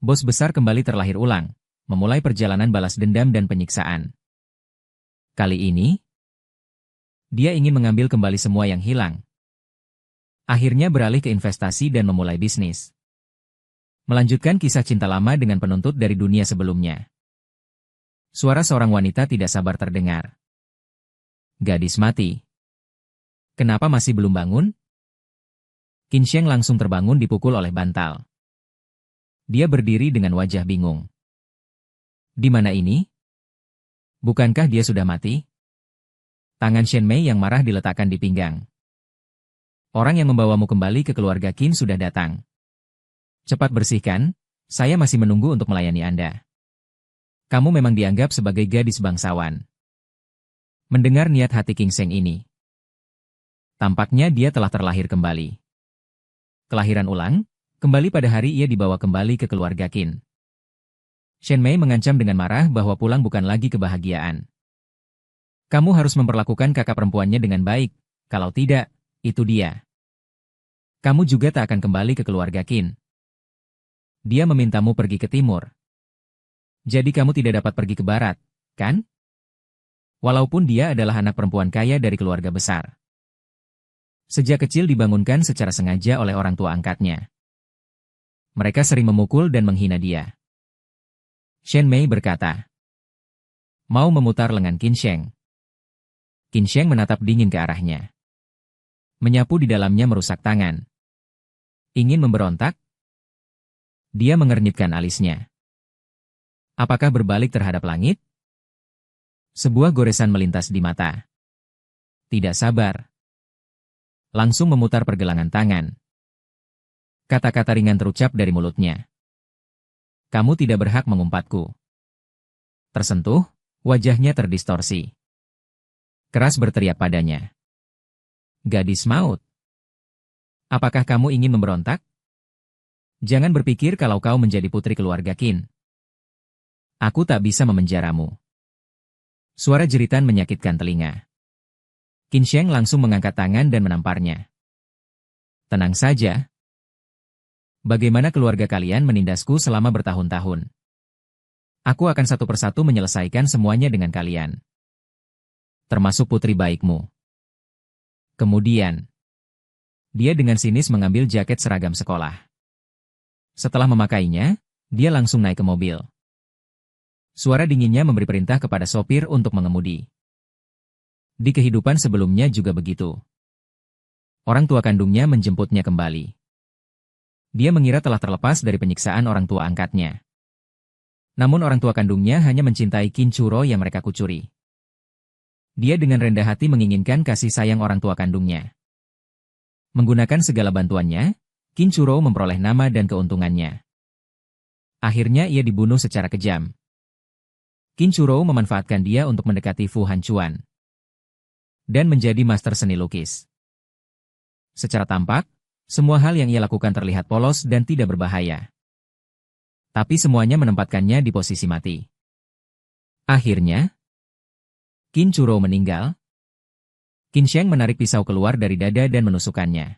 Bos besar kembali terlahir ulang, memulai perjalanan balas dendam dan penyiksaan. Kali ini, dia ingin mengambil kembali semua yang hilang. Akhirnya beralih ke investasi dan memulai bisnis. Melanjutkan kisah cinta lama dengan penuntut dari dunia sebelumnya. Suara seorang wanita tidak sabar terdengar. Gadis mati. Kenapa masih belum bangun? Qin Sheng langsung terbangun dipukul oleh bantal. Dia berdiri dengan wajah bingung. Di mana ini? Bukankah dia sudah mati? Tangan Shen Mei yang marah diletakkan di pinggang. Orang yang membawamu kembali ke keluarga Qin sudah datang. Cepat bersihkan, saya masih menunggu untuk melayani Anda. Kamu memang dianggap sebagai gadis bangsawan. Mendengar niat hati Qin Sheng ini, tampaknya dia telah terlahir kembali. Kelahiran ulang, kembali pada hari ia dibawa kembali ke keluarga Qin. Shen Mei mengancam dengan marah bahwa pulang bukan lagi kebahagiaan. Kamu harus memperlakukan kakak perempuannya dengan baik, kalau tidak, itu dia. Kamu juga tak akan kembali ke keluarga Qin. Dia memintamu pergi ke timur. Jadi kamu tidak dapat pergi ke barat, kan? Walaupun dia adalah anak perempuan kaya dari keluarga besar. Sejak kecil dibangunkan secara sengaja oleh orang tua angkatnya. Mereka sering memukul dan menghina dia. Shen Mei berkata, mau memutar lengan Qin Sheng. Qin Sheng menatap dingin ke arahnya. Menyapu di dalamnya merusak tangan. Ingin memberontak? Dia mengernyitkan alisnya. Apakah berbalik terhadap langit? Sebuah goresan melintas di mata. Tidak sabar. Langsung memutar pergelangan tangan. Kata-kata ringan terucap dari mulutnya. Kamu tidak berhak mengumpatku. Tersentuh, wajahnya terdistorsi. Keras berteriak padanya. Gadis maut. Apakah kamu ingin memberontak? Jangan berpikir kalau kau menjadi putri keluarga Qin. Aku tak bisa memenjaramu. Suara jeritan menyakitkan telinga. Qin Sheng langsung mengangkat tangan dan menamparnya. Tenang saja. Bagaimana keluarga kalian menindasku selama bertahun-tahun? Aku akan satu persatu menyelesaikan semuanya dengan kalian. Termasuk putri baikmu. Kemudian, dia dengan sinis mengambil jaket seragam sekolah. Setelah memakainya, dia langsung naik ke mobil. Suara dinginnya memberi perintah kepada sopir untuk mengemudi. Di kehidupan sebelumnya juga begitu. Orang tua kandungnya menjemputnya kembali. Dia mengira telah terlepas dari penyiksaan orang tua angkatnya. Namun orang tua kandungnya hanya mencintai Qin Churo yang mereka kucuri. Dia dengan rendah hati menginginkan kasih sayang orang tua kandungnya. Menggunakan segala bantuannya, Qin Churo memperoleh nama dan keuntungannya. Akhirnya ia dibunuh secara kejam. Qin Churo memanfaatkan dia untuk mendekati Fu Hanchuan dan menjadi master seni lukis. Secara tampak, semua hal yang ia lakukan terlihat polos dan tidak berbahaya. Tapi semuanya menempatkannya di posisi mati. Akhirnya, Qin Churo meninggal. Qin Sheng menarik pisau keluar dari dada dan menusukkannya.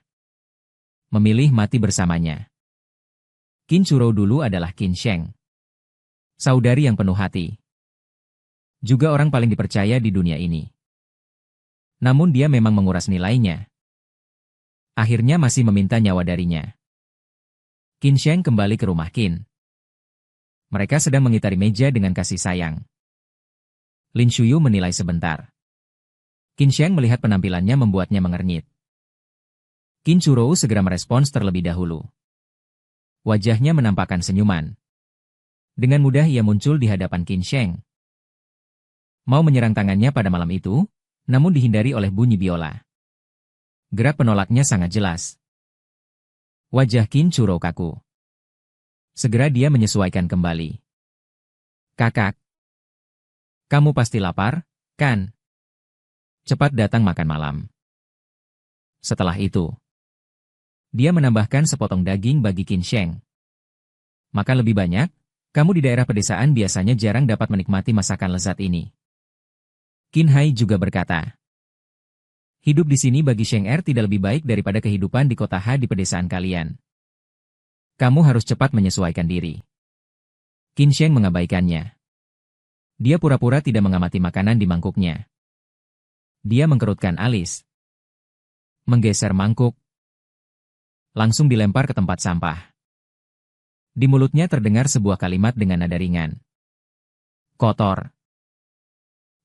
Memilih mati bersamanya. Qin Churo dulu adalah Qin Sheng. Saudari yang penuh hati. Juga orang paling dipercaya di dunia ini. Namun dia memang menguras nilainya. Akhirnya masih meminta nyawa darinya. Qin Sheng kembali ke rumah Qin. Mereka sedang mengitari meja dengan kasih sayang. Lin Shuyu menilai sebentar. Qin Sheng melihat penampilannya membuatnya mengernyit. Qin Churo segera merespons terlebih dahulu. Wajahnya menampakkan senyuman. Dengan mudah ia muncul di hadapan Qin Sheng. Mau menyerang tangannya pada malam itu, namun dihindari oleh bunyi biola. Gerak penolaknya sangat jelas. Wajah Qin Churo kaku. Segera dia menyesuaikan kembali. Kakak, kamu pasti lapar, kan? Cepat datang makan malam. Setelah itu, dia menambahkan sepotong daging bagi Qin Sheng. Makan lebih banyak, kamu di daerah pedesaan biasanya jarang dapat menikmati masakan lezat ini. Qin Hai juga berkata, hidup di sini bagi Sheng Er tidak lebih baik daripada kehidupan di kota Ha di pedesaan kalian. Kamu harus cepat menyesuaikan diri. Qin Sheng mengabaikannya. Dia pura-pura tidak mengamati makanan di mangkuknya. Dia mengkerutkan alis. Menggeser mangkuk. Langsung dilempar ke tempat sampah. Di mulutnya terdengar sebuah kalimat dengan nada ringan. Kotor.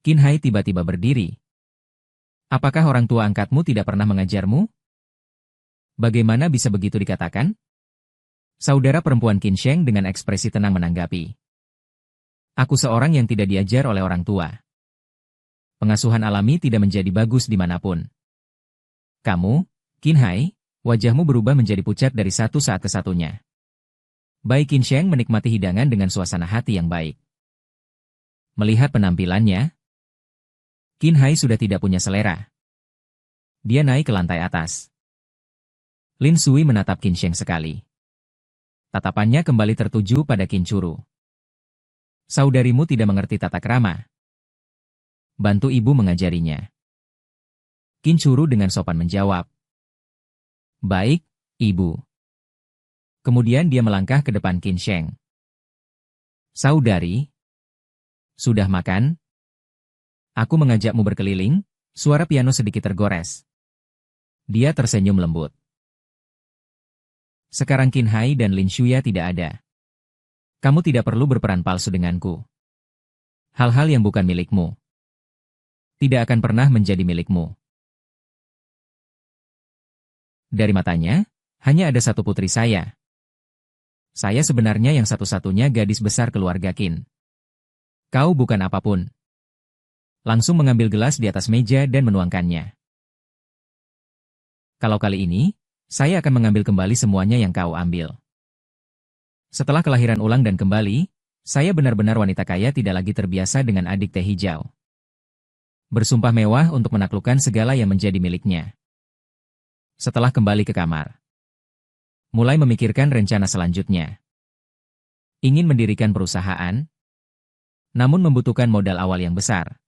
Qin Hai tiba-tiba berdiri. Apakah orang tua angkatmu tidak pernah mengajarmu? Bagaimana bisa begitu dikatakan? Saudara perempuan Qin Sheng dengan ekspresi tenang menanggapi. Aku seorang yang tidak diajar oleh orang tua. Pengasuhan alami tidak menjadi bagus dimanapun. Kamu, Qin Hai, wajahmu berubah menjadi pucat dari satu saat ke satunya. Bai Qin Sheng menikmati hidangan dengan suasana hati yang baik. Melihat penampilannya, Qin Hai sudah tidak punya selera. Dia naik ke lantai atas. Lin Sui menatap Qin Sheng sekali. Tatapannya kembali tertuju pada Qin Churu. Saudarimu tidak mengerti tata krama. Bantu ibu mengajarinya. Qin Churu dengan sopan menjawab. Baik, ibu. Kemudian dia melangkah ke depan Qin Sheng. Saudari, sudah makan? Aku mengajakmu berkeliling, suara piano sedikit tergores. Dia tersenyum lembut. Sekarang Qin Hai dan Lin Shuya tidak ada. Kamu tidak perlu berperan palsu denganku. Hal-hal yang bukan milikmu tidak akan pernah menjadi milikmu. Dari matanya, hanya ada satu putri saya. Saya sebenarnya yang satu-satunya gadis besar keluarga Qin. Kau bukan apapun. Langsung mengambil gelas di atas meja dan menuangkannya. Kalau kali ini, saya akan mengambil kembali semuanya yang kau ambil. Setelah kelahiran ulang dan kembali, saya benar-benar wanita kaya tidak lagi terbiasa dengan adik teh hijau. Bersumpah mewah untuk menaklukkan segala yang menjadi miliknya. Setelah kembali ke kamar, mulai memikirkan rencana selanjutnya. Ingin mendirikan perusahaan, namun membutuhkan modal awal yang besar.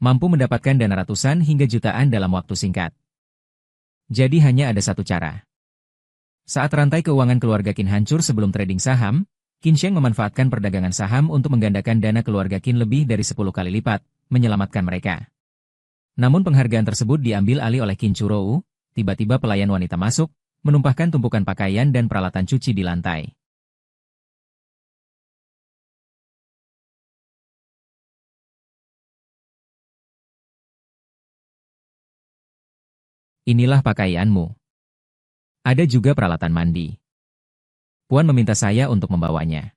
Mampu mendapatkan dana ratusan hingga jutaan dalam waktu singkat. Jadi hanya ada satu cara. Saat rantai keuangan keluarga Qin hancur sebelum trading saham, Qin Sheng memanfaatkan perdagangan saham untuk menggandakan dana keluarga Qin lebih dari 10 kali lipat, menyelamatkan mereka. Namun penghargaan tersebut diambil alih oleh Qin Churou. Tiba-tiba pelayan wanita masuk, menumpahkan tumpukan pakaian dan peralatan cuci di lantai. Inilah pakaianmu. Ada juga peralatan mandi. Puan meminta saya untuk membawanya.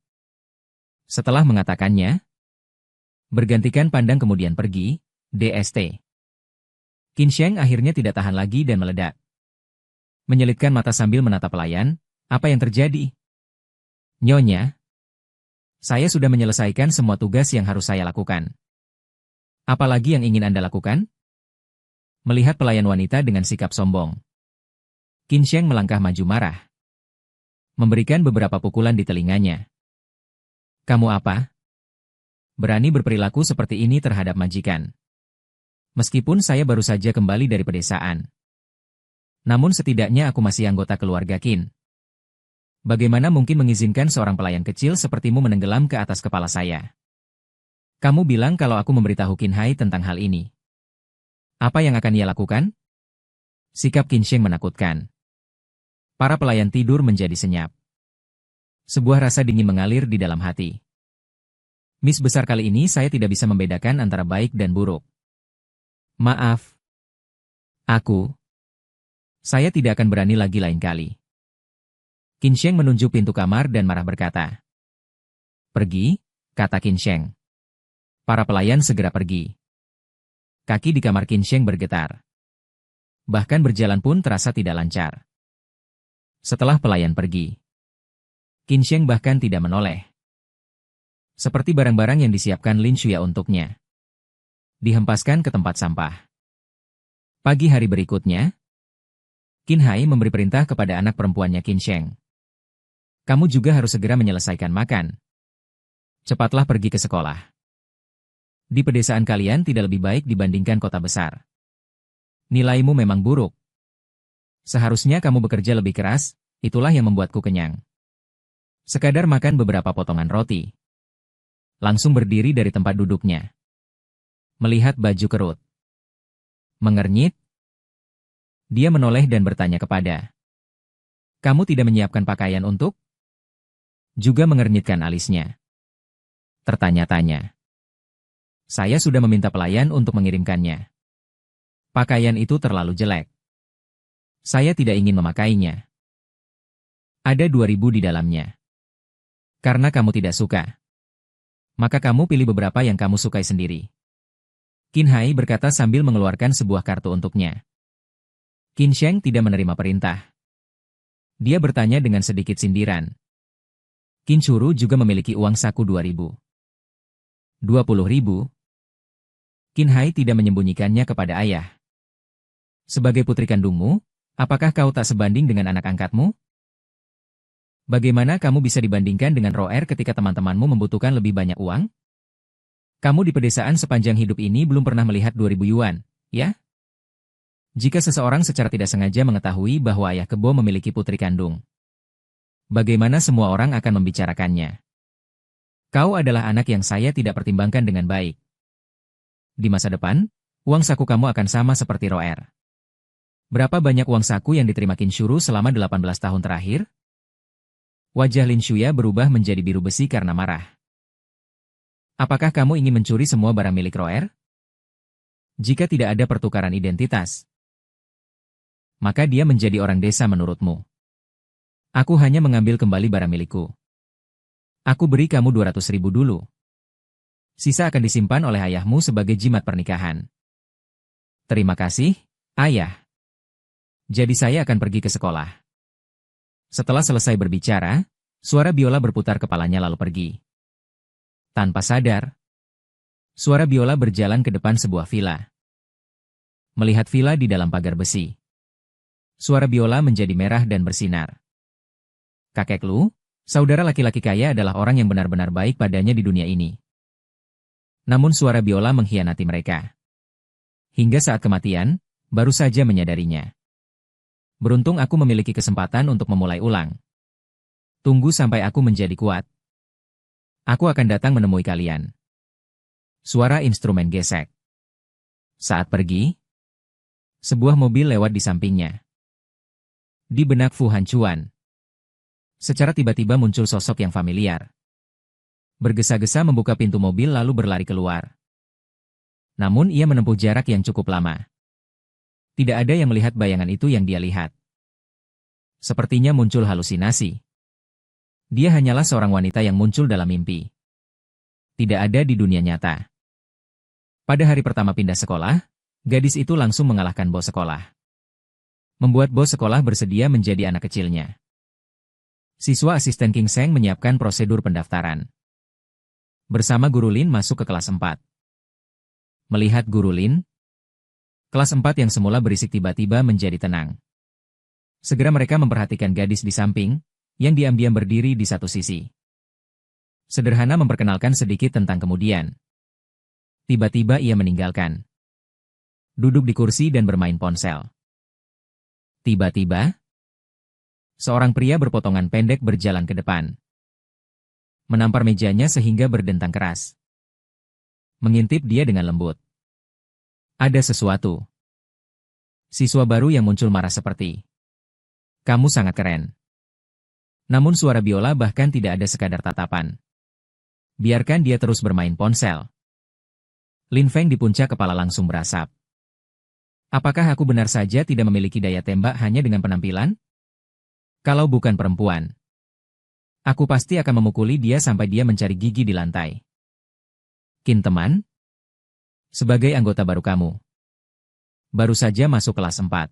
Setelah mengatakannya, bergantikan pandang kemudian pergi, DST. Qin Sheng akhirnya tidak tahan lagi dan meledak. Menyelitkan mata sambil menatap pelayan, apa yang terjadi? Nyonya, saya sudah menyelesaikan semua tugas yang harus saya lakukan. Apalagi yang ingin Anda lakukan? Melihat pelayan wanita dengan sikap sombong, Qin Sheng melangkah maju marah. Memberikan beberapa pukulan di telinganya. Kamu apa? Berani berperilaku seperti ini terhadap majikan. Meskipun saya baru saja kembali dari pedesaan. Namun setidaknya aku masih anggota keluarga Qin. Bagaimana mungkin mengizinkan seorang pelayan kecil sepertimu menenggelam ke atas kepala saya? Kamu bilang kalau aku memberitahu Qin Hai tentang hal ini. Apa yang akan ia lakukan? Sikap Qin Sheng menakutkan. Para pelayan tidur menjadi senyap. Sebuah rasa dingin mengalir di dalam hati. Miss besar kali ini saya tidak bisa membedakan antara baik dan buruk. Maaf. Saya tidak akan berani lagi lain kali. Qin Sheng menunjuk pintu kamar dan marah berkata. Pergi, kata Qin Sheng. Para pelayan segera pergi. Kaki di kamar Qin Sheng bergetar. Bahkan berjalan pun terasa tidak lancar. Setelah pelayan pergi, Qin Sheng bahkan tidak menoleh. Seperti barang-barang yang disiapkan Lin Shuya untuknya. Dihempaskan ke tempat sampah. Pagi hari berikutnya, Qin Hai memberi perintah kepada anak perempuannya Qin Sheng. Kamu juga harus segera menyelesaikan makan. Cepatlah pergi ke sekolah. Di pedesaan kalian tidak lebih baik dibandingkan kota besar. Nilaimu memang buruk. Seharusnya kamu bekerja lebih keras, itulah yang membuatku kenyang. Sekadar makan beberapa potongan roti. Langsung berdiri dari tempat duduknya. Melihat baju kerut. Mengernyit. Dia menoleh dan bertanya kepada. Kamu tidak menyiapkan pakaian untuk? Juga mengernyitkan alisnya. Tertanya-tanya. Saya sudah meminta pelayan untuk mengirimkannya. Pakaian itu terlalu jelek. Saya tidak ingin memakainya. Ada 2.000 di dalamnya. Karena kamu tidak suka. Maka kamu pilih beberapa yang kamu sukai sendiri. Qin Hai berkata sambil mengeluarkan sebuah kartu untuknya. Qin Sheng tidak menerima perintah. Dia bertanya dengan sedikit sindiran. Qin Churu juga memiliki uang saku 2.000. 20.000. Qin Hai tidak menyembunyikannya kepada ayah. Sebagai putri kandungmu, apakah kau tak sebanding dengan anak angkatmu? Bagaimana kamu bisa dibandingkan dengan Roer ketika teman-temanmu membutuhkan lebih banyak uang? Kamu di pedesaan sepanjang hidup ini belum pernah melihat 2.000 yuan, ya? Jika seseorang secara tidak sengaja mengetahui bahwa ayah kebo memiliki putri kandung, bagaimana semua orang akan membicarakannya? Kau adalah anak yang saya tidak pertimbangkan dengan baik. Di masa depan, uang saku kamu akan sama seperti Roer. Berapa banyak uang saku yang diterima Qin Churu selama 18 tahun terakhir? Wajah Lin Shuya berubah menjadi biru besi karena marah. Apakah kamu ingin mencuri semua barang milik Roer? Jika tidak ada pertukaran identitas, maka dia menjadi orang desa menurutmu. Aku hanya mengambil kembali barang milikku. Aku beri kamu 200.000 dulu. Sisa akan disimpan oleh ayahmu sebagai jimat pernikahan. Terima kasih, ayah. Jadi saya akan pergi ke sekolah. Setelah selesai berbicara, suara biola berputar kepalanya lalu pergi. Tanpa sadar, suara biola berjalan ke depan sebuah villa. Melihat villa di dalam pagar besi. Suara biola menjadi merah dan bersinar. Kakek Lu, saudara laki-laki kaya adalah orang yang benar-benar baik padanya di dunia ini. Namun suara biola mengkhianati mereka. Hingga saat kematian, baru saja menyadarinya. Beruntung aku memiliki kesempatan untuk memulai ulang. Tunggu sampai aku menjadi kuat. Aku akan datang menemui kalian. Suara instrumen gesek. Saat pergi, sebuah mobil lewat di sampingnya. Di benak Fu Hancuan. Secara tiba-tiba muncul sosok yang familiar. Bergesa-gesa membuka pintu mobil lalu berlari keluar. Namun ia menempuh jarak yang cukup lama. Tidak ada yang melihat bayangan itu yang dia lihat. Sepertinya muncul halusinasi. Dia hanyalah seorang wanita yang muncul dalam mimpi. Tidak ada di dunia nyata. Pada hari pertama pindah sekolah, gadis itu langsung mengalahkan bos sekolah. Membuat bos sekolah bersedia menjadi anak kecilnya. Siswa asisten King Seng menyiapkan prosedur pendaftaran. Bersama Guru Lin masuk ke kelas 4. Melihat Guru Lin, kelas 4 yang semula berisik tiba-tiba menjadi tenang. Segera mereka memperhatikan gadis di samping, yang diam-diam berdiri di satu sisi. Sederhana memperkenalkan sedikit tentang kemudian. Tiba-tiba ia meninggalkan. Duduk di kursi dan bermain ponsel. Tiba-tiba, seorang pria berpotongan pendek berjalan ke depan. Menampar mejanya sehingga berdentang keras. Mengintip dia dengan lembut. Ada sesuatu. Siswa baru yang muncul marah seperti, "Kamu sangat keren." Namun suara biola bahkan tidak ada sekadar tatapan. Biarkan dia terus bermain ponsel. Lin Feng di puncak kepala langsung berasap. Apakah aku benar saja tidak memiliki daya tembak hanya dengan penampilan? Kalau bukan perempuan, aku pasti akan memukuli dia sampai dia mencari gigi di lantai. Qin teman, sebagai anggota baru kamu, baru saja masuk kelas 4.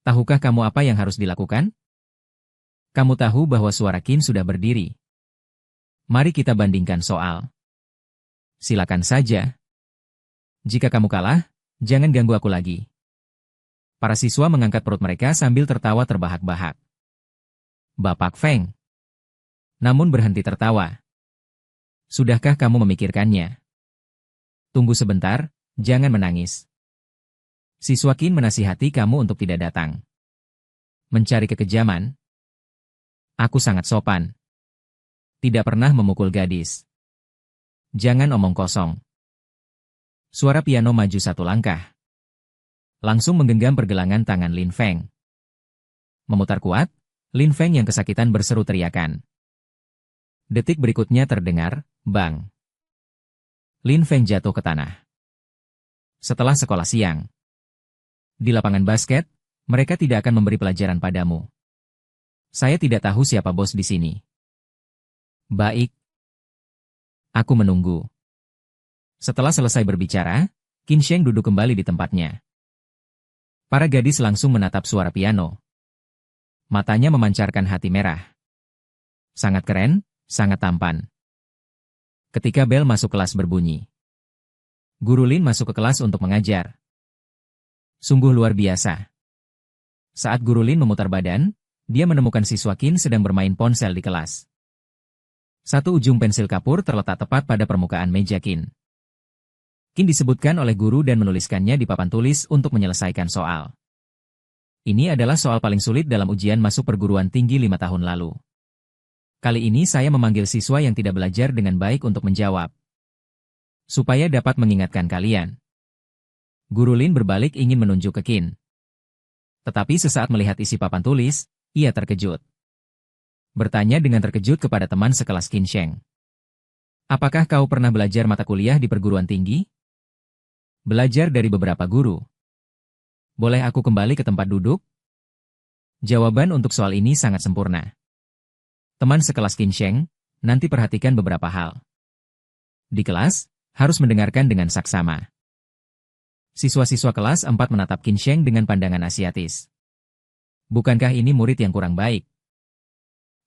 Tahukah kamu apa yang harus dilakukan? Kamu tahu bahwa suara Qin sudah berdiri. Mari kita bandingkan soal. Silakan saja. Jika kamu kalah, jangan ganggu aku lagi. Para siswa mengangkat perut mereka sambil tertawa terbahak-bahak. Bapak Feng. Namun berhenti tertawa. Sudahkah kamu memikirkannya? Tunggu sebentar, jangan menangis. Siswa Qin menasihati kamu untuk tidak datang. Mencari kekejaman. Aku sangat sopan. Tidak pernah memukul gadis. Jangan omong kosong. Suara piano maju satu langkah. Langsung menggenggam pergelangan tangan Lin Feng. Memutar kuat, Lin Feng yang kesakitan berseru teriakan. Detik berikutnya terdengar, bang. Lin Feng jatuh ke tanah. Setelah sekolah siang. Di lapangan basket, mereka tidak akan memberi pelajaran padamu. Saya tidak tahu siapa bos di sini. Baik. Aku menunggu. Setelah selesai berbicara, Qin Sheng duduk kembali di tempatnya. Para gadis langsung menatap suara piano. Matanya memancarkan hati merah. Sangat keren, sangat tampan. Ketika bel masuk kelas berbunyi. Guru Lin masuk ke kelas untuk mengajar. Sungguh luar biasa. Saat Guru Lin memutar badan, dia menemukan siswa Qin sedang bermain ponsel di kelas. Satu ujung pensil kapur terletak tepat pada permukaan meja Qin. Qin disebutkan oleh guru dan menuliskannya di papan tulis untuk menyelesaikan soal. Ini adalah soal paling sulit dalam ujian masuk perguruan tinggi 5 tahun lalu. Kali ini saya memanggil siswa yang tidak belajar dengan baik untuk menjawab. Supaya dapat mengingatkan kalian. Guru Lin berbalik ingin menunjuk ke Qin. Tetapi sesaat melihat isi papan tulis, ia terkejut. Bertanya dengan terkejut kepada teman sekelas Qin Sheng. Apakah kau pernah belajar mata kuliah di perguruan tinggi? Belajar dari beberapa guru. Boleh aku kembali ke tempat duduk? Jawaban untuk soal ini sangat sempurna. Teman sekelas Qin Sheng, nanti perhatikan beberapa hal. Di kelas, harus mendengarkan dengan saksama. Siswa-siswa kelas 4 menatap Qin Sheng dengan pandangan asiatis. Bukankah ini murid yang kurang baik?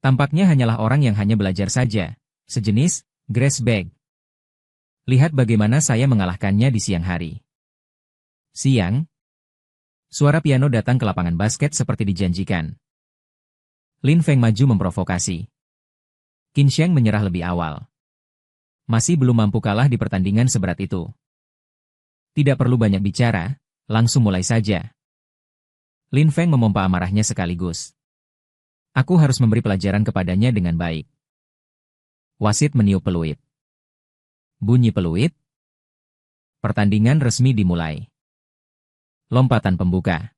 Tampaknya hanyalah orang yang hanya belajar saja, sejenis Grace Bag. Lihat bagaimana saya mengalahkannya di siang hari. Siang, suara piano datang ke lapangan basket seperti dijanjikan. Lin Feng maju memprovokasi. Qin Sheng menyerah lebih awal. Masih belum mampu kalah di pertandingan seberat itu. Tidak perlu banyak bicara, langsung mulai saja. Lin Feng memompa amarahnya sekaligus. Aku harus memberi pelajaran kepadanya dengan baik. Wasit meniup peluit. Bunyi peluit. Pertandingan resmi dimulai. Lompatan pembuka.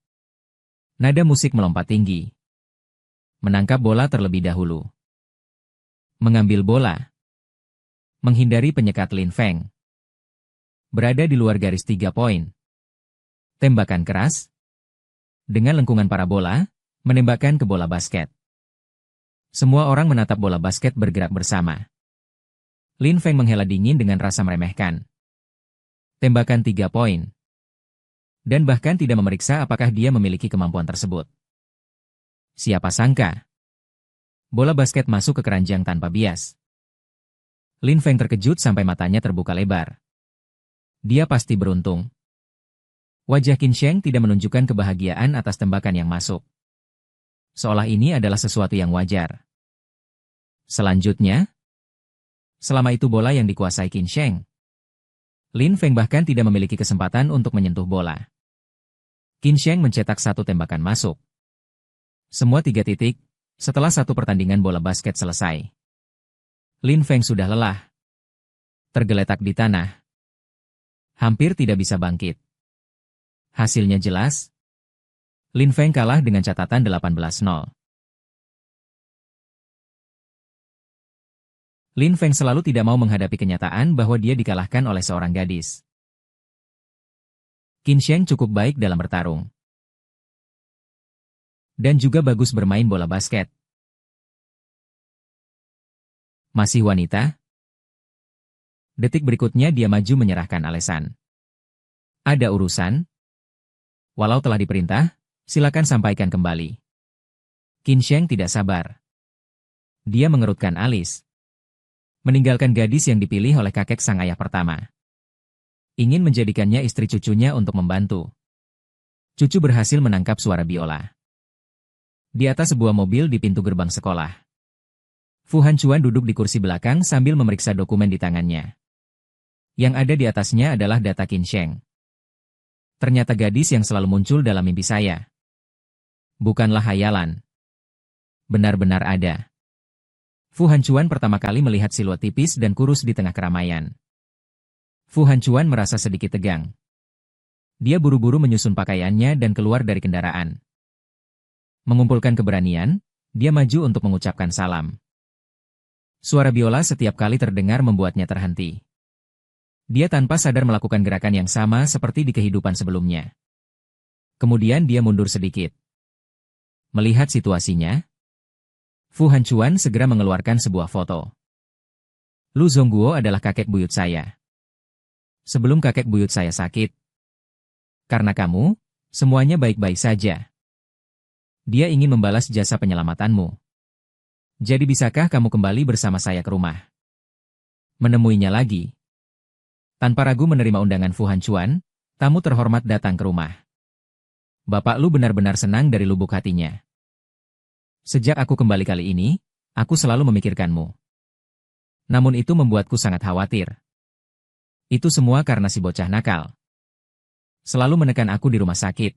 Nada musik melompat tinggi. Menangkap bola terlebih dahulu. Mengambil bola. Menghindari penyekat Lin Feng. Berada di luar garis 3 poin. Tembakan keras. Dengan lengkungan parabola, menembakkan ke bola basket. Semua orang menatap bola basket bergerak bersama. Lin Feng menghela dingin dengan rasa meremehkan. Tembakan 3 poin. Dan bahkan tidak memeriksa apakah dia memiliki kemampuan tersebut. Siapa sangka? Bola basket masuk ke keranjang tanpa bias. Lin Feng terkejut sampai matanya terbuka lebar. Dia pasti beruntung. Wajah Qin Sheng tidak menunjukkan kebahagiaan atas tembakan yang masuk. Seolah ini adalah sesuatu yang wajar. Selanjutnya, selama itu bola yang dikuasai Qin Sheng. Lin Feng bahkan tidak memiliki kesempatan untuk menyentuh bola. Qin Sheng mencetak 1 tembakan masuk. Semua 3 titik, setelah 1 pertandingan bola basket selesai. Lin Feng sudah lelah. Tergeletak di tanah. Hampir tidak bisa bangkit. Hasilnya jelas. Lin Feng kalah dengan catatan 18-0. Lin Feng selalu tidak mau menghadapi kenyataan bahwa dia dikalahkan oleh seorang gadis. Qin Sheng cukup baik dalam bertarung. Dan juga bagus bermain bola basket. Masih wanita? Detik berikutnya dia maju menyerahkan alesan. Ada urusan? Walau telah diperintah, silakan sampaikan kembali. Qin Sheng tidak sabar. Dia mengerutkan alis. Meninggalkan gadis yang dipilih oleh kakek sang ayah pertama. Ingin menjadikannya istri cucunya untuk membantu. Cucu berhasil menangkap suara biola. Di atas sebuah mobil di pintu gerbang sekolah. Fu Hanchuan duduk di kursi belakang sambil memeriksa dokumen di tangannya. Yang ada di atasnya adalah data Qin Sheng. Ternyata gadis yang selalu muncul dalam mimpi saya. Bukanlah hayalan. Benar-benar ada. Fu Hancuan pertama kali melihat siluet tipis dan kurus di tengah keramaian. Fu Hancuan merasa sedikit tegang. Dia buru-buru menyusun pakaiannya dan keluar dari kendaraan. Mengumpulkan keberanian, dia maju untuk mengucapkan salam. Suara biola setiap kali terdengar membuatnya terhenti. Dia tanpa sadar melakukan gerakan yang sama seperti di kehidupan sebelumnya. Kemudian dia mundur sedikit. Melihat situasinya, Fu Hancuan segera mengeluarkan sebuah foto. Lu Zongguo adalah kakek buyut saya. Sebelum kakek buyut saya sakit. Karena kamu, semuanya baik-baik saja. Dia ingin membalas jasa penyelamatanmu. Jadi bisakah kamu kembali bersama saya ke rumah? Menemuinya lagi. Tanpa ragu menerima undangan Fu Hancuan, tamu terhormat datang ke rumah. Bapak lu benar-benar senang dari lubuk hatinya. Sejak aku kembali kali ini, aku selalu memikirkanmu. Namun itu membuatku sangat khawatir. Itu semua karena si bocah nakal. Selalu menekan aku di rumah sakit.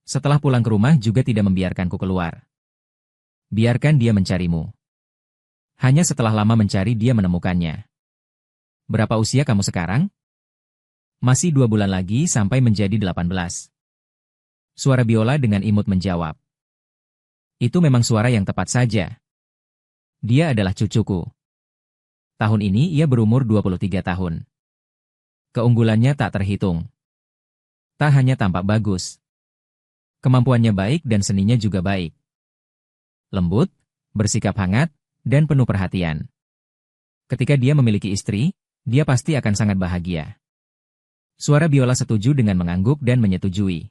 Setelah pulang ke rumah juga tidak membiarkanku keluar. Biarkan dia mencarimu. Hanya setelah lama mencari dia menemukannya. Berapa usia kamu sekarang? Masih 2 bulan lagi sampai menjadi 18. Suara biola dengan imut menjawab. Itu memang suara yang tepat saja. Dia adalah cucuku. Tahun ini ia berumur 23 tahun. Keunggulannya tak terhitung. Tak hanya tampak bagus. Kemampuannya baik dan seninya juga baik. Lembut, bersikap hangat, dan penuh perhatian. Ketika dia memiliki istri, dia pasti akan sangat bahagia. Suara biola setuju dengan mengangguk dan menyetujui.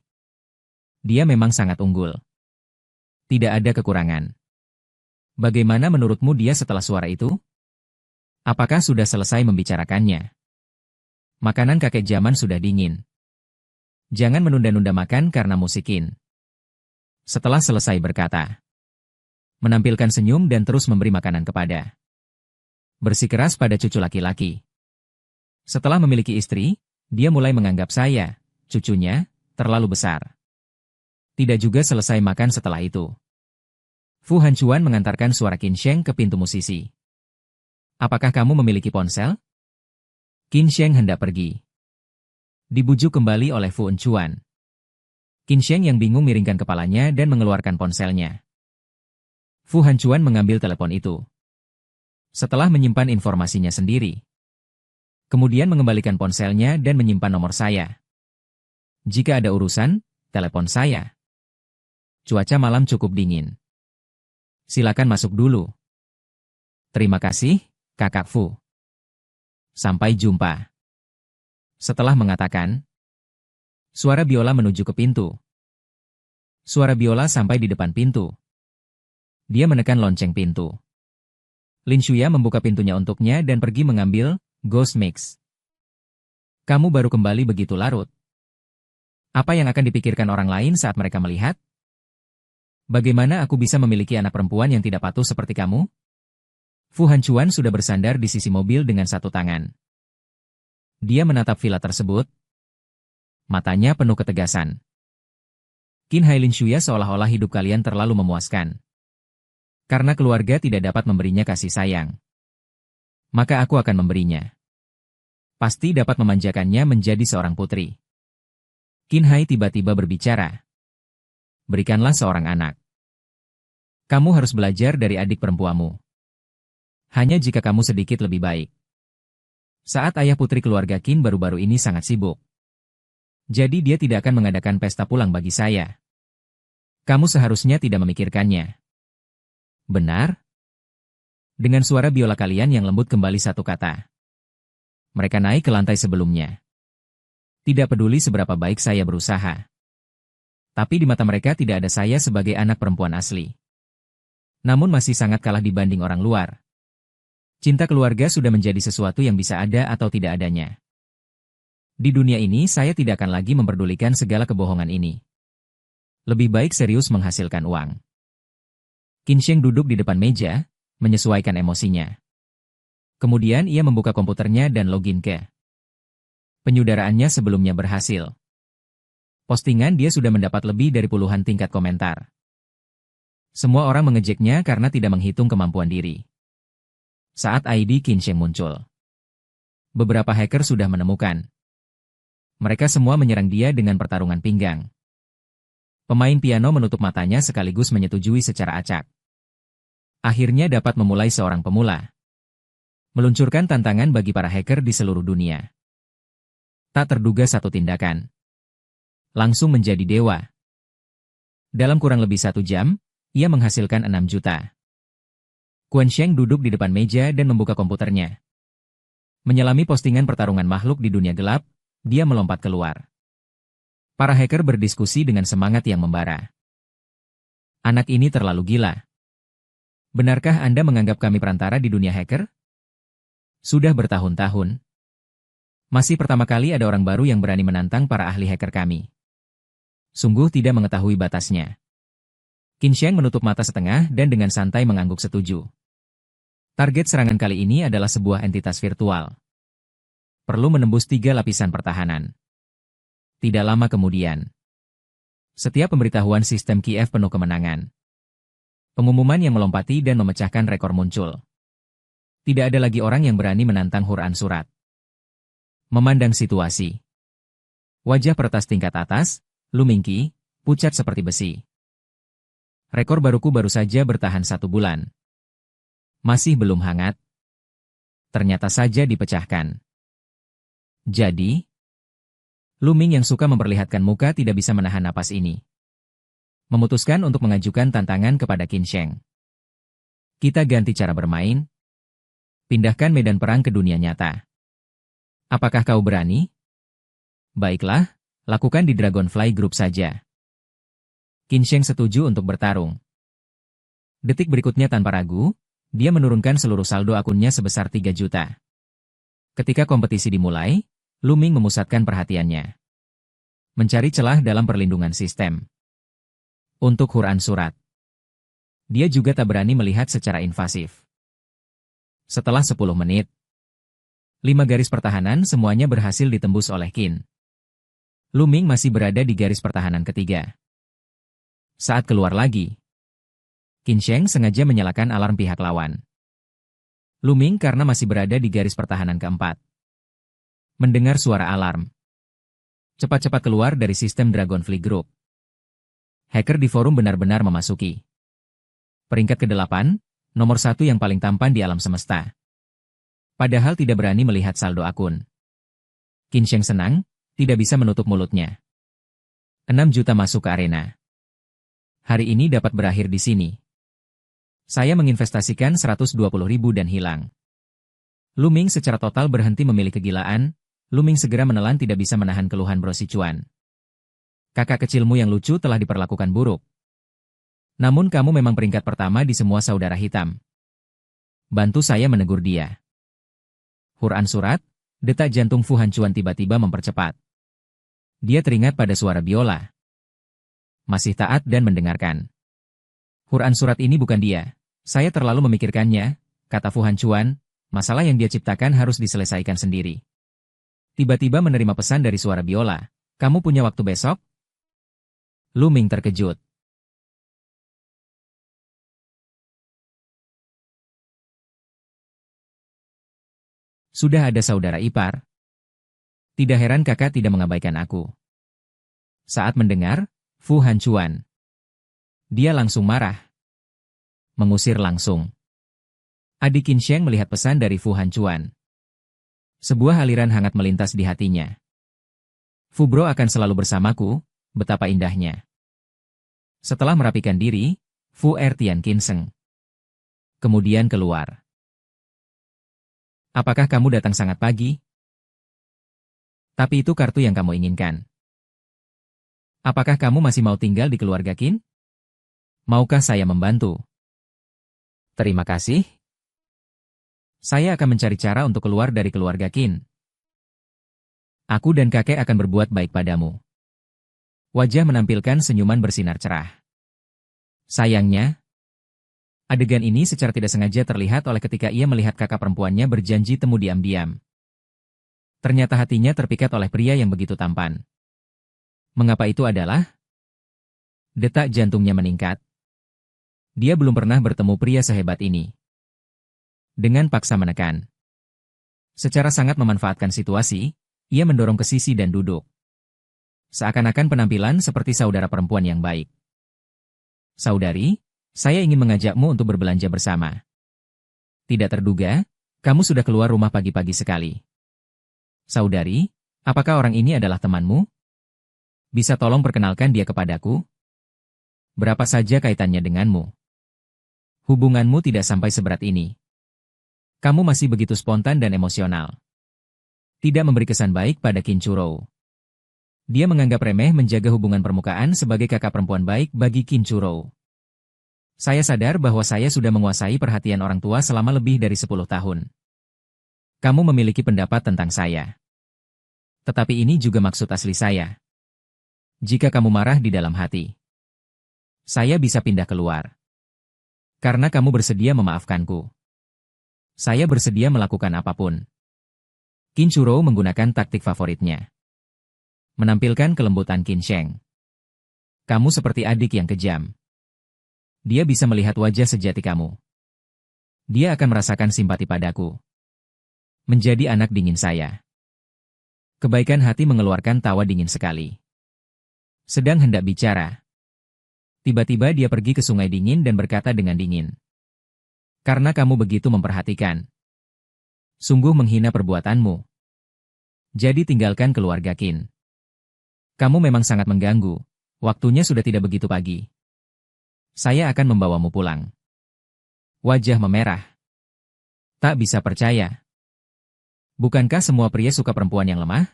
Dia memang sangat unggul. Tidak ada kekurangan. Bagaimana menurutmu dia setelah suara itu? Apakah sudah selesai membicarakannya? Makanan kakek zaman sudah dingin. Jangan menunda-nunda makan karena musikin. Setelah selesai berkata. Menampilkan senyum dan terus memberi makanan kepada. Bersikeras pada cucu laki-laki. Setelah memiliki istri, dia mulai menganggap saya, cucunya, terlalu besar. Tidak juga selesai makan setelah itu. Fu Hancuan mengantarkan suara Qin Sheng ke pintu musisi. Apakah kamu memiliki ponsel? Qin Sheng hendak pergi. Dibujuk kembali oleh Fu Hancuan. Qin Sheng yang bingung miringkan kepalanya dan mengeluarkan ponselnya. Fu Hancuan mengambil telepon itu. Setelah menyimpan informasinya sendiri. Kemudian mengembalikan ponselnya dan menyimpan nomor saya. Jika ada urusan, telepon saya. Cuaca malam cukup dingin. Silakan masuk dulu. Terima kasih, Kakak Fu. Sampai jumpa. Setelah mengatakan, suara biola menuju ke pintu. Suara biola sampai di depan pintu. Dia menekan lonceng pintu. Lin Shuya membuka pintunya untuknya dan pergi mengambil Ghost Mix. Kamu baru kembali begitu larut. Apa yang akan dipikirkan orang lain saat mereka melihat? Bagaimana aku bisa memiliki anak perempuan yang tidak patuh seperti kamu? Fu Hancuan sudah bersandar di sisi mobil dengan satu tangan. Dia menatap villa tersebut. Matanya penuh ketegasan. Qin Hai Lin Shuya seolah-olah hidup kalian terlalu memuaskan. Karena keluarga tidak dapat memberinya kasih sayang. Maka aku akan memberinya. Pasti dapat memanjakannya menjadi seorang putri. Qin Hai tiba-tiba berbicara. Berikanlah seorang anak. Kamu harus belajar dari adik perempuanmu. Hanya jika kamu sedikit lebih baik. Saat ayah putri keluarga Qin baru-baru ini sangat sibuk. Jadi dia tidak akan mengadakan pesta pulang bagi saya. Kamu seharusnya tidak memikirkannya. Benar? Dengan suara biola kalian yang lembut kembali satu kata. Mereka naik ke lantai sebelumnya. Tidak peduli seberapa baik saya berusaha. Tapi di mata mereka tidak ada saya sebagai anak perempuan asli. Namun masih sangat kalah dibanding orang luar. Cinta keluarga sudah menjadi sesuatu yang bisa ada atau tidak adanya. Di dunia ini saya tidak akan lagi memperdulikan segala kebohongan ini. Lebih baik serius menghasilkan uang. Qin Sheng duduk di depan meja, menyesuaikan emosinya. Kemudian ia membuka komputernya dan login ke. Penyudaraannya sebelumnya berhasil. Postingan dia sudah mendapat lebih dari puluhan tingkat komentar. Semua orang mengejeknya karena tidak menghitung kemampuan diri. Saat ID Qin Sheng muncul, beberapa hacker sudah menemukan. Mereka semua menyerang dia dengan pertarungan pinggang. Pemain piano menutup matanya sekaligus menyetujui secara acak. Akhirnya dapat memulai seorang pemula. Meluncurkan tantangan bagi para hacker di seluruh dunia. Tak terduga satu tindakan. Langsung menjadi dewa. Dalam kurang lebih 1 jam, ia menghasilkan 6 juta. Quan Sheng duduk di depan meja dan membuka komputernya. Menyelami postingan pertarungan makhluk di dunia gelap, dia melompat keluar. Para hacker berdiskusi dengan semangat yang membara. Anak ini terlalu gila. Benarkah Anda menganggap kami perantara di dunia hacker? Sudah bertahun-tahun. Masih pertama kali ada orang baru yang berani menantang para ahli hacker kami. Sungguh tidak mengetahui batasnya. Qin Sheng menutup mata setengah dan dengan santai mengangguk setuju. Target serangan kali ini adalah sebuah entitas virtual. Perlu menembus 3 lapisan pertahanan. Tidak lama kemudian, setiap pemberitahuan sistem Kiev penuh kemenangan. Pengumuman yang melompati dan memecahkan rekor muncul. Tidak ada lagi orang yang berani menantang Hur-an Surat. Memandang situasi. Wajah peretas tingkat atas, Lu Mingqi, pucat seperti besi. Rekor baruku baru saja bertahan 1 bulan. Masih belum hangat. Ternyata saja dipecahkan. Jadi, Lu Ming yang suka memperlihatkan muka tidak bisa menahan napas ini. Memutuskan untuk mengajukan tantangan kepada Qin Sheng. Kita ganti cara bermain. Pindahkan medan perang ke dunia nyata. Apakah kau berani? Baiklah, lakukan di Dragonfly Group saja. Qin Sheng setuju untuk bertarung. Detik berikutnya tanpa ragu, dia menurunkan seluruh saldo akunnya sebesar 3 juta. Ketika kompetisi dimulai, Lu Ming memusatkan perhatiannya. Mencari celah dalam perlindungan sistem. Untuk Hur-an Surat. Dia juga tak berani melihat secara invasif. Setelah 10 menit, 5 garis pertahanan semuanya berhasil ditembus oleh Qin. Lu Ming masih berada di garis pertahanan ketiga. Saat keluar lagi, Qin Sheng sengaja menyalakan alarm pihak lawan. Lu Ming karena masih berada di garis pertahanan keempat. Mendengar suara alarm, cepat-cepat keluar dari sistem Dragonfly Group. Hacker di forum benar-benar memasuki. Peringkat ke-8, nomor 1 yang paling tampan di alam semesta. Padahal tidak berani melihat saldo akun. Qin Sheng senang, tidak bisa menutup mulutnya. 6 juta masuk ke arena. Hari ini dapat berakhir di sini. Saya menginvestasikan 120.000 dan hilang. Lu Ming secara total berhenti memilih kegilaan. Lu Ming segera menelan tidak bisa menahan keluhan Bro Sichuan. Kakak kecilmu yang lucu telah diperlakukan buruk. Namun kamu memang peringkat pertama di semua saudara hitam. Bantu saya menegur dia. Hur-an Surat, detak jantung Fu Hancuan tiba-tiba mempercepat. Dia teringat pada suara biola. Masih taat dan mendengarkan. Hur-an Surat ini bukan dia. Saya terlalu memikirkannya, kata Fu Hancuan, masalah yang dia ciptakan harus diselesaikan sendiri. Tiba-tiba menerima pesan dari suara biola. Kamu punya waktu besok? Lu Ming terkejut. Sudah ada saudara ipar. Tidak heran kakak tidak mengabaikan aku. Saat mendengar, Fu Hancuan. Dia langsung marah. Mengusir langsung. Adik Qin Sheng melihat pesan dari Fu Hancuan. Sebuah aliran hangat melintas di hatinya. Fu Bro akan selalu bersamaku, betapa indahnya. Setelah merapikan diri, Fu Ertian Kinseng. Kemudian keluar. Apakah kamu datang sangat pagi? Tapi itu kartu yang kamu inginkan. Apakah kamu masih mau tinggal di keluarga Qin? Maukah saya membantu? Terima kasih. Saya akan mencari cara untuk keluar dari keluarga Qin. Aku dan kakek akan berbuat baik padamu. Wajah menampilkan senyuman bersinar cerah. Sayangnya, adegan ini secara tidak sengaja terlihat oleh ketika ia melihat kakak perempuannya berjanji temu diam-diam. Ternyata hatinya terpikat oleh pria yang begitu tampan. Mengapa itu adalah? Detak jantungnya meningkat. Dia belum pernah bertemu pria sehebat ini. Dengan paksa menekan. Secara sangat memanfaatkan situasi, ia mendorong ke sisi dan duduk. Seakan-akan penampilan seperti saudara perempuan yang baik. Saudari, saya ingin mengajakmu untuk berbelanja bersama. Tidak terduga, kamu sudah keluar rumah pagi-pagi sekali. Saudari, apakah orang ini adalah temanmu? Bisa tolong perkenalkan dia kepadaku? Berapa saja kaitannya denganmu? Hubunganmu tidak sampai seberat ini. Kamu masih begitu spontan dan emosional. Tidak memberi kesan baik pada Kinchuro. Dia menganggap remeh menjaga hubungan permukaan sebagai kakak perempuan baik bagi Kinchuro. Saya sadar bahwa saya sudah menguasai perhatian orang tua selama lebih dari 10 tahun. Kamu memiliki pendapat tentang saya. Tetapi ini juga maksud asli saya. Jika kamu marah di dalam hati, saya bisa pindah keluar. Karena kamu bersedia memaafkanku. Saya bersedia melakukan apapun. Kinchuro menggunakan taktik favoritnya. Menampilkan kelembutan Kinsheng. Kamu seperti adik yang kejam. Dia bisa melihat wajah sejati kamu. Dia akan merasakan simpati padaku. Menjadi anak dingin saya. Kebaikan hati mengeluarkan tawa dingin sekali. Sedang hendak bicara. Tiba-tiba dia pergi ke sungai dingin dan berkata dengan dingin. Karena kamu begitu memperhatikan. Sungguh menghina perbuatanmu. Jadi tinggalkan keluarga Kin. Kamu memang sangat mengganggu. Waktunya sudah tidak begitu pagi. Saya akan membawamu pulang. Wajah memerah. Tak bisa percaya. Bukankah semua pria suka perempuan yang lemah?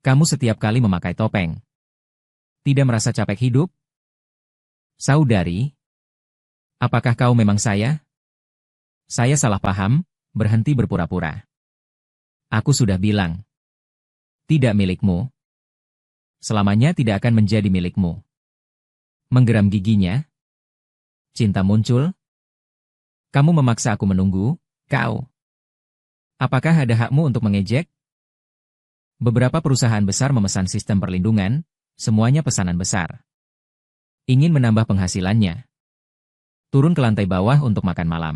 Kamu setiap kali memakai topeng. Tidak merasa capek hidup? Saudari, apakah kau memang saya? Saya salah paham, berhenti berpura-pura. Aku sudah bilang. Tidak milikmu. Selamanya tidak akan menjadi milikmu. Menggeram giginya. Cinta muncul. Kamu memaksa aku menunggu, kau. Apakah ada hakmu untuk mengejek? Beberapa perusahaan besar memesan sistem perlindungan, semuanya pesanan besar. Ingin menambah penghasilannya. Turun ke lantai bawah untuk makan malam.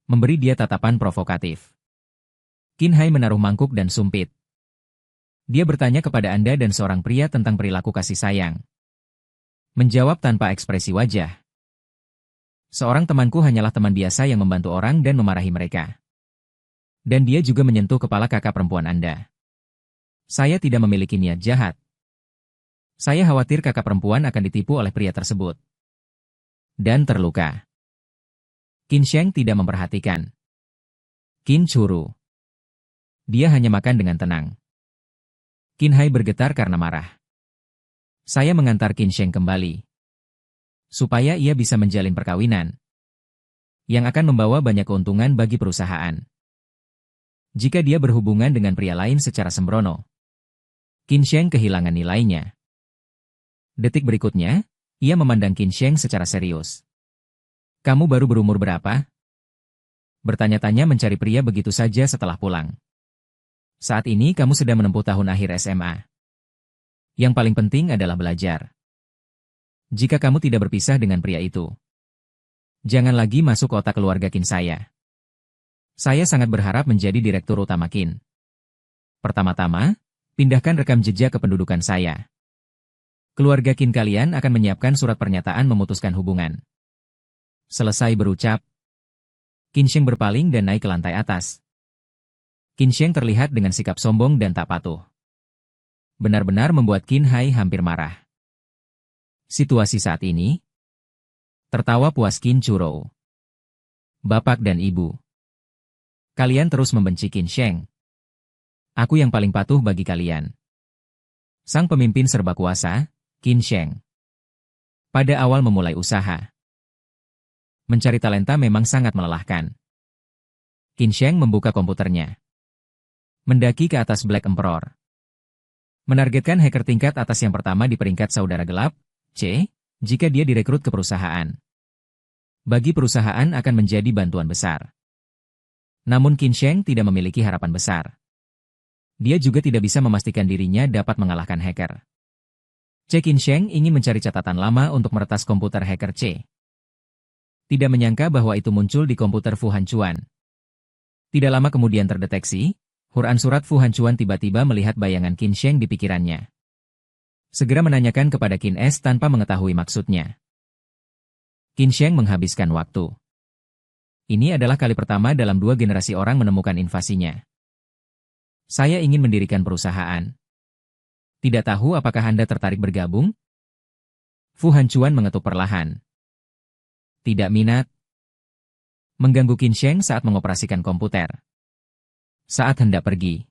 Memberi dia tatapan provokatif. Qin Hai menaruh mangkuk dan sumpit. Dia bertanya kepada Anda dan seorang pria tentang perilaku kasih sayang. Menjawab tanpa ekspresi wajah. Seorang temanku hanyalah teman biasa yang membantu orang dan memarahi mereka. Dan dia juga menyentuh kepala kakak perempuan Anda. Saya tidak memiliki niat jahat. Saya khawatir kakak perempuan akan ditipu oleh pria tersebut. Dan terluka. Kinsheng tidak memperhatikan. Kinchuro. Dia hanya makan dengan tenang. Qin Hai bergetar karena marah. Saya mengantar Kinsheng kembali. Supaya ia bisa menjalin perkawinan. Yang akan membawa banyak keuntungan bagi perusahaan. Jika dia berhubungan dengan pria lain secara sembrono, Kinsheng kehilangan nilainya. Detik berikutnya, ia memandang Kinsheng secara serius. Kamu baru berumur berapa? Bertanya-tanya mencari pria begitu saja setelah pulang. Saat ini kamu sedang menempuh tahun akhir SMA. Yang paling penting adalah belajar. Jika kamu tidak berpisah dengan pria itu, jangan lagi masuk otak keluarga Kin saya. Saya sangat berharap menjadi direktur utama Kin. Pertama-tama, pindahkan rekam jejak kependudukan saya. Keluarga Kin kalian akan menyiapkan surat pernyataan memutuskan hubungan. Selesai berucap, Kinsheng berpaling dan naik ke lantai atas. Kinsheng terlihat dengan sikap sombong dan tak patuh. Benar-benar membuat Qin Hai hampir marah. Situasi saat ini. Tertawa puas Kinchuro. Bapak dan Ibu. Kalian terus membenci Kinsheng. Aku yang paling patuh bagi kalian. Sang pemimpin serba kuasa, Kinsheng. Pada awal memulai usaha. Mencari talenta memang sangat melelahkan. Kinsheng membuka komputernya. Mendaki ke atas Black Emperor. Menargetkan hacker tingkat atas yang pertama di peringkat saudara gelap, C, jika dia direkrut ke perusahaan. Bagi perusahaan akan menjadi bantuan besar. Namun Kinsheng tidak memiliki harapan besar. Dia juga tidak bisa memastikan dirinya dapat mengalahkan hacker. Qin Sheng ingin mencari catatan lama untuk meretas komputer hacker C. Tidak menyangka bahwa itu muncul di komputer Fu Hanchuan. Tidak lama kemudian terdeteksi, Huran surat Fu Hanchuan tiba-tiba melihat bayangan Qin Sheng di pikirannya. Segera menanyakan kepada Qin S tanpa mengetahui maksudnya. Qin Sheng menghabiskan waktu. Ini adalah kali pertama dalam 2 generasi orang menemukan invasinya. Saya ingin mendirikan perusahaan. Tidak tahu apakah Anda tertarik bergabung? Fu Hanchuan mengetuk perlahan. Tidak minat. Mengganggu Qin Sheng saat mengoperasikan komputer. Saat hendak pergi.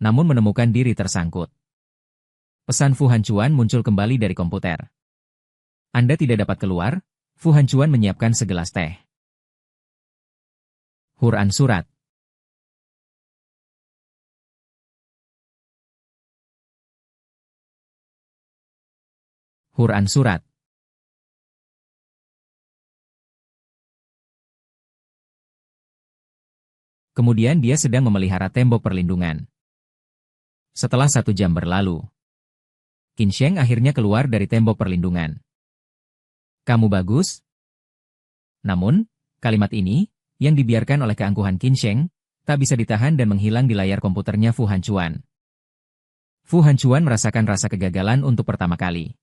Namun menemukan diri tersangkut. Pesan Fu Hanchuan muncul kembali dari komputer. Anda tidak dapat keluar? Fu Hanchuan menyiapkan segelas teh. Huran surat. Huran surat. Kemudian dia sedang memelihara tembok perlindungan. Setelah 1 jam berlalu, Qin Sheng akhirnya keluar dari tembok perlindungan. Kamu bagus? Namun, kalimat ini, yang dibiarkan oleh keangkuhan Qin Sheng, tak bisa ditahan dan menghilang di layar komputernya Fu Hanchuan. Fu Hanchuan merasakan rasa kegagalan untuk pertama kali.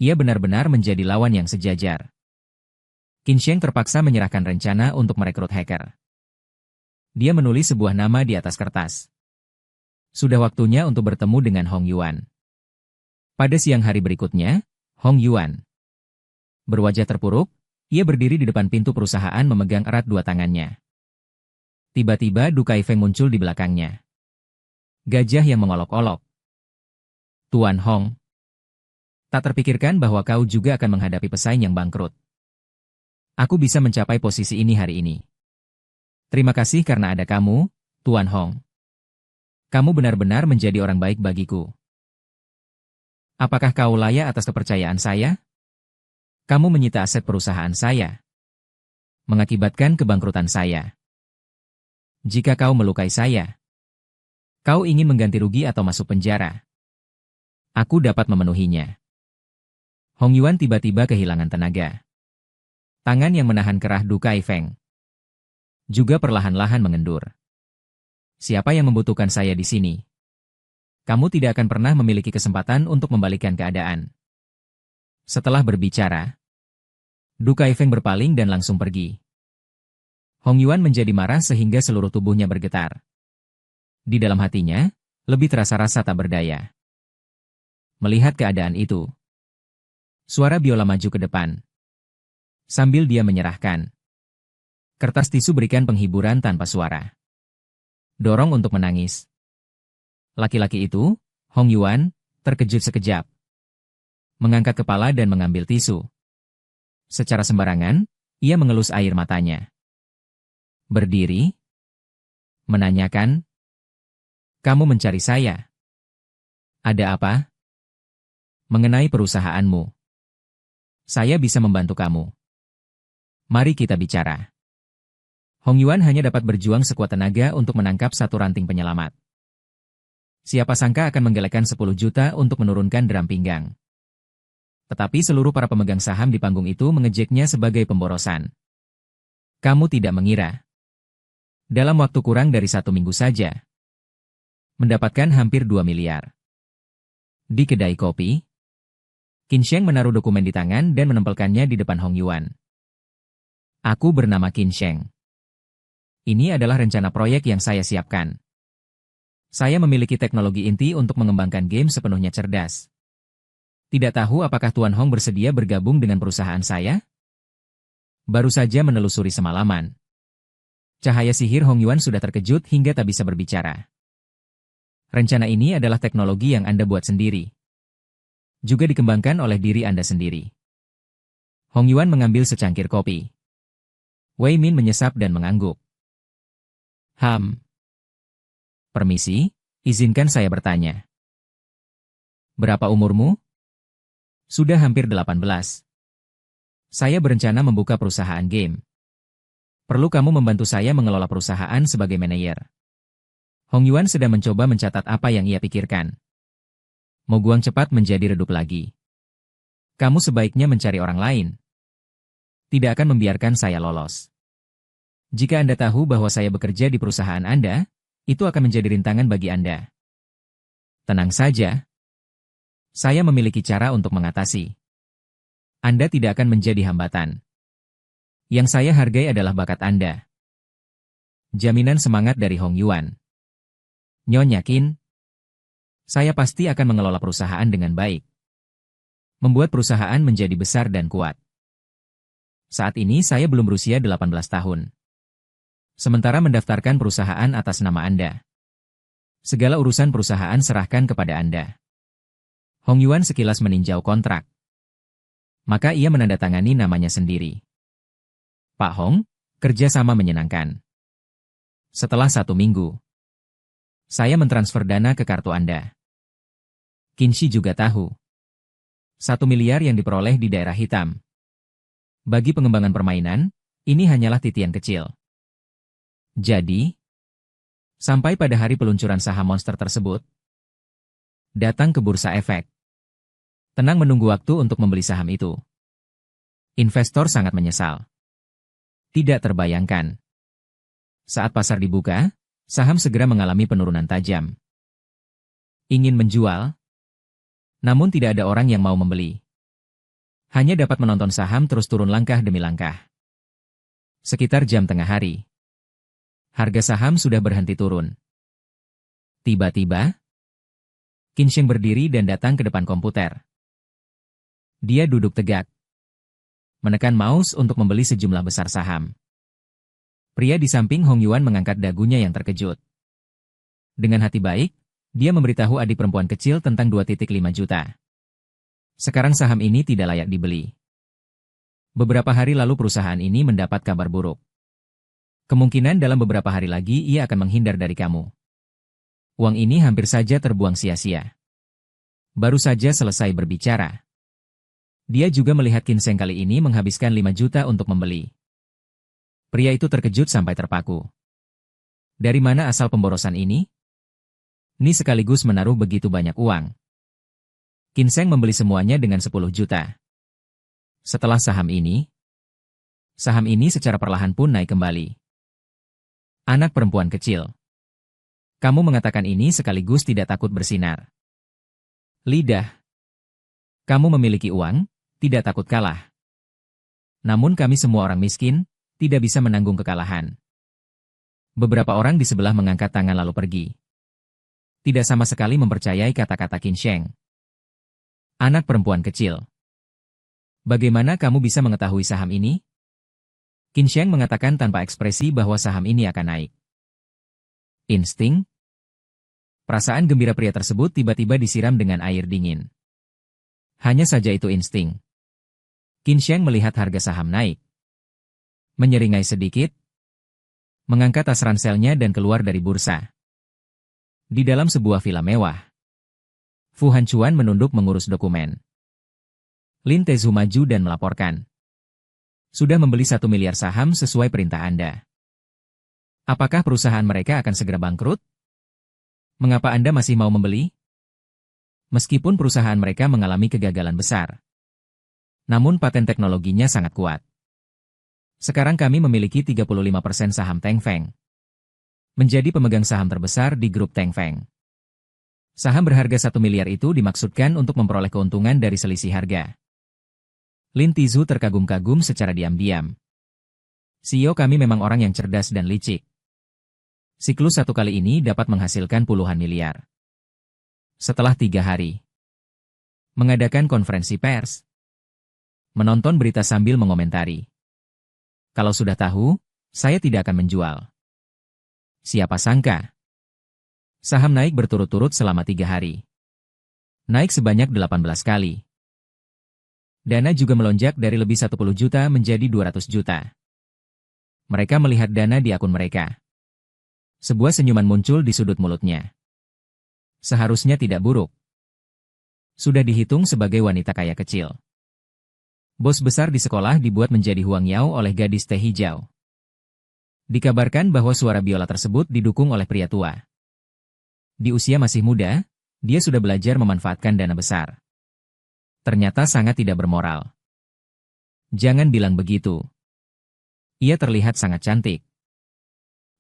Ia benar-benar menjadi lawan yang sejajar. Qin Sheng terpaksa menyerahkan rencana untuk merekrut hacker. Dia menulis sebuah nama di atas kertas. Sudah waktunya untuk bertemu dengan Hong Yuan. Pada siang hari berikutnya, Hong Yuan berwajah terpuruk, ia berdiri di depan pintu perusahaan memegang erat 2 tangannya. Tiba-tiba Du Kaifeng muncul di belakangnya. Gajah yang mengolok-olok. Tuan Hong, tak terpikirkan bahwa kau juga akan menghadapi pesaing yang bangkrut. Aku bisa mencapai posisi ini hari ini. Terima kasih karena ada kamu, Tuan Hong. Kamu benar-benar menjadi orang baik bagiku. Apakah kau layak atas kepercayaan saya? Kamu menyita aset perusahaan saya. Mengakibatkan kebangkrutan saya. Jika kau melukai saya, kau ingin mengganti rugi atau masuk penjara. Aku dapat memenuhinya. Hong Yuan tiba-tiba kehilangan tenaga. Tangan yang menahan kerah Du Kaifeng juga perlahan-lahan mengendur. Siapa yang membutuhkan saya di sini? Kamu tidak akan pernah memiliki kesempatan untuk membalikkan keadaan. Setelah berbicara, Du Kaifeng berpaling dan langsung pergi. Hong Yuan menjadi marah sehingga seluruh tubuhnya bergetar. Di dalam hatinya, lebih terasa rasa tak berdaya. Melihat keadaan itu, suara biola maju ke depan. Sambil dia menyerahkan kertas tisu berikan penghiburan tanpa suara. Dorong untuk menangis. Laki-laki itu, Hong Yuan, terkejut sekejap. Mengangkat kepala dan mengambil tisu. Secara sembarangan, ia mengelus air matanya. Berdiri. Menanyakan. Kamu mencari saya. Ada apa? Mengenai perusahaanmu. Saya bisa membantu kamu. Mari kita bicara. Hong Yuan hanya dapat berjuang sekuat tenaga untuk menangkap satu ranting penyelamat. Siapa sangka akan menggelekkan 10 juta untuk menurunkan drum pinggang. Tetapi seluruh para pemegang saham di panggung itu mengejeknya sebagai pemborosan. Kamu tidak mengira. Dalam waktu kurang dari 1 minggu saja, mendapatkan hampir 2 miliar. Di kedai kopi, Qin Sheng menaruh dokumen di tangan dan menempelkannya di depan Hong Yuan. Aku bernama Qin Sheng. Ini adalah rencana proyek yang saya siapkan. Saya memiliki teknologi inti untuk mengembangkan game sepenuhnya cerdas. Tidak tahu apakah Tuan Hong bersedia bergabung dengan perusahaan saya? Baru saja menelusuri semalaman. Cahaya sihir Hong Yuan sudah terkejut hingga tak bisa berbicara. Rencana ini adalah teknologi yang Anda buat sendiri. Juga dikembangkan oleh diri Anda sendiri. Hong Yuan mengambil secangkir kopi. Wei Min menyesap dan mengangguk. Permisi, izinkan saya bertanya. Berapa umurmu? Sudah hampir 18. Saya berencana membuka perusahaan game. Perlu kamu membantu saya mengelola perusahaan sebagai manajer. Hong Yuan sedang mencoba mencatat apa yang ia pikirkan. Mo Guang cepat menjadi redup lagi. Kamu sebaiknya mencari orang lain. Tidak akan membiarkan saya lolos. Jika Anda tahu bahwa saya bekerja di perusahaan Anda, itu akan menjadi rintangan bagi Anda. Tenang saja. Saya memiliki cara untuk mengatasi. Anda tidak akan menjadi hambatan. Yang saya hargai adalah bakat Anda. Jaminan semangat dari Hong Yuan. Nyonya Qin, saya pasti akan mengelola perusahaan dengan baik. Membuat perusahaan menjadi besar dan kuat. Saat ini saya belum berusia 18 tahun. Sementara mendaftarkan perusahaan atas nama Anda. Segala urusan perusahaan serahkan kepada Anda. Hong Yuan sekilas meninjau kontrak. Maka ia menandatangani namanya sendiri. Pak Hong, kerjasama menyenangkan. Setelah 1 minggu, saya mentransfer dana ke kartu Anda. Qin Shi juga tahu. 1 miliar yang diperoleh di daerah hitam. Bagi pengembangan permainan, ini hanyalah titian kecil. Jadi, sampai pada hari peluncuran saham monster tersebut, datang ke bursa efek. Tenang menunggu waktu untuk membeli saham itu. Investor sangat menyesal. Tidak terbayangkan. Saat pasar dibuka, saham segera mengalami penurunan tajam. Ingin menjual, namun tidak ada orang yang mau membeli. Hanya dapat menonton saham terus turun langkah demi langkah. Sekitar jam tengah hari, harga saham sudah berhenti turun. Tiba-tiba, Qin Sheng berdiri dan datang ke depan komputer. Dia duduk tegak, menekan mouse untuk membeli sejumlah besar saham. Pria di samping Hong Yuan mengangkat dagunya yang terkejut. Dengan hati baik, dia memberitahu adik perempuan kecil tentang 2,5 juta. Sekarang saham ini tidak layak dibeli. Beberapa hari lalu perusahaan ini mendapat kabar buruk. Kemungkinan dalam beberapa hari lagi ia akan menghindar dari kamu. Uang ini hampir saja terbuang sia-sia. Baru saja selesai berbicara. Dia juga melihat Qin Sheng kali ini menghabiskan 5 juta untuk membeli. Pria itu terkejut sampai terpaku. Dari mana asal pemborosan ini? Ni sekaligus menaruh begitu banyak uang. Qin Sheng membeli semuanya dengan 10 juta. Setelah saham ini secara perlahan pun naik kembali. Anak perempuan kecil. Kamu mengatakan ini sekaligus tidak takut bersinar. Lidah. Kamu memiliki uang, tidak takut kalah. Namun kami semua orang miskin, tidak bisa menanggung kekalahan. Beberapa orang di sebelah mengangkat tangan lalu pergi. Tidak sama sekali mempercayai kata-kata Qin Sheng. Anak perempuan kecil. Bagaimana kamu bisa mengetahui saham ini? Qin Sheng mengatakan tanpa ekspresi bahwa saham ini akan naik. Insting? Perasaan gembira pria tersebut tiba-tiba disiram dengan air dingin. Hanya saja itu insting. Qin Sheng melihat harga saham naik. Menyeringai sedikit. Mengangkat tas ranselnya dan keluar dari bursa. Di dalam sebuah villa mewah. Fu Hanchuan menunduk mengurus dokumen. Lin Tezu maju dan melaporkan. Sudah membeli 1 miliar saham sesuai perintah Anda. Apakah perusahaan mereka akan segera bangkrut? Mengapa Anda masih mau membeli? Meskipun perusahaan mereka mengalami kegagalan besar. Namun paten teknologinya sangat kuat. Sekarang kami memiliki 35% saham Tengfeng. Menjadi pemegang saham terbesar di grup Tengfeng. Saham berharga 1 miliar itu dimaksudkan untuk memperoleh keuntungan dari selisih harga. Lin Tizu terkagum-kagum secara diam-diam. CEO kami memang orang yang cerdas dan licik. Siklus 1 kali ini dapat menghasilkan puluhan miliar. Setelah 3 hari. Mengadakan konferensi pers. Menonton berita sambil mengomentari. Kalau sudah tahu, saya tidak akan menjual. Siapa sangka? Saham naik berturut-turut selama 3 hari. Naik sebanyak 18 kali. Dana juga melonjak dari lebih 10 juta menjadi 200 juta. Mereka melihat dana di akun mereka. Sebuah senyuman muncul di sudut mulutnya. Seharusnya tidak buruk. Sudah dihitung sebagai wanita kaya kecil. Bos besar di sekolah dibuat menjadi Huang Yao oleh gadis teh hijau. Dikabarkan bahwa suara biola tersebut didukung oleh pria tua. Di usia masih muda, Dia sudah belajar memanfaatkan dana besar. Ternyata sangat tidak bermoral. Jangan bilang begitu. Ia terlihat sangat cantik.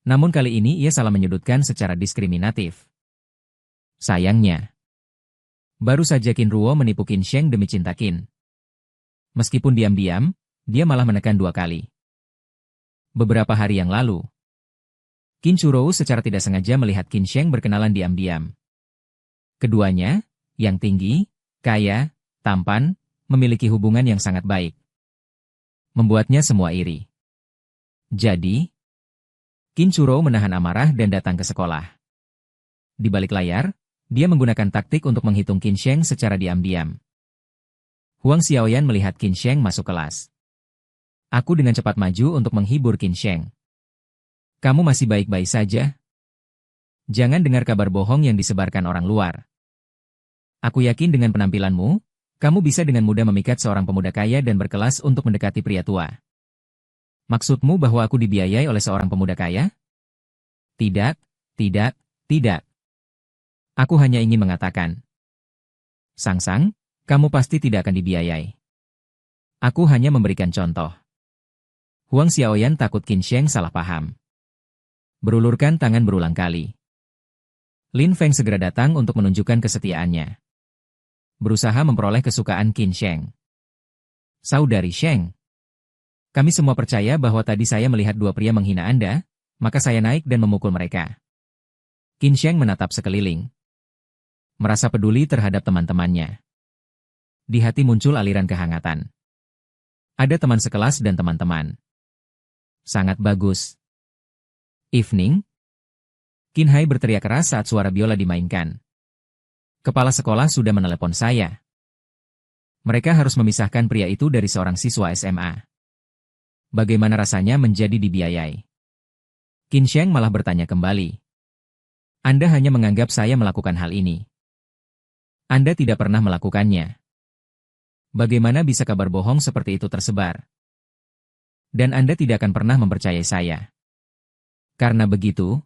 Namun kali ini ia salah menyudutkan secara diskriminatif. Sayangnya, baru saja Qin Ruo menipu Qin Sheng demi cinta Qin. Meskipun diam-diam, dia malah menekan 2 kali. Beberapa hari yang lalu, Qin Churou secara tidak sengaja melihat Qin Sheng berkenalan diam-diam. Keduanya, yang tinggi, kaya, tampan, memiliki hubungan yang sangat baik. Membuatnya semua iri. Jadi, Qin Churou menahan amarah dan datang ke sekolah. Di balik layar, dia menggunakan taktik untuk menghitung Qin Sheng secara diam-diam. Huang Xiaoyan melihat Qin Sheng masuk kelas. Aku dengan cepat maju untuk menghibur Qin Sheng. Kamu masih baik-baik saja? Jangan dengar kabar bohong yang disebarkan orang luar. Aku yakin dengan penampilanmu, kamu bisa dengan mudah memikat seorang pemuda kaya dan berkelas untuk mendekati pria tua. Maksudmu bahwa aku dibiayai oleh seorang pemuda kaya? Tidak, tidak, tidak. Aku hanya ingin mengatakan. Sang-sang, kamu pasti tidak akan dibiayai. Aku hanya memberikan contoh. Huang Xiaoyan takut Qin Sheng salah paham. Berulurkan tangan berulang kali. Lin Feng segera datang untuk menunjukkan kesetiaannya. Berusaha memperoleh kesukaan Qin Sheng. Saudari Sheng, kami semua percaya bahwa tadi saya melihat 2 pria menghina Anda, maka saya naik dan memukul mereka. Qin Sheng menatap sekeliling. Merasa peduli terhadap teman-temannya. Di hati muncul aliran kehangatan. Ada teman sekelas dan teman-teman. Sangat bagus. Evening. Qin Hai berteriak keras saat suara biola dimainkan. Kepala sekolah sudah menelepon saya. Mereka harus memisahkan pria itu dari seorang siswa SMA. Bagaimana rasanya menjadi dibiayai? Qin Sheng malah bertanya kembali. Anda hanya menganggap saya melakukan hal ini. Anda tidak pernah melakukannya. Bagaimana bisa kabar bohong seperti itu tersebar? Dan Anda tidak akan pernah mempercayai saya. Karena begitu,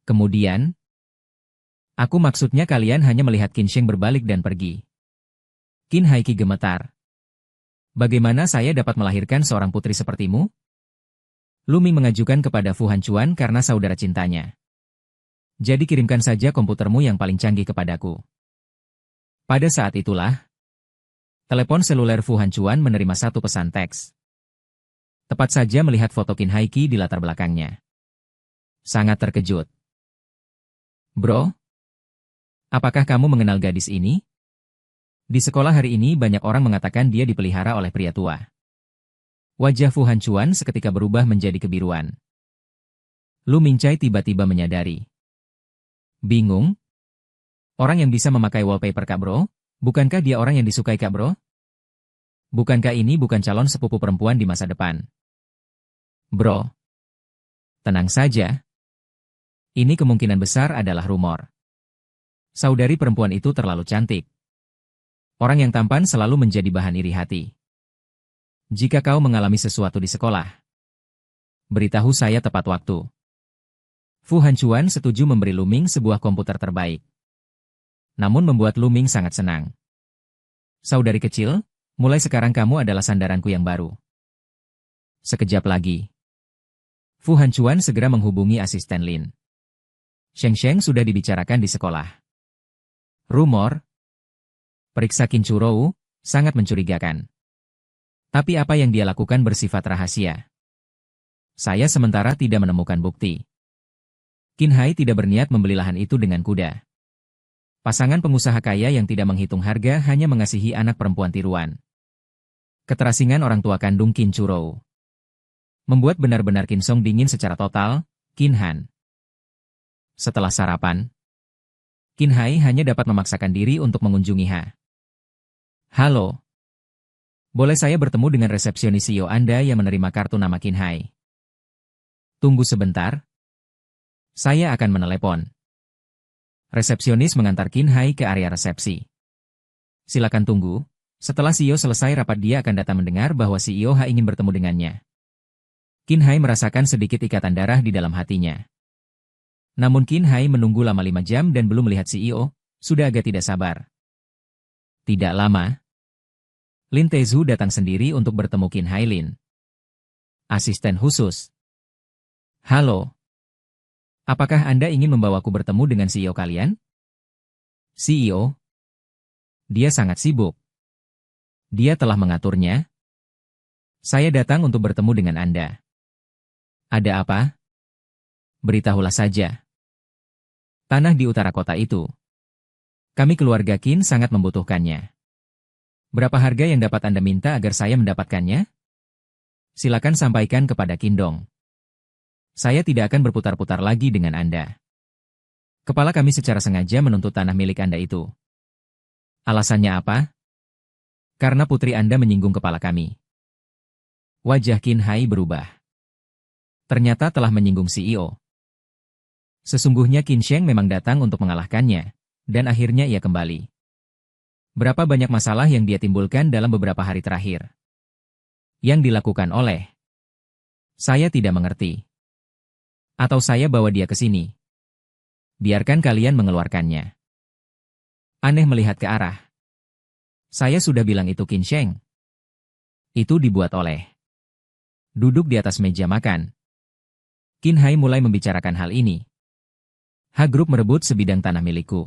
kemudian, aku maksudnya kalian hanya melihat Qin Sheng berbalik dan pergi. Qin Haiki gemetar. Bagaimana saya dapat melahirkan seorang putri sepertimu? Lu Ming mengajukan kepada Fu Hanchuan karena saudara cintanya. Jadi kirimkan saja komputermu yang paling canggih kepadaku. Pada saat itulah, telepon seluler Fu Hanchuan menerima satu pesan teks. Tepat saja melihat foto Qin Haiki di latar belakangnya. Sangat terkejut. Bro, apakah kamu mengenal gadis ini? Di sekolah hari ini banyak orang mengatakan dia dipelihara oleh pria tua. Wajah Fu Hanchuan seketika berubah menjadi kebiruan. Lu Mingcai tiba-tiba menyadari. Bingung? Orang yang bisa memakai wallpaper Kak Bro? Bukankah dia orang yang disukai Kak Bro? Bukankah ini bukan calon sepupu perempuan di masa depan? Bro. Tenang saja. Ini kemungkinan besar adalah rumor. Saudari perempuan itu terlalu cantik. Orang yang tampan selalu menjadi bahan iri hati. Jika kau mengalami sesuatu di sekolah, beritahu saya tepat waktu. Fu Hanchuan setuju memberi Lu Ming sebuah komputer terbaik. Namun membuat Lu Ming sangat senang. Saudari kecil, mulai sekarang kamu adalah sandaranku yang baru. Sekejap lagi, Fu Hanchuan segera menghubungi asisten Lin. Sheng Sheng sudah dibicarakan di sekolah. Rumor, periksa Qin Churou, sangat mencurigakan. Tapi apa yang dia lakukan bersifat rahasia. Saya sementara tidak menemukan bukti. Qin Hai tidak berniat membeli lahan itu dengan kuda. Pasangan pengusaha kaya yang tidak menghitung harga hanya mengasihi anak perempuan tiruan. Keterasingan orang tua kandung Qin Churou membuat benar-benar Qin Song dingin secara total. Qin Han. Setelah sarapan, Qin Hai hanya dapat memaksakan diri untuk mengunjungi Ha. Halo. Boleh saya bertemu dengan resepsionis CEO Anda yang menerima kartu nama Qin Hai? Tunggu sebentar. Saya akan menelepon. Resepsionis mengantar Qin Hai ke area resepsi. Silakan tunggu. Setelah CEO selesai rapat dia akan datang mendengar bahwa CEO Ha ingin bertemu dengannya. Qin Hai merasakan sedikit ikatan darah di dalam hatinya. Namun Qin Hai menunggu lama 5 jam dan belum melihat CEO. Sudah agak tidak sabar. Tidak lama, Lin Tezhu datang sendiri untuk bertemu Qin Hailin. Asisten khusus. Halo. Apakah Anda ingin membawaku bertemu dengan CEO kalian? CEO? Dia sangat sibuk. Dia telah mengaturnya. Saya datang untuk bertemu dengan Anda. Ada apa? Beritahulah saja. Tanah di utara kota itu. Kami keluarga Qin sangat membutuhkannya. Berapa harga yang dapat Anda minta agar saya mendapatkannya? Silakan sampaikan kepada Qin Dong. Saya tidak akan berputar-putar lagi dengan Anda. Kepala kami secara sengaja menuntut tanah milik Anda itu. Alasannya apa? Karena putri Anda menyinggung kepala kami. Wajah Qin Hai berubah. Ternyata telah menyinggung CEO. Sesungguhnya Qin Sheng memang datang untuk mengalahkannya, dan akhirnya ia kembali. Berapa banyak masalah yang dia timbulkan dalam beberapa hari terakhir. Yang dilakukan oleh... Saya tidak mengerti. Atau saya bawa dia ke sini. Biarkan kalian mengeluarkannya. Aneh melihat ke arah. Saya sudah bilang itu Qin Sheng. Itu dibuat oleh. Duduk di atas meja makan. Qin Hai mulai membicarakan hal ini. H-Group merebut sebidang tanah milikku.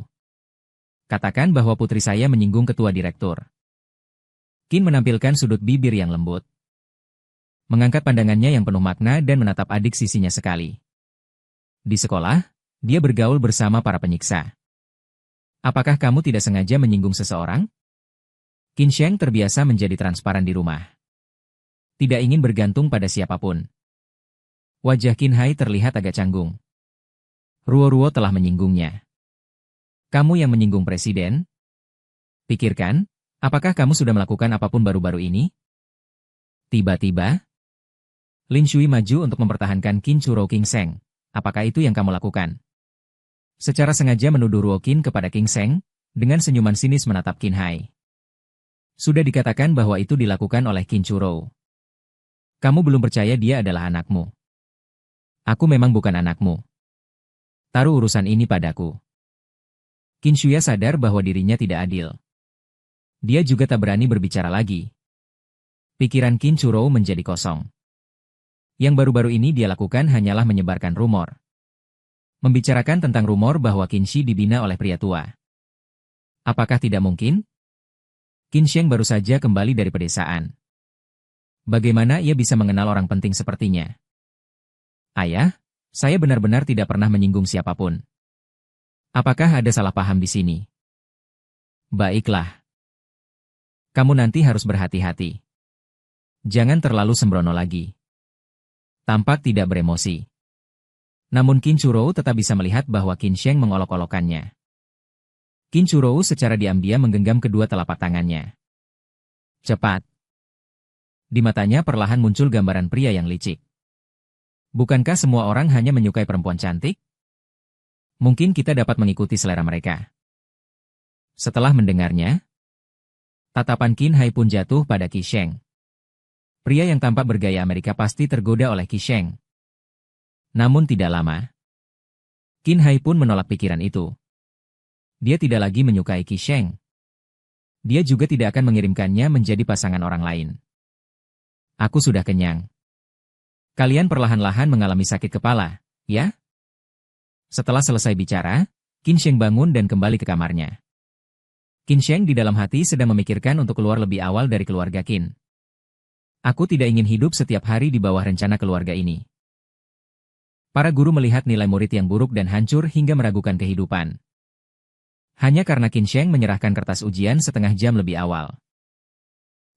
Katakan bahwa putri saya menyinggung ketua direktur. Qin menampilkan sudut bibir yang lembut. Mengangkat pandangannya yang penuh makna dan menatap adik sisinya sekali. Di sekolah, dia bergaul bersama para penyiksa. Apakah kamu tidak sengaja menyinggung seseorang? Qin Sheng terbiasa menjadi transparan di rumah. Tidak ingin bergantung pada siapapun. Wajah Qin Hai terlihat agak canggung. Ruo-Ruo telah menyinggungnya. Kamu yang menyinggung presiden? Pikirkan, apakah kamu sudah melakukan apapun baru-baru ini? Tiba-tiba, Lin Shui maju untuk mempertahankan Qin Churo King Seng. Apakah itu yang kamu lakukan? Secara sengaja menuduh Ruo Qin kepada King Seng, dengan senyuman sinis menatap Qin Hai. Sudah dikatakan bahwa itu dilakukan oleh Qin Churo. Kamu belum percaya dia adalah anakmu. Aku memang bukan anakmu. Taruh urusan ini padaku. Qin Shuya sadar bahwa dirinya tidak adil. Dia juga tak berani berbicara lagi. Pikiran Qin Churo menjadi kosong. Yang baru-baru ini dia lakukan hanyalah menyebarkan rumor. Membicarakan tentang rumor bahwa Qin Shi dibina oleh pria tua. Apakah tidak mungkin? Qin Sheng baru saja kembali dari pedesaan. Bagaimana ia bisa mengenal orang penting sepertinya? Ayah, saya benar-benar tidak pernah menyinggung siapapun. Apakah ada salah paham di sini? Baiklah. Kamu nanti harus berhati-hati. Jangan terlalu sembrono lagi. Tampak tidak beremosi. Namun Qin Churo tetap bisa melihat bahwa Qin Sheng mengolok-olokkannya. Qin Churo secara diam-diam menggenggam kedua telapak tangannya. Cepat. Di matanya perlahan muncul gambaran pria yang licik. Bukankah semua orang hanya menyukai perempuan cantik? Mungkin kita dapat mengikuti selera mereka. Setelah mendengarnya, tatapan Qin Hai pun jatuh pada Qi Sheng. Pria yang tampak bergaya Amerika pasti tergoda oleh Qi Sheng. Namun tidak lama, Qin Hai pun menolak pikiran itu. Dia tidak lagi menyukai Qi Sheng. Dia juga tidak akan mengirimkannya menjadi pasangan orang lain. Aku sudah kenyang. Kalian perlahan-lahan mengalami sakit kepala, ya? Setelah selesai bicara, Qin Sheng bangun dan kembali ke kamarnya. Qin Sheng di dalam hati sedang memikirkan untuk keluar lebih awal dari keluarga Qin. Aku tidak ingin hidup setiap hari di bawah rencana keluarga ini. Para guru melihat nilai murid yang buruk dan hancur hingga meragukan kehidupan. Hanya karena Qin Sheng menyerahkan kertas ujian setengah jam lebih awal.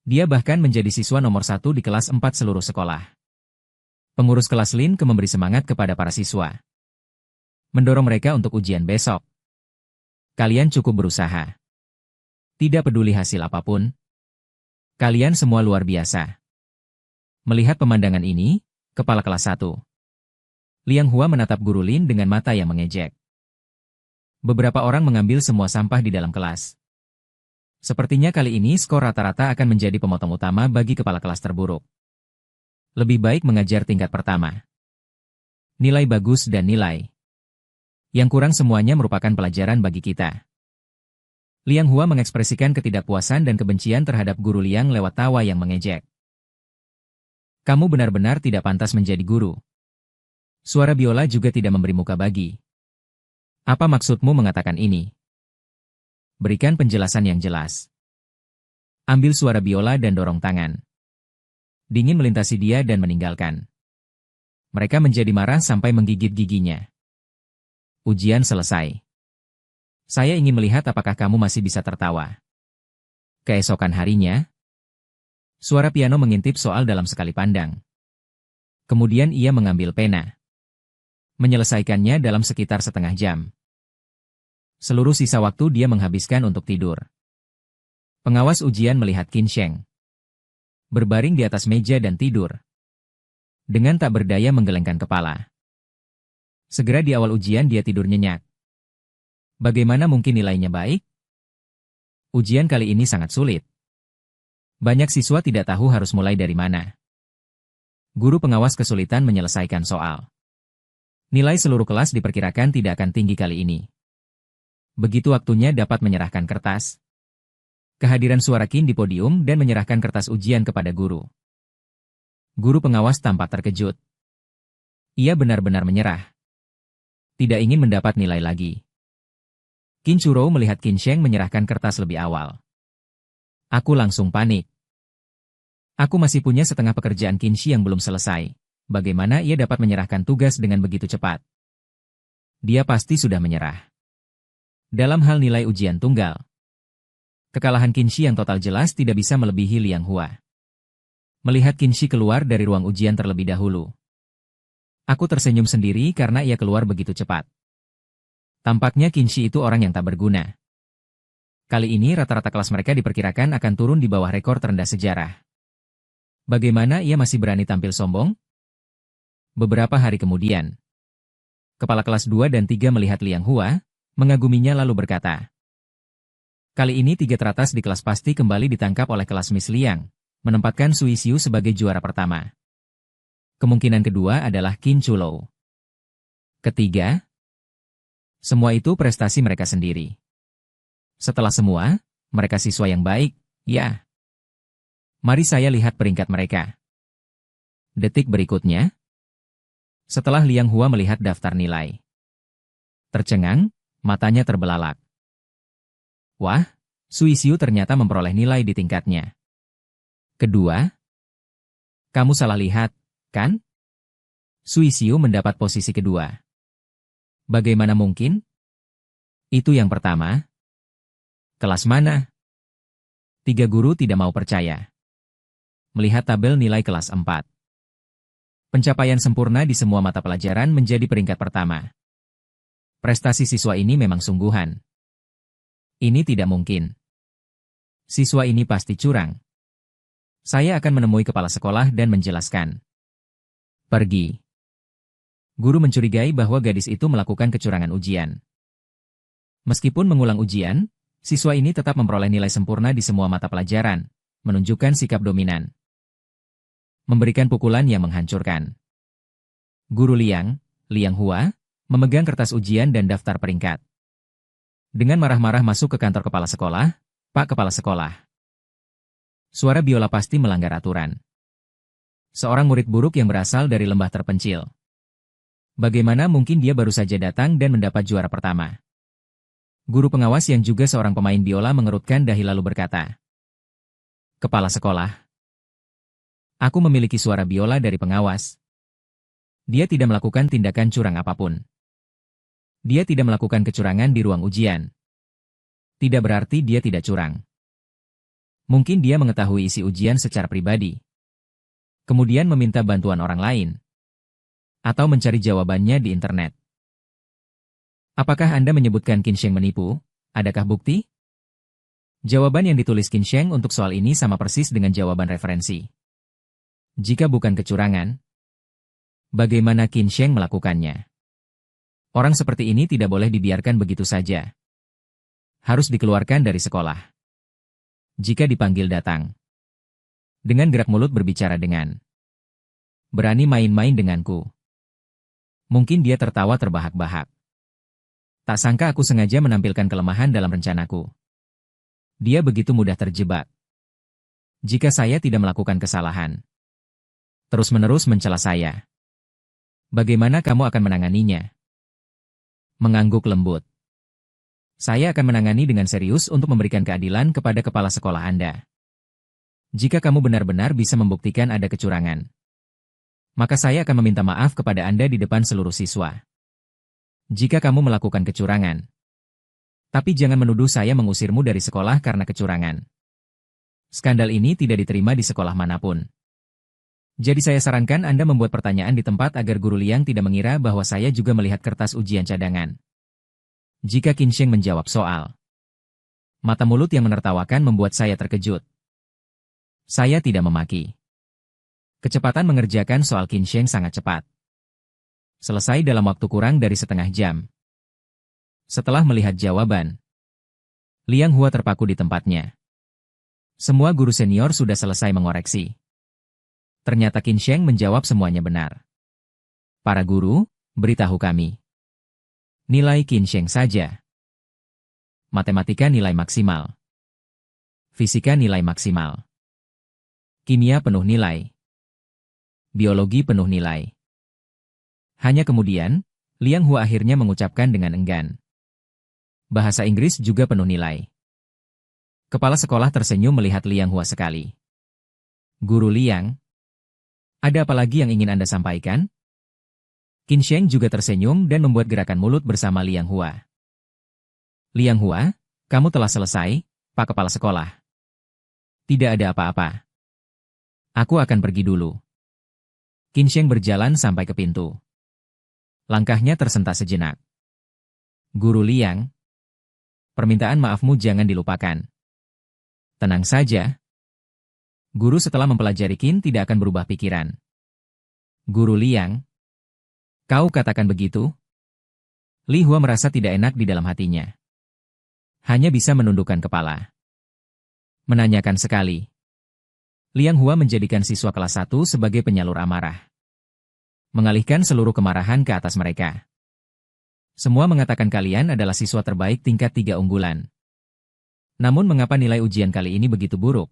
Dia bahkan menjadi siswa nomor 1 di kelas 4 seluruh sekolah. Pengurus kelas Lin memberi semangat kepada para siswa. Mendorong mereka untuk ujian besok. Kalian cukup berusaha. Tidak peduli hasil apapun. Kalian semua luar biasa. Melihat pemandangan ini, kepala kelas 1. Liang Hua menatap guru Lin dengan mata yang mengejek. Beberapa orang mengambil semua sampah di dalam kelas. Sepertinya kali ini skor rata-rata akan menjadi pemotong utama bagi kepala kelas terburuk. Lebih baik mengajar tingkat pertama. Nilai bagus dan nilai. Yang kurang semuanya merupakan pelajaran bagi kita. Liang Hua mengekspresikan ketidakpuasan dan kebencian terhadap guru Liang lewat tawa yang mengejek. Kamu benar-benar tidak pantas menjadi guru. Suara biola juga tidak memberi muka bagi. Apa maksudmu mengatakan ini? Berikan penjelasan yang jelas. Ambil suara biola dan dorong tangan. Dingin melintasi dia dan meninggalkan. Mereka menjadi marah sampai menggigit giginya. Ujian selesai. Saya ingin melihat apakah kamu masih bisa tertawa. Keesokan harinya, suara piano mengintip soal dalam sekali pandang. Kemudian ia mengambil pena. Menyelesaikannya dalam sekitar setengah jam. Seluruh sisa waktu dia menghabiskan untuk tidur. Pengawas ujian melihat Qin Sheng berbaring di atas meja dan tidur. Dengan tak berdaya menggelengkan kepala. Segera di awal ujian dia tidur nyenyak. Bagaimana mungkin nilainya baik? Ujian kali ini sangat sulit. Banyak siswa tidak tahu harus mulai dari mana. Guru pengawas kesulitan menyelesaikan soal. Nilai seluruh kelas diperkirakan tidak akan tinggi kali ini. Begitu waktunya dapat menyerahkan kertas. Kehadiran suara Qin di podium dan menyerahkan kertas ujian kepada guru. Guru pengawas tampak terkejut. Ia benar-benar menyerah. Tidak ingin mendapat nilai lagi. Qin Churou melihat Qin Sheng menyerahkan kertas lebih awal. Aku langsung panik. Aku masih punya setengah pekerjaan Qin Shi yang belum selesai. Bagaimana ia dapat menyerahkan tugas dengan begitu cepat? Dia pasti sudah menyerah. Dalam hal nilai ujian tunggal, kekalahan Qin Shi yang total jelas tidak bisa melebihi Liang Hua. Melihat Qin Shi keluar dari ruang ujian terlebih dahulu. Aku tersenyum sendiri karena ia keluar begitu cepat. Tampaknya Qin Shi itu orang yang tak berguna. Kali ini rata-rata kelas mereka diperkirakan akan turun di bawah rekor terendah sejarah. Bagaimana ia masih berani tampil sombong? Beberapa hari kemudian, kepala kelas 2 dan 3 melihat Liang Hua, mengaguminya lalu berkata, kali ini 3 teratas di kelas pasti kembali ditangkap oleh kelas Miss Liang, menempatkan Sui Xiu sebagai juara pertama. Kemungkinan kedua adalah Qin Chulou. Ketiga, semua itu prestasi mereka sendiri. Setelah semua, mereka siswa yang baik, ya. Mari saya lihat peringkat mereka. Detik berikutnya, setelah Liang Hua melihat daftar nilai. Tercengang, matanya terbelalak. Wah, Sui Xiu ternyata memperoleh nilai di tingkatnya. Kedua, kamu salah lihat, kan? Sui Xiu mendapat posisi kedua. Bagaimana mungkin? Itu yang pertama. Kelas mana? 3 guru tidak mau percaya. Melihat tabel nilai kelas 4. Pencapaian sempurna di semua mata pelajaran menjadi peringkat pertama. Prestasi siswa ini memang sungguhan. Ini tidak mungkin. Siswa ini pasti curang. Saya akan menemui kepala sekolah dan menjelaskan. Pergi. Guru mencurigai bahwa gadis itu melakukan kecurangan ujian. Meskipun mengulang ujian, siswa ini tetap memperoleh nilai sempurna di semua mata pelajaran, menunjukkan sikap dominan. Memberikan pukulan yang menghancurkan. Guru Liang, Liang Hua, memegang kertas ujian dan daftar peringkat. Dengan marah-marah masuk ke kantor kepala sekolah, Pak Kepala Sekolah. Suara biola pasti melanggar aturan. Seorang murid buruk yang berasal dari lembah terpencil. Bagaimana mungkin dia baru saja datang dan mendapat juara pertama? Guru pengawas yang juga seorang pemain biola mengerutkan dahi lalu berkata, Kepala sekolah. Aku memiliki suara biola dari pengawas. Dia tidak melakukan tindakan curang apapun. Dia tidak melakukan kecurangan di ruang ujian. Tidak berarti dia tidak curang. Mungkin dia mengetahui isi ujian secara pribadi. Kemudian meminta bantuan orang lain. Atau mencari jawabannya di internet. Apakah Anda menyebutkan Qin Sheng menipu? Adakah bukti? Jawaban yang ditulis Qin Sheng untuk soal ini sama persis dengan jawaban referensi. Jika bukan kecurangan, bagaimana Qin Sheng melakukannya? Orang seperti ini tidak boleh dibiarkan begitu saja. Harus dikeluarkan dari sekolah. Jika dipanggil datang. Dengan gerak mulut berbicara dengan. Berani main-main denganku. Mungkin dia tertawa terbahak-bahak. Tak sangka aku sengaja menampilkan kelemahan dalam rencanaku. Dia begitu mudah terjebak. Jika saya tidak melakukan kesalahan, terus-menerus mencela saya, bagaimana kamu akan menanganinya? Mengangguk lembut. Saya akan menangani dengan serius untuk memberikan keadilan kepada kepala sekolah Anda. Jika kamu benar-benar bisa membuktikan ada kecurangan, maka saya akan meminta maaf kepada Anda di depan seluruh siswa. Jika kamu melakukan kecurangan, tapi jangan menuduh saya mengusirmu dari sekolah karena kecurangan. Skandal ini tidak diterima di sekolah manapun. Jadi saya sarankan Anda membuat pertanyaan di tempat agar guru Liang tidak mengira bahwa saya juga melihat kertas ujian cadangan. Jika Qin Sheng menjawab soal, mata mulut yang menertawakan membuat saya terkejut. Saya tidak memaki. Kecepatan mengerjakan soal Qin Sheng sangat cepat. Selesai dalam waktu kurang dari setengah jam. Setelah melihat jawaban, Liang Hua terpaku di tempatnya. Semua guru senior sudah selesai mengoreksi. Ternyata Qin Sheng menjawab semuanya benar. Para guru, beritahu kami. Nilai Qin Sheng saja. Matematika nilai maksimal. Fisika nilai maksimal. Kimia penuh nilai. Biologi penuh nilai. Hanya kemudian, Liang Hua akhirnya mengucapkan dengan enggan. Bahasa Inggris juga penuh nilai. Kepala sekolah tersenyum melihat Liang Hua sekali. Guru Liang, ada apa lagi yang ingin Anda sampaikan? Qin Sheng juga tersenyum dan membuat gerakan mulut bersama Liang Hua. Liang Hua, kamu telah selesai, Pak Kepala Sekolah. Tidak ada apa-apa. Aku akan pergi dulu. Qin Sheng berjalan sampai ke pintu. Langkahnya tersentak sejenak. Guru Liang, permintaan maafmu jangan dilupakan. Tenang saja. Guru setelah mempelajari Qin tidak akan berubah pikiran. Guru Liang, kau katakan begitu? Li Hua merasa tidak enak di dalam hatinya. Hanya bisa menundukkan kepala. Menanyakan sekali. Liang Hua menjadikan siswa kelas 1 sebagai penyalur amarah. Mengalihkan seluruh kemarahan ke atas mereka. Semua mengatakan kalian adalah siswa terbaik tingkat 3 unggulan. Namun mengapa nilai ujian kali ini begitu buruk?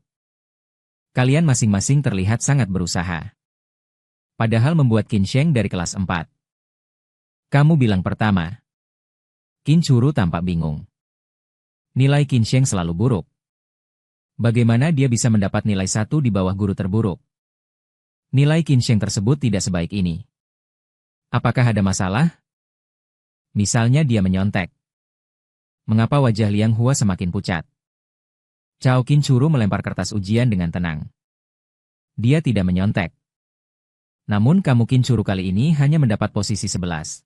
Kalian masing-masing terlihat sangat berusaha. Padahal membuat Qin Sheng dari kelas 4. Kamu bilang pertama. Qin Churu tampak bingung. Nilai Qin Sheng selalu buruk. Bagaimana dia bisa mendapat nilai 1 di bawah guru terburuk? Nilai Qin Sheng tersebut tidak sebaik ini. Apakah ada masalah? Misalnya dia menyontek. Mengapa wajah Liang Hua semakin pucat? Cao Qin Churu melempar kertas ujian dengan tenang. Dia tidak menyontek. Namun kamu Qin Churu kali ini hanya mendapat posisi 11.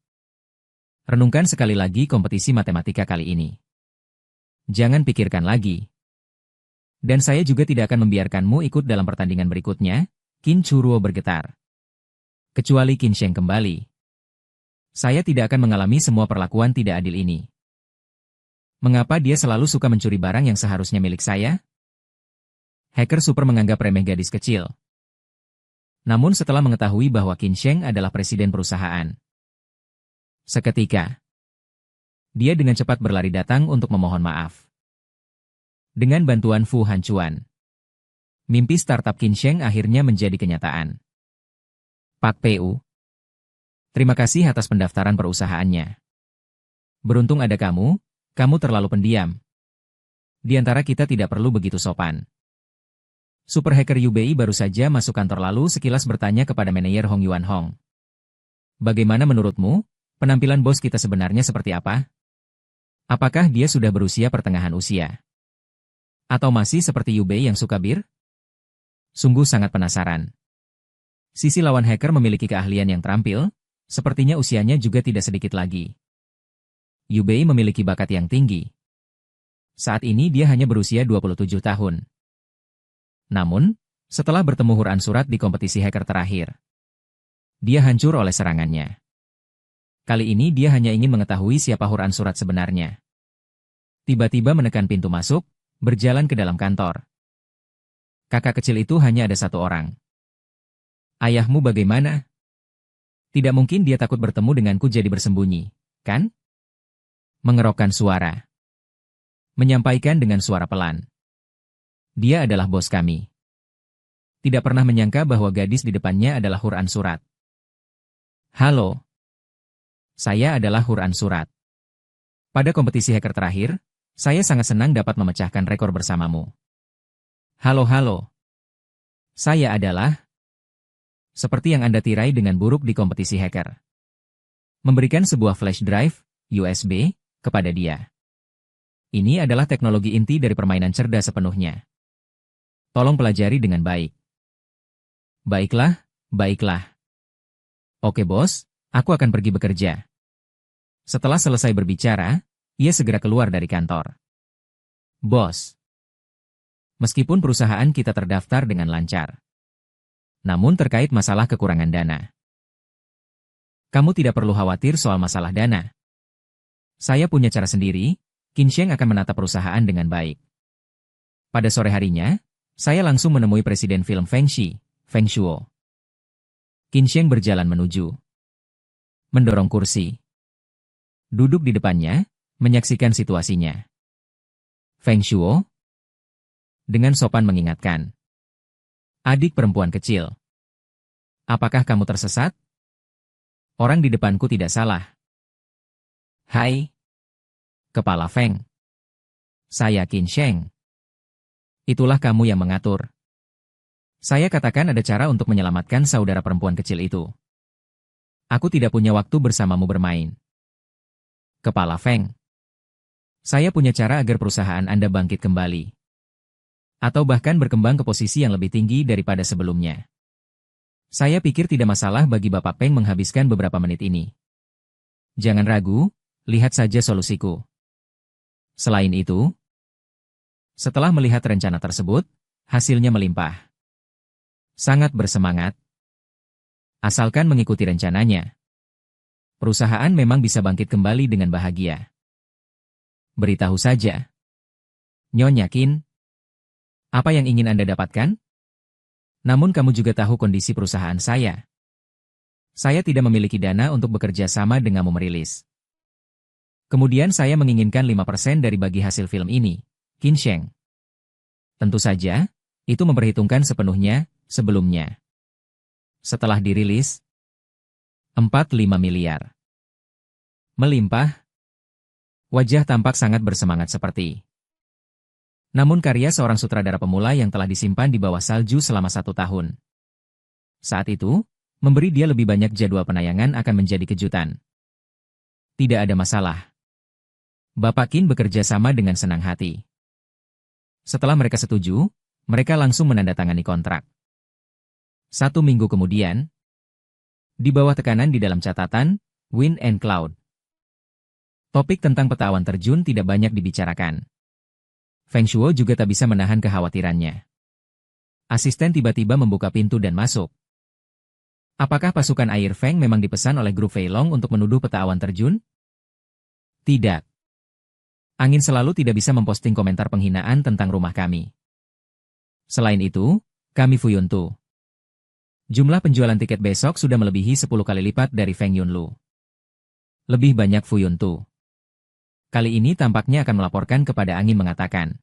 Renungkan sekali lagi kompetisi matematika kali ini. Jangan pikirkan lagi. Dan saya juga tidak akan membiarkanmu ikut dalam pertandingan berikutnya, Qin Churu bergetar. Kecuali Qin Sheng kembali. Saya tidak akan mengalami semua perlakuan tidak adil ini. Mengapa dia selalu suka mencuri barang yang seharusnya milik saya? Hacker super menganggap remeh gadis kecil. Namun setelah mengetahui bahwa Qin Sheng adalah presiden perusahaan. Seketika, dia dengan cepat berlari datang untuk memohon maaf. Dengan bantuan Fu Hancuan, mimpi startup Qin Sheng akhirnya menjadi kenyataan. Pak Pu, terima kasih atas pendaftaran perusahaannya. Beruntung ada kamu terlalu pendiam. Di antara kita tidak perlu begitu sopan. Super hacker Yubei baru saja masuk kantor lalu sekilas bertanya kepada manajer Hong Yuan Hong. Bagaimana menurutmu, penampilan bos kita sebenarnya seperti apa? Apakah dia sudah berusia pertengahan usia? Atau masih seperti Yubei yang suka bir? Sungguh sangat penasaran. Sisi lawan hacker memiliki keahlian yang terampil, sepertinya usianya juga tidak sedikit lagi. Yubei memiliki bakat yang tinggi. Saat ini dia hanya berusia 27 tahun. Namun, setelah bertemu Huran Surat di kompetisi hacker terakhir, dia hancur oleh serangannya. Kali ini dia hanya ingin mengetahui siapa Huran Surat sebenarnya. Tiba-tiba menekan pintu masuk, berjalan ke dalam kantor. Kakak kecil itu hanya ada satu orang. Ayahmu bagaimana? Tidak mungkin dia takut bertemu denganku jadi bersembunyi, kan? Mengerokkan suara. Menyampaikan dengan suara pelan. Dia adalah bos kami. Tidak pernah menyangka bahwa gadis di depannya adalah Hur Ansurat. Halo. Saya adalah Hur Ansurat. Pada kompetisi hacker terakhir, saya sangat senang dapat memecahkan rekor bersamamu. Halo. Saya adalah... Seperti yang Anda tirai dengan buruk di kompetisi hacker. Memberikan sebuah flash drive, USB, kepada dia. Ini adalah teknologi inti dari permainan cerdas sepenuhnya. Tolong pelajari dengan baik. Baiklah. Oke bos, aku akan pergi bekerja. Setelah selesai berbicara, ia segera keluar dari kantor. Bos. Meskipun perusahaan kita terdaftar dengan lancar. Namun terkait masalah kekurangan dana. Kamu tidak perlu khawatir soal masalah dana. Saya punya cara sendiri, Qin Sheng akan menata perusahaan dengan baik. Pada sore harinya, saya langsung menemui Presiden Film Feng Shuo. Qin Sheng berjalan menuju. Mendorong kursi. Duduk di depannya, menyaksikan situasinya. Feng Shuo dengan sopan mengingatkan. Adik perempuan kecil. Apakah kamu tersesat? Orang di depanku tidak salah. Hai. Kepala Feng. Saya Qin Sheng. Itulah kamu yang mengatur. Saya katakan ada cara untuk menyelamatkan saudara perempuan kecil itu. Aku tidak punya waktu bersamamu bermain. Kepala Feng. Saya punya cara agar perusahaan Anda bangkit kembali. Atau bahkan berkembang ke posisi yang lebih tinggi daripada sebelumnya. Saya pikir tidak masalah bagi Bapak Peng menghabiskan beberapa menit ini. Jangan ragu, lihat saja solusiku. Selain itu, setelah melihat rencana tersebut, hasilnya melimpah. Sangat bersemangat. Asalkan mengikuti rencananya. Perusahaan memang bisa bangkit kembali dengan bahagia. Beritahu saja. Nyonya Qin. Apa yang ingin Anda dapatkan? Namun kamu juga tahu kondisi perusahaan saya. Saya tidak memiliki dana untuk bekerja sama denganmu merilis. Kemudian saya menginginkan 5% dari bagi hasil film ini, Qin Sheng. Tentu saja, itu memperhitungkan sepenuhnya, sebelumnya. Setelah dirilis, 45 miliar. Melimpah. Wajah tampak sangat bersemangat seperti. Namun karya seorang sutradara pemula yang telah disimpan di bawah salju selama 1 tahun. Saat itu, memberi dia lebih banyak jadwal penayangan akan menjadi kejutan. Tidak ada masalah. Bapak Qin bekerja sama dengan senang hati. Setelah mereka setuju, mereka langsung menandatangani kontrak. 1 minggu kemudian, di bawah tekanan di dalam catatan, Wind and Cloud. Topik tentang peta awan terjun tidak banyak dibicarakan. Feng Shuo juga tak bisa menahan kekhawatirannya. Asisten tiba-tiba membuka pintu dan masuk. Apakah pasukan air Feng memang dipesan oleh grup Fei Long untuk menuduh peta awan terjun? Tidak. Angin selalu tidak bisa memposting komentar penghinaan tentang rumah kami. Selain itu, kami Fuyuntu. Jumlah penjualan tiket besok sudah melebihi 10 kali lipat dari Feng Yunlu. Lebih banyak Fuyuntu. Kali ini tampaknya akan melaporkan kepada angin mengatakan.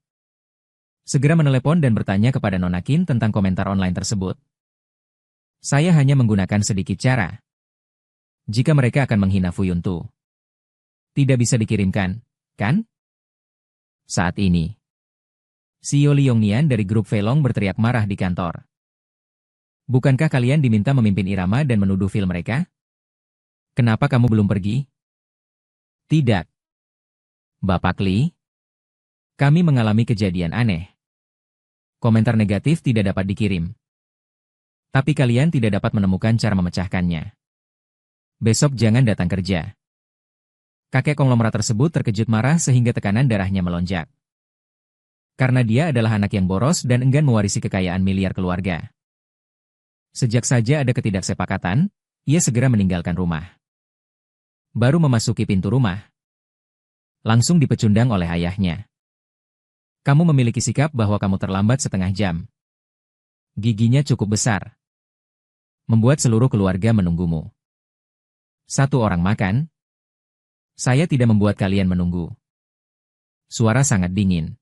Segera menelepon dan bertanya kepada Nona Qin tentang komentar online tersebut. Saya hanya menggunakan sedikit cara. Jika mereka akan menghina Fuyuntu. Tidak bisa dikirimkan, kan? Saat ini. CEO Liong Nian dari grup Fei Long berteriak marah di kantor. Bukankah kalian diminta memimpin irama dan menuduh film mereka? Kenapa kamu belum pergi? Tidak. Bapak Li, kami mengalami kejadian aneh. Komentar negatif tidak dapat dikirim. Tapi kalian tidak dapat menemukan cara memecahkannya. Besok jangan datang kerja. Kakek konglomerat tersebut terkejut marah sehingga tekanan darahnya melonjak. Karena dia adalah anak yang boros dan enggan mewarisi kekayaan miliar keluarga. Sejak saja ada ketidaksepakatan, ia segera meninggalkan rumah. Baru memasuki pintu rumah. Langsung dipecundang oleh ayahnya. Kamu memiliki sikap bahwa kamu terlambat setengah jam. Giginya cukup besar. Membuat seluruh keluarga menunggumu. 1 orang makan. Saya tidak membuat kalian menunggu. Suara sangat dingin.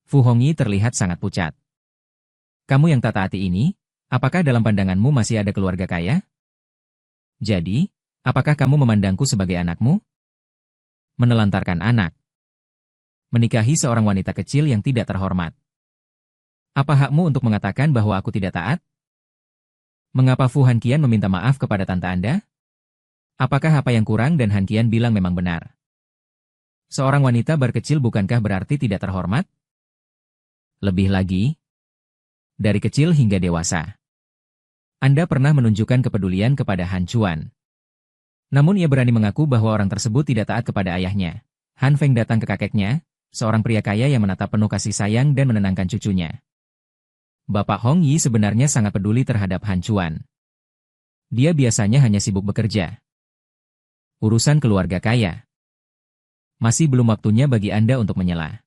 Fu Hongyi terlihat sangat pucat. Kamu yang tak taati ini, apakah dalam pandanganmu masih ada keluarga kaya? Jadi, apakah kamu memandangku sebagai anakmu? Menelantarkan anak. Menikahi seorang wanita kecil yang tidak terhormat. Apa hakmu untuk mengatakan bahwa aku tidak taat? Mengapa Fu Hanqian meminta maaf kepada tante Anda? Apakah apa yang kurang dan Hanqian bilang memang benar? Seorang wanita berkecil bukankah berarti tidak terhormat? Lebih lagi, dari kecil hingga dewasa, Anda pernah menunjukkan kepedulian kepada Han Chuan. Namun ia berani mengaku bahwa orang tersebut tidak taat kepada ayahnya. Han Feng datang ke kakeknya, seorang pria kaya yang menatap penuh kasih sayang dan menenangkan cucunya. Bapak Hong Yi sebenarnya sangat peduli terhadap Han Chuan. Dia biasanya hanya sibuk bekerja. Urusan keluarga kaya. Masih belum waktunya bagi Anda untuk menyela.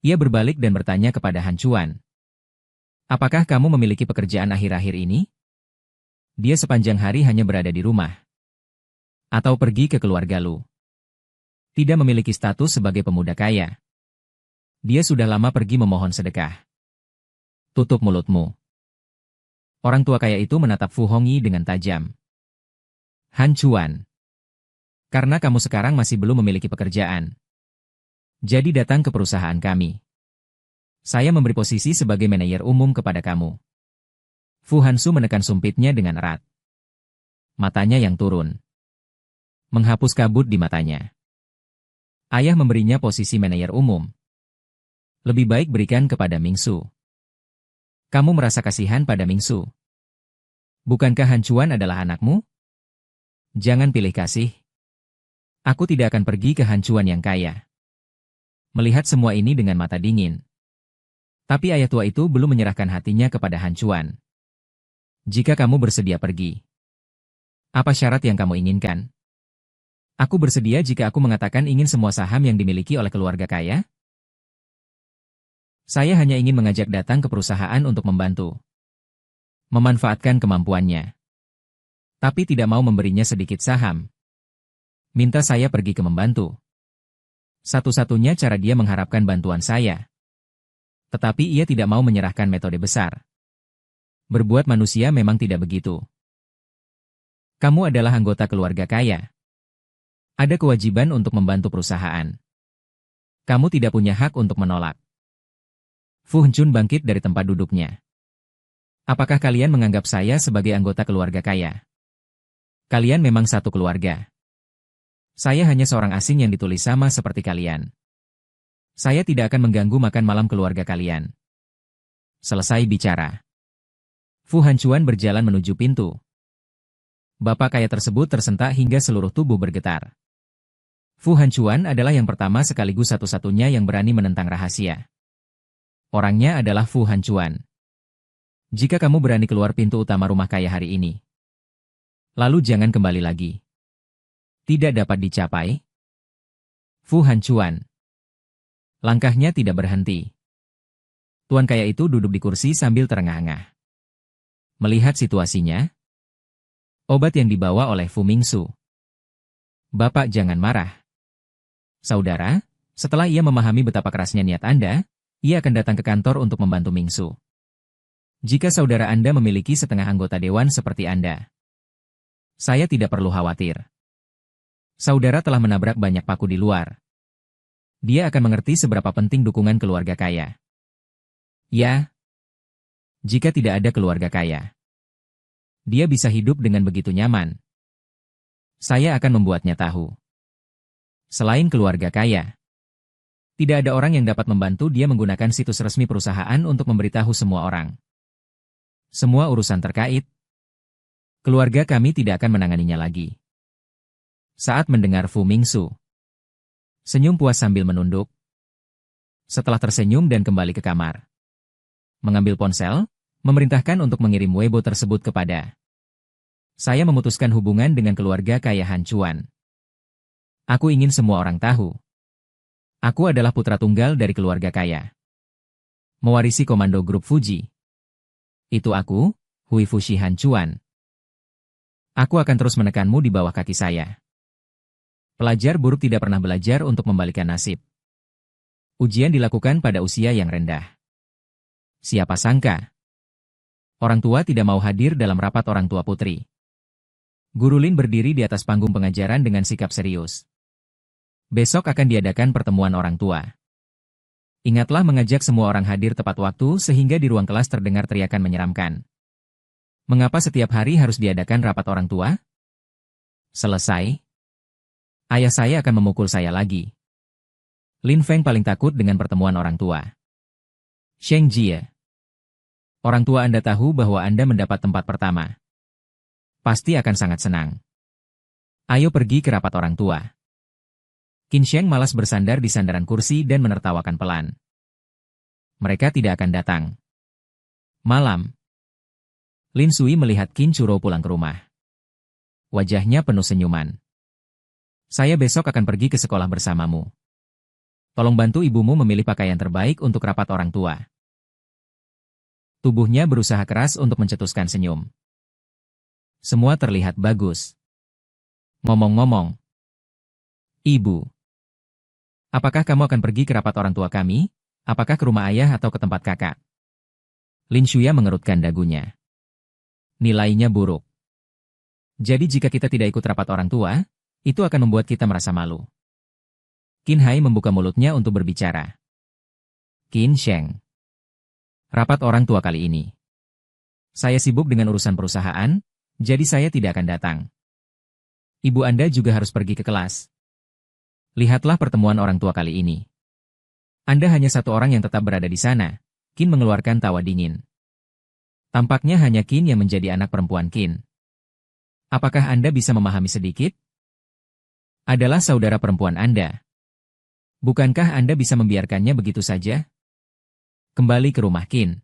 Ia berbalik dan bertanya kepada Han Chuan. Apakah kamu memiliki pekerjaan akhir-akhir ini? Dia sepanjang hari hanya berada di rumah. Atau pergi ke keluarga Lu. Tidak memiliki status sebagai pemuda kaya. Dia sudah lama pergi memohon sedekah. Tutup mulutmu. Orang tua kaya itu menatap Fu Hongyi dengan tajam. Han Chuan. Karena kamu sekarang masih belum memiliki pekerjaan. Jadi datang ke perusahaan kami. Saya memberi posisi sebagai manajer umum kepada kamu. Fu Hansu menekan sumpitnya dengan erat. Matanya yang turun. Menghapus kabut di matanya. Ayah memberinya posisi manajer umum. Lebih baik berikan kepada Mingsu. Kamu merasa kasihan pada Mingsu? Bukankah Han Chuan adalah anakmu? Jangan pilih kasih. Aku tidak akan pergi ke Han Chuan yang kaya. Melihat semua ini dengan mata dingin. Tapi ayah tua itu belum menyerahkan hatinya kepada Han Chuan. Jika kamu bersedia pergi. Apa syarat yang kamu inginkan? Aku bersedia jika aku mengatakan ingin semua saham yang dimiliki oleh keluarga kaya. Saya hanya ingin mengajak datang ke perusahaan untuk membantu. Memanfaatkan kemampuannya. Tapi tidak mau memberinya sedikit saham. Minta saya pergi ke membantu. Satu-satunya cara dia mengharapkan bantuan saya. Tetapi ia tidak mau menyerahkan metode besar. Berbuat manusia memang tidak begitu. Kamu adalah anggota keluarga kaya. Ada kewajiban untuk membantu perusahaan. Kamu tidak punya hak untuk menolak. Fu Hanchun bangkit dari tempat duduknya. Apakah kalian menganggap saya sebagai anggota keluarga kaya? Kalian memang satu keluarga. Saya hanya seorang asing yang ditulis sama seperti kalian. Saya tidak akan mengganggu makan malam keluarga kalian. Selesai bicara. Fu Hanchuan berjalan menuju pintu. Bapak kaya tersebut tersentak hingga seluruh tubuh bergetar. Fu Hanchuan adalah yang pertama sekaligus satu-satunya yang berani menentang rahasia. Orangnya adalah Fu Hanchuan. Jika kamu berani keluar pintu utama rumah kaya hari ini, lalu jangan kembali lagi. Tidak dapat dicapai. Fu Hanchuan. Langkahnya tidak berhenti. Tuan kaya itu duduk di kursi sambil terengah-engah. Melihat situasinya, obat yang dibawa oleh Fu Mingsu. Bapak jangan marah. Saudara, setelah ia memahami betapa kerasnya niat Anda, ia akan datang ke kantor untuk membantu Mingsu. Jika saudara Anda memiliki setengah anggota dewan seperti Anda, saya tidak perlu khawatir. Saudara telah menabrak banyak paku di luar. Dia akan mengerti seberapa penting dukungan keluarga kaya. Ya, jika tidak ada keluarga kaya, dia bisa hidup dengan begitu nyaman. Saya akan membuatnya tahu. Selain keluarga kaya, tidak ada orang yang dapat membantu dia menggunakan situs resmi perusahaan untuk memberitahu semua orang. Semua urusan terkait, keluarga kami tidak akan menanganinya lagi. Saat mendengar Fu Mingsu, senyum puas sambil menunduk. Setelah tersenyum dan kembali ke kamar, mengambil ponsel, memerintahkan untuk mengirim Weibo tersebut kepada. Saya memutuskan hubungan dengan keluarga kaya Han Chuan. Aku ingin semua orang tahu. Aku adalah putra tunggal dari keluarga kaya. Mewarisi komando grup Fuji. Itu aku, Hui Fushi Han Chuan. Aku akan terus menekanmu di bawah kaki saya. Pelajar buruk tidak pernah belajar untuk membalikan nasib. Ujian dilakukan pada usia yang rendah. Siapa sangka? Orang tua tidak mau hadir dalam rapat orang tua putri. Guru Lin berdiri di atas panggung pengajaran dengan sikap serius. Besok akan diadakan pertemuan orang tua. Ingatlah mengajak semua orang hadir tepat waktu sehingga di ruang kelas terdengar teriakan menyeramkan. Mengapa setiap hari harus diadakan rapat orang tua? Selesai. Ayah saya akan memukul saya lagi. Lin Feng paling takut dengan pertemuan orang tua. Sheng Jie. Orang tua Anda tahu bahwa Anda mendapat tempat pertama. Pasti akan sangat senang. Ayo pergi ke rapat orang tua. Qin Sheng malas bersandar di sandaran kursi dan menertawakan pelan. Mereka tidak akan datang. Malam. Lin Sui melihat Qin Churo pulang ke rumah. Wajahnya penuh senyuman. Saya besok akan pergi ke sekolah bersamamu. Tolong bantu ibumu memilih pakaian terbaik untuk rapat orang tua. Tubuhnya berusaha keras untuk mencetuskan senyum. Semua terlihat bagus. Ngomong-ngomong. Ibu. Apakah kamu akan pergi ke rapat orang tua kami? Apakah ke rumah ayah atau ke tempat kakak? Lin Shuya mengerutkan dagunya. Nilainya buruk. Jadi jika kita tidak ikut rapat orang tua, itu akan membuat kita merasa malu. Qin Hai membuka mulutnya untuk berbicara. Qin Sheng. Rapat orang tua kali ini. Saya sibuk dengan urusan perusahaan, jadi saya tidak akan datang. Ibu Anda juga harus pergi ke kelas. Lihatlah pertemuan orang tua kali ini. Anda hanya satu orang yang tetap berada di sana. Qin mengeluarkan tawa dingin. Tampaknya hanya Qin yang menjadi anak perempuan Qin. Apakah Anda bisa memahami sedikit? Adalah saudara perempuan Anda. Bukankah Anda bisa membiarkannya begitu saja? Kembali ke rumah Qin.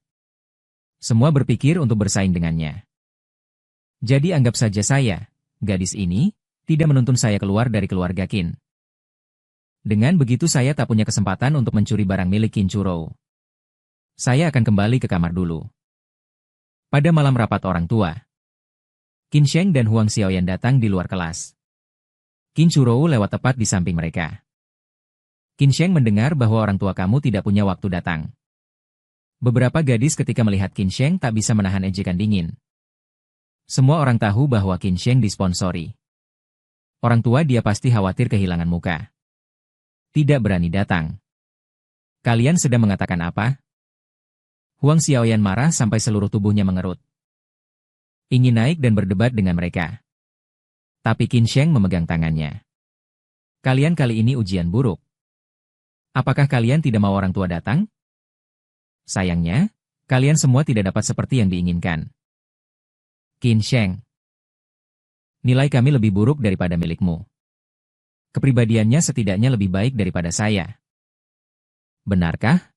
Semua berpikir untuk bersaing dengannya. Jadi anggap saja saya, gadis ini, tidak menuntun saya keluar dari keluarga Qin. Dengan begitu saya tak punya kesempatan untuk mencuri barang milik Qin Churo. Saya akan kembali ke kamar dulu. Pada malam rapat orang tua, Qin Sheng dan Huang Xiaoyan datang di luar kelas. Qin Churo lewat tepat di samping mereka. Qin Sheng mendengar bahwa orang tua kamu tidak punya waktu datang. Beberapa gadis ketika melihat Qin Sheng tak bisa menahan ejekan dingin. Semua orang tahu bahwa Qin Sheng disponsori. Orang tua dia pasti khawatir kehilangan muka. Tidak berani datang. Kalian sedang mengatakan apa? Huang Xiaoyan marah sampai seluruh tubuhnya mengerut. Ingin naik dan berdebat dengan mereka. Tapi Qin Sheng memegang tangannya. Kalian kali ini ujian buruk. Apakah kalian tidak mau orang tua datang? Sayangnya, kalian semua tidak dapat seperti yang diinginkan. Qin Sheng. Nilai kami lebih buruk daripada milikmu. Kepribadiannya setidaknya lebih baik daripada saya. Benarkah?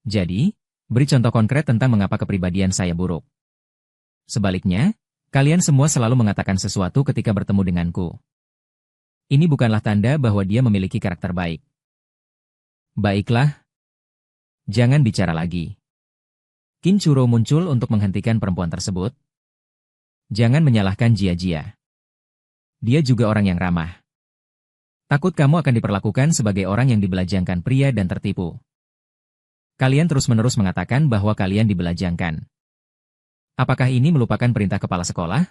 Jadi, beri contoh konkret tentang mengapa kepribadian saya buruk. Sebaliknya, kalian semua selalu mengatakan sesuatu ketika bertemu denganku. Ini bukanlah tanda bahwa dia memiliki karakter baik. Baiklah. Jangan bicara lagi. Qin Churo muncul untuk menghentikan perempuan tersebut. Jangan menyalahkan Jia-Jia. Dia juga orang yang ramah. Takut kamu akan diperlakukan sebagai orang yang dibelajangkan pria dan tertipu. Kalian terus-menerus mengatakan bahwa kalian dibelajangkan. Apakah ini melupakan perintah kepala sekolah?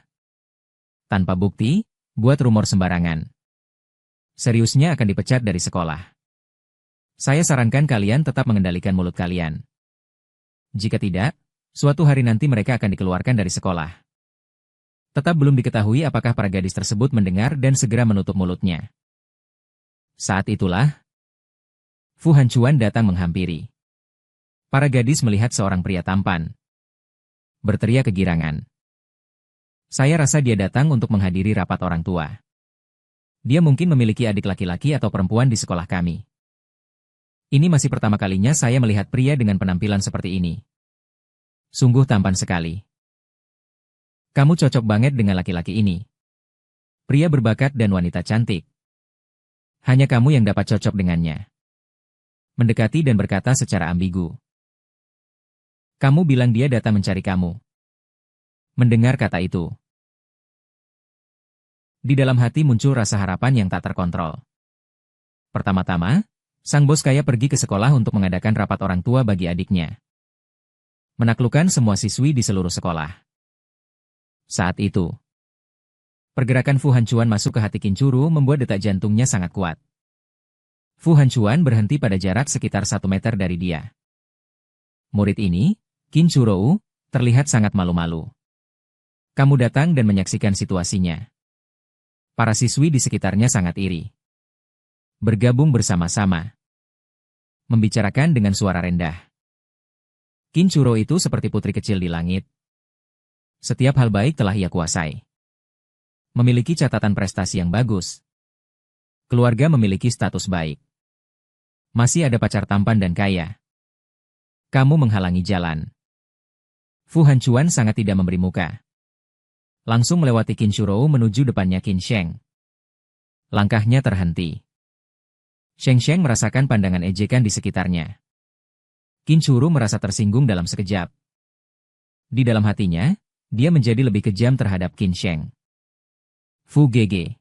Tanpa bukti, buat rumor sembarangan. Seriusnya akan dipecat dari sekolah. Saya sarankan kalian tetap mengendalikan mulut kalian. Jika tidak, suatu hari nanti mereka akan dikeluarkan dari sekolah. Tetap belum diketahui apakah para gadis tersebut mendengar dan segera menutup mulutnya. Saat itulah, Fu Hancuan datang menghampiri. Para gadis melihat seorang pria tampan. Berteriak kegirangan. Saya rasa dia datang untuk menghadiri rapat orang tua. Dia mungkin memiliki adik laki-laki atau perempuan di sekolah kami. Ini masih pertama kalinya saya melihat pria dengan penampilan seperti ini. Sungguh tampan sekali. Kamu cocok banget dengan laki-laki ini. Pria berbakat dan wanita cantik. Hanya kamu yang dapat cocok dengannya. Mendekati dan berkata secara ambigu. Kamu bilang dia datang mencari kamu. Mendengar kata itu, di dalam hati muncul rasa harapan yang tak terkontrol. Pertama-tama, Sang bos kaya pergi ke sekolah untuk mengadakan rapat orang tua bagi adiknya. Menaklukkan semua siswi di seluruh sekolah. Saat itu, pergerakan Fu Hancuan masuk ke hati Qin Churu membuat detak jantungnya sangat kuat. Fu Hancuan berhenti pada jarak sekitar 1 meter dari dia. Murid ini, Qin Churu, terlihat sangat malu-malu. Kamu datang dan menyaksikan situasinya. Para siswi di sekitarnya sangat iri. Bergabung bersama-sama. Membicarakan dengan suara rendah. Qin Churu itu seperti putri kecil di langit. Setiap hal baik telah ia kuasai. Memiliki catatan prestasi yang bagus. Keluarga memiliki status baik. Masih ada pacar tampan dan kaya. Kamu menghalangi jalan. Fu Hancuan sangat tidak memberi muka. Langsung melewati Qin Churu menuju depannya Qin Sheng. Langkahnya terhenti. Sheng Sheng merasakan pandangan ejekan di sekitarnya. Qin Churu merasa tersinggung dalam sekejap. Di dalam hatinya, dia menjadi lebih kejam terhadap Qin Sheng. Fu Gege.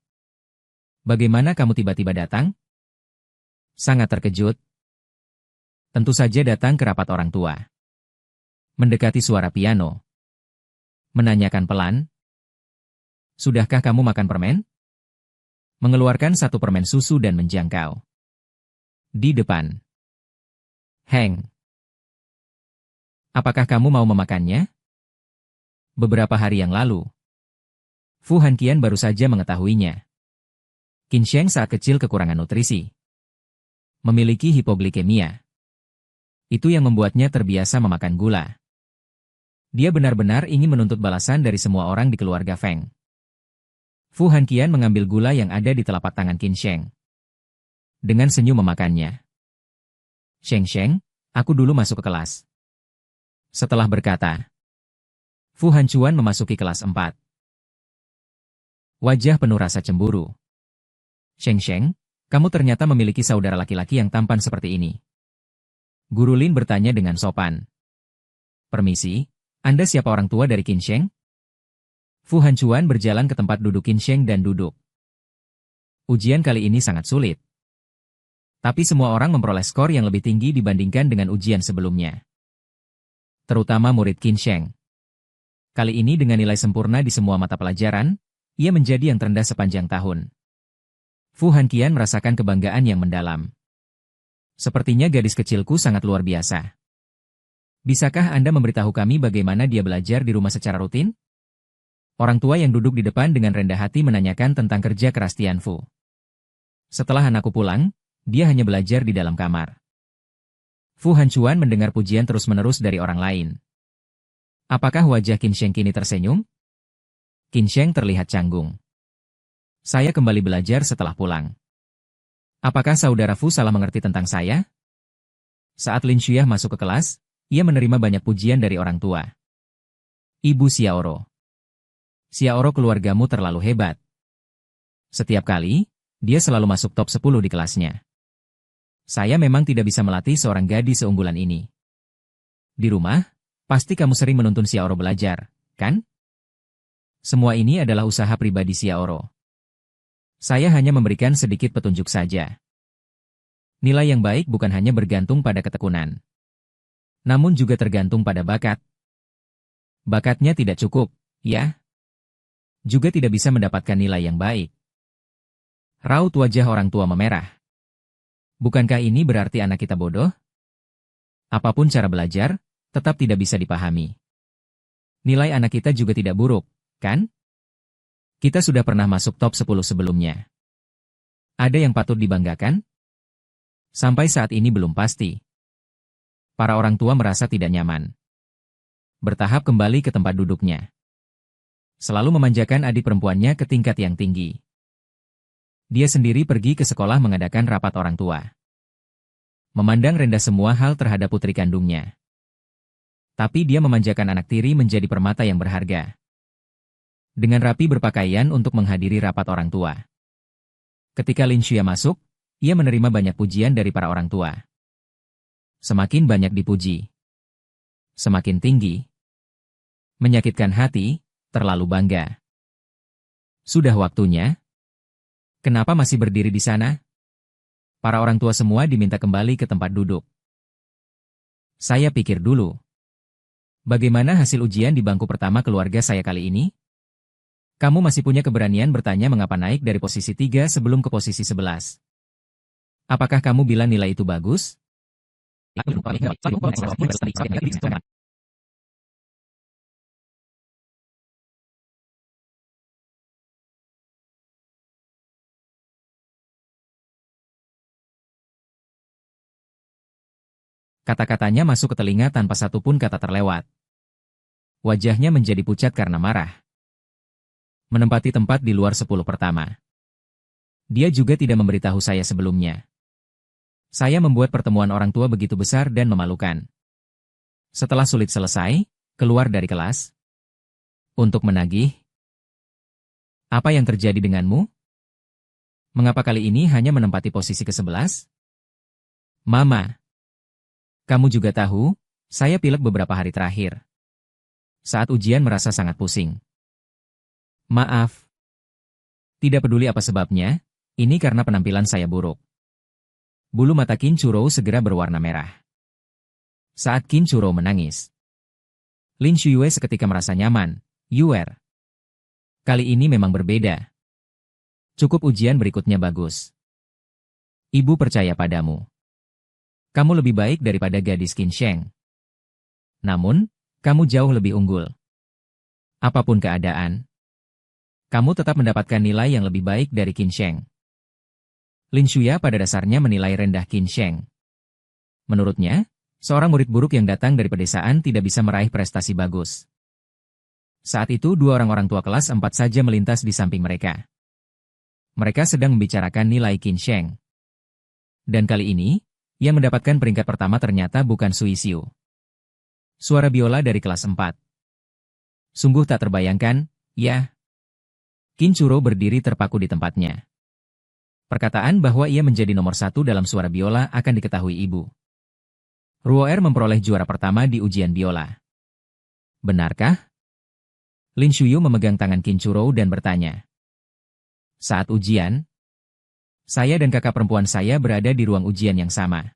Bagaimana kamu tiba-tiba datang? Sangat terkejut. Tentu saja datang ke rapat orang tua. Mendekati suara piano. Menanyakan pelan. Sudahkah kamu makan permen? Mengeluarkan satu permen susu dan menjangkau. Di depan. Heng. Apakah kamu mau memakannya? Beberapa hari yang lalu, Fu Hanqian baru saja mengetahuinya. Qin Sheng saat kecil kekurangan nutrisi. Memiliki hipoglikemia. Itu yang membuatnya terbiasa memakan gula. Dia benar-benar ingin menuntut balasan dari semua orang di keluarga Feng. Fu Hanqian mengambil gula yang ada di telapak tangan Qin Sheng. Dengan senyum memakannya. Sheng Sheng, aku dulu masuk ke kelas. Setelah berkata, Fu Hancuan memasuki kelas 4. Wajah penuh rasa cemburu. Sheng Sheng, kamu ternyata memiliki saudara laki-laki yang tampan seperti ini. Guru Lin bertanya dengan sopan. Permisi, Anda siapa orang tua dari Qin Sheng? Fu Hancuan berjalan ke tempat duduk Qin Sheng dan duduk. Ujian kali ini sangat sulit. Tapi semua orang memperoleh skor yang lebih tinggi dibandingkan dengan ujian sebelumnya. Terutama murid Qin Sheng. Kali ini dengan nilai sempurna di semua mata pelajaran, ia menjadi yang terendah sepanjang tahun. Fu Hanqian merasakan kebanggaan yang mendalam. Sepertinya gadis kecilku sangat luar biasa. Bisakah Anda memberitahu kami bagaimana dia belajar di rumah secara rutin? Orang tua yang duduk di depan dengan rendah hati menanyakan tentang kerja keras Tian Fu. Setelah anakku pulang, dia hanya belajar di dalam kamar. Fu Hancuan mendengar pujian terus-menerus dari orang lain. Apakah wajah Qin Sheng kini tersenyum? Qin Sheng terlihat canggung. Saya kembali belajar setelah pulang. Apakah saudara Fu salah mengerti tentang saya? Saat Lin Xuyah masuk ke kelas, ia menerima banyak pujian dari orang tua. Ibu Xiaoro. Xiaoro, keluargamu terlalu hebat. Setiap kali, dia selalu masuk top 10 di kelasnya. Saya memang tidak bisa melatih seorang gadis seunggulan ini. Di rumah, pasti kamu sering menuntun Xiaoro belajar, kan? Semua ini adalah usaha pribadi Xiaoro. Saya hanya memberikan sedikit petunjuk saja. Nilai yang baik bukan hanya bergantung pada ketekunan. Namun juga tergantung pada bakat. Bakatnya tidak cukup, ya? Juga tidak bisa mendapatkan nilai yang baik. Raut wajah orang tua memerah. Bukankah ini berarti anak kita bodoh? Apapun cara belajar, tetap tidak bisa dipahami. Nilai anak kita juga tidak buruk, kan? Kita sudah pernah masuk top 10 sebelumnya. Ada yang patut dibanggakan? Sampai saat ini belum pasti. Para orang tua merasa tidak nyaman. Bertahap kembali ke tempat duduknya. Selalu memanjakan adik perempuannya ke tingkat yang tinggi. Dia sendiri pergi ke sekolah mengadakan rapat orang tua. Memandang rendah semua hal terhadap putri kandungnya. Tapi dia memanjakan anak tiri menjadi permata yang berharga. Dengan rapi berpakaian untuk menghadiri rapat orang tua. Ketika Lin Xuyah masuk, ia menerima banyak pujian dari para orang tua. Semakin banyak dipuji, semakin tinggi. Menyakitkan hati, terlalu bangga. Sudah waktunya. Kenapa masih berdiri di sana? Para orang tua semua diminta kembali ke tempat duduk. Saya pikir dulu. Bagaimana hasil ujian di bangku pertama keluarga saya kali ini? Kamu masih punya keberanian bertanya mengapa naik dari posisi 3 sebelum ke posisi 11. Apakah kamu bilang nilai itu bagus? Kata-katanya masuk ke telinga tanpa satupun kata terlewat. Wajahnya menjadi pucat karena marah. Menempati tempat di luar 10 pertama. Dia juga tidak memberitahu saya sebelumnya. Saya membuat pertemuan orang tua begitu besar dan memalukan. Setelah sulit selesai, keluar dari kelas. Untuk menagih. Apa yang terjadi denganmu? Mengapa kali ini hanya menempati posisi ke-11? Mama. Kamu juga tahu, saya pilek beberapa hari terakhir. Saat ujian merasa sangat pusing. Maaf. Tidak peduli apa sebabnya, ini karena penampilan saya buruk. Bulu mata Kinchuro segera berwarna merah. Saat Kinchuro menangis. Lin Shuyue seketika merasa nyaman. Yuer. Kali ini memang berbeda. Cukup ujian berikutnya bagus. Ibu percaya padamu. Kamu lebih baik daripada gadis Qin Sheng. Namun, kamu jauh lebih unggul. Apapun keadaan, kamu tetap mendapatkan nilai yang lebih baik dari Qin Sheng. Lin Shuya pada dasarnya menilai rendah Qin Sheng. Menurutnya, seorang murid buruk yang datang dari pedesaan tidak bisa meraih prestasi bagus. Saat itu dua orang tua kelas 4 saja melintas di samping mereka. Mereka sedang membicarakan nilai Qin Sheng. Dan kali ini, yang mendapatkan peringkat pertama ternyata bukan Sui Xiu. Suara biola dari kelas 4. Sungguh tak terbayangkan, ya. Kinchuro berdiri terpaku di tempatnya. Perkataan bahwa ia menjadi nomor 1 dalam suara biola akan diketahui ibu. Ruoer memperoleh juara pertama di ujian biola. Benarkah? Lin Shuyu memegang tangan Kinchuro dan bertanya. Saat ujian, saya dan kakak perempuan saya berada di ruang ujian yang sama.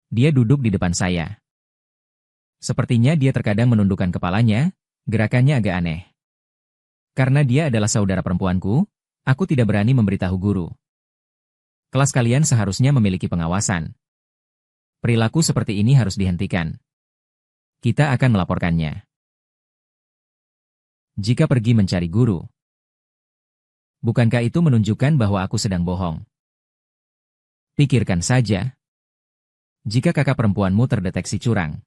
Dia duduk di depan saya. Sepertinya dia terkadang menundukkan kepalanya, gerakannya agak aneh. Karena dia adalah saudara perempuanku, aku tidak berani memberitahu guru. Kelas kalian seharusnya memiliki pengawasan. Perilaku seperti ini harus dihentikan. Kita akan melaporkannya. Jika pergi mencari guru. Bukankah itu menunjukkan bahwa aku sedang bohong? Pikirkan saja. Jika kakak perempuanmu terdeteksi curang.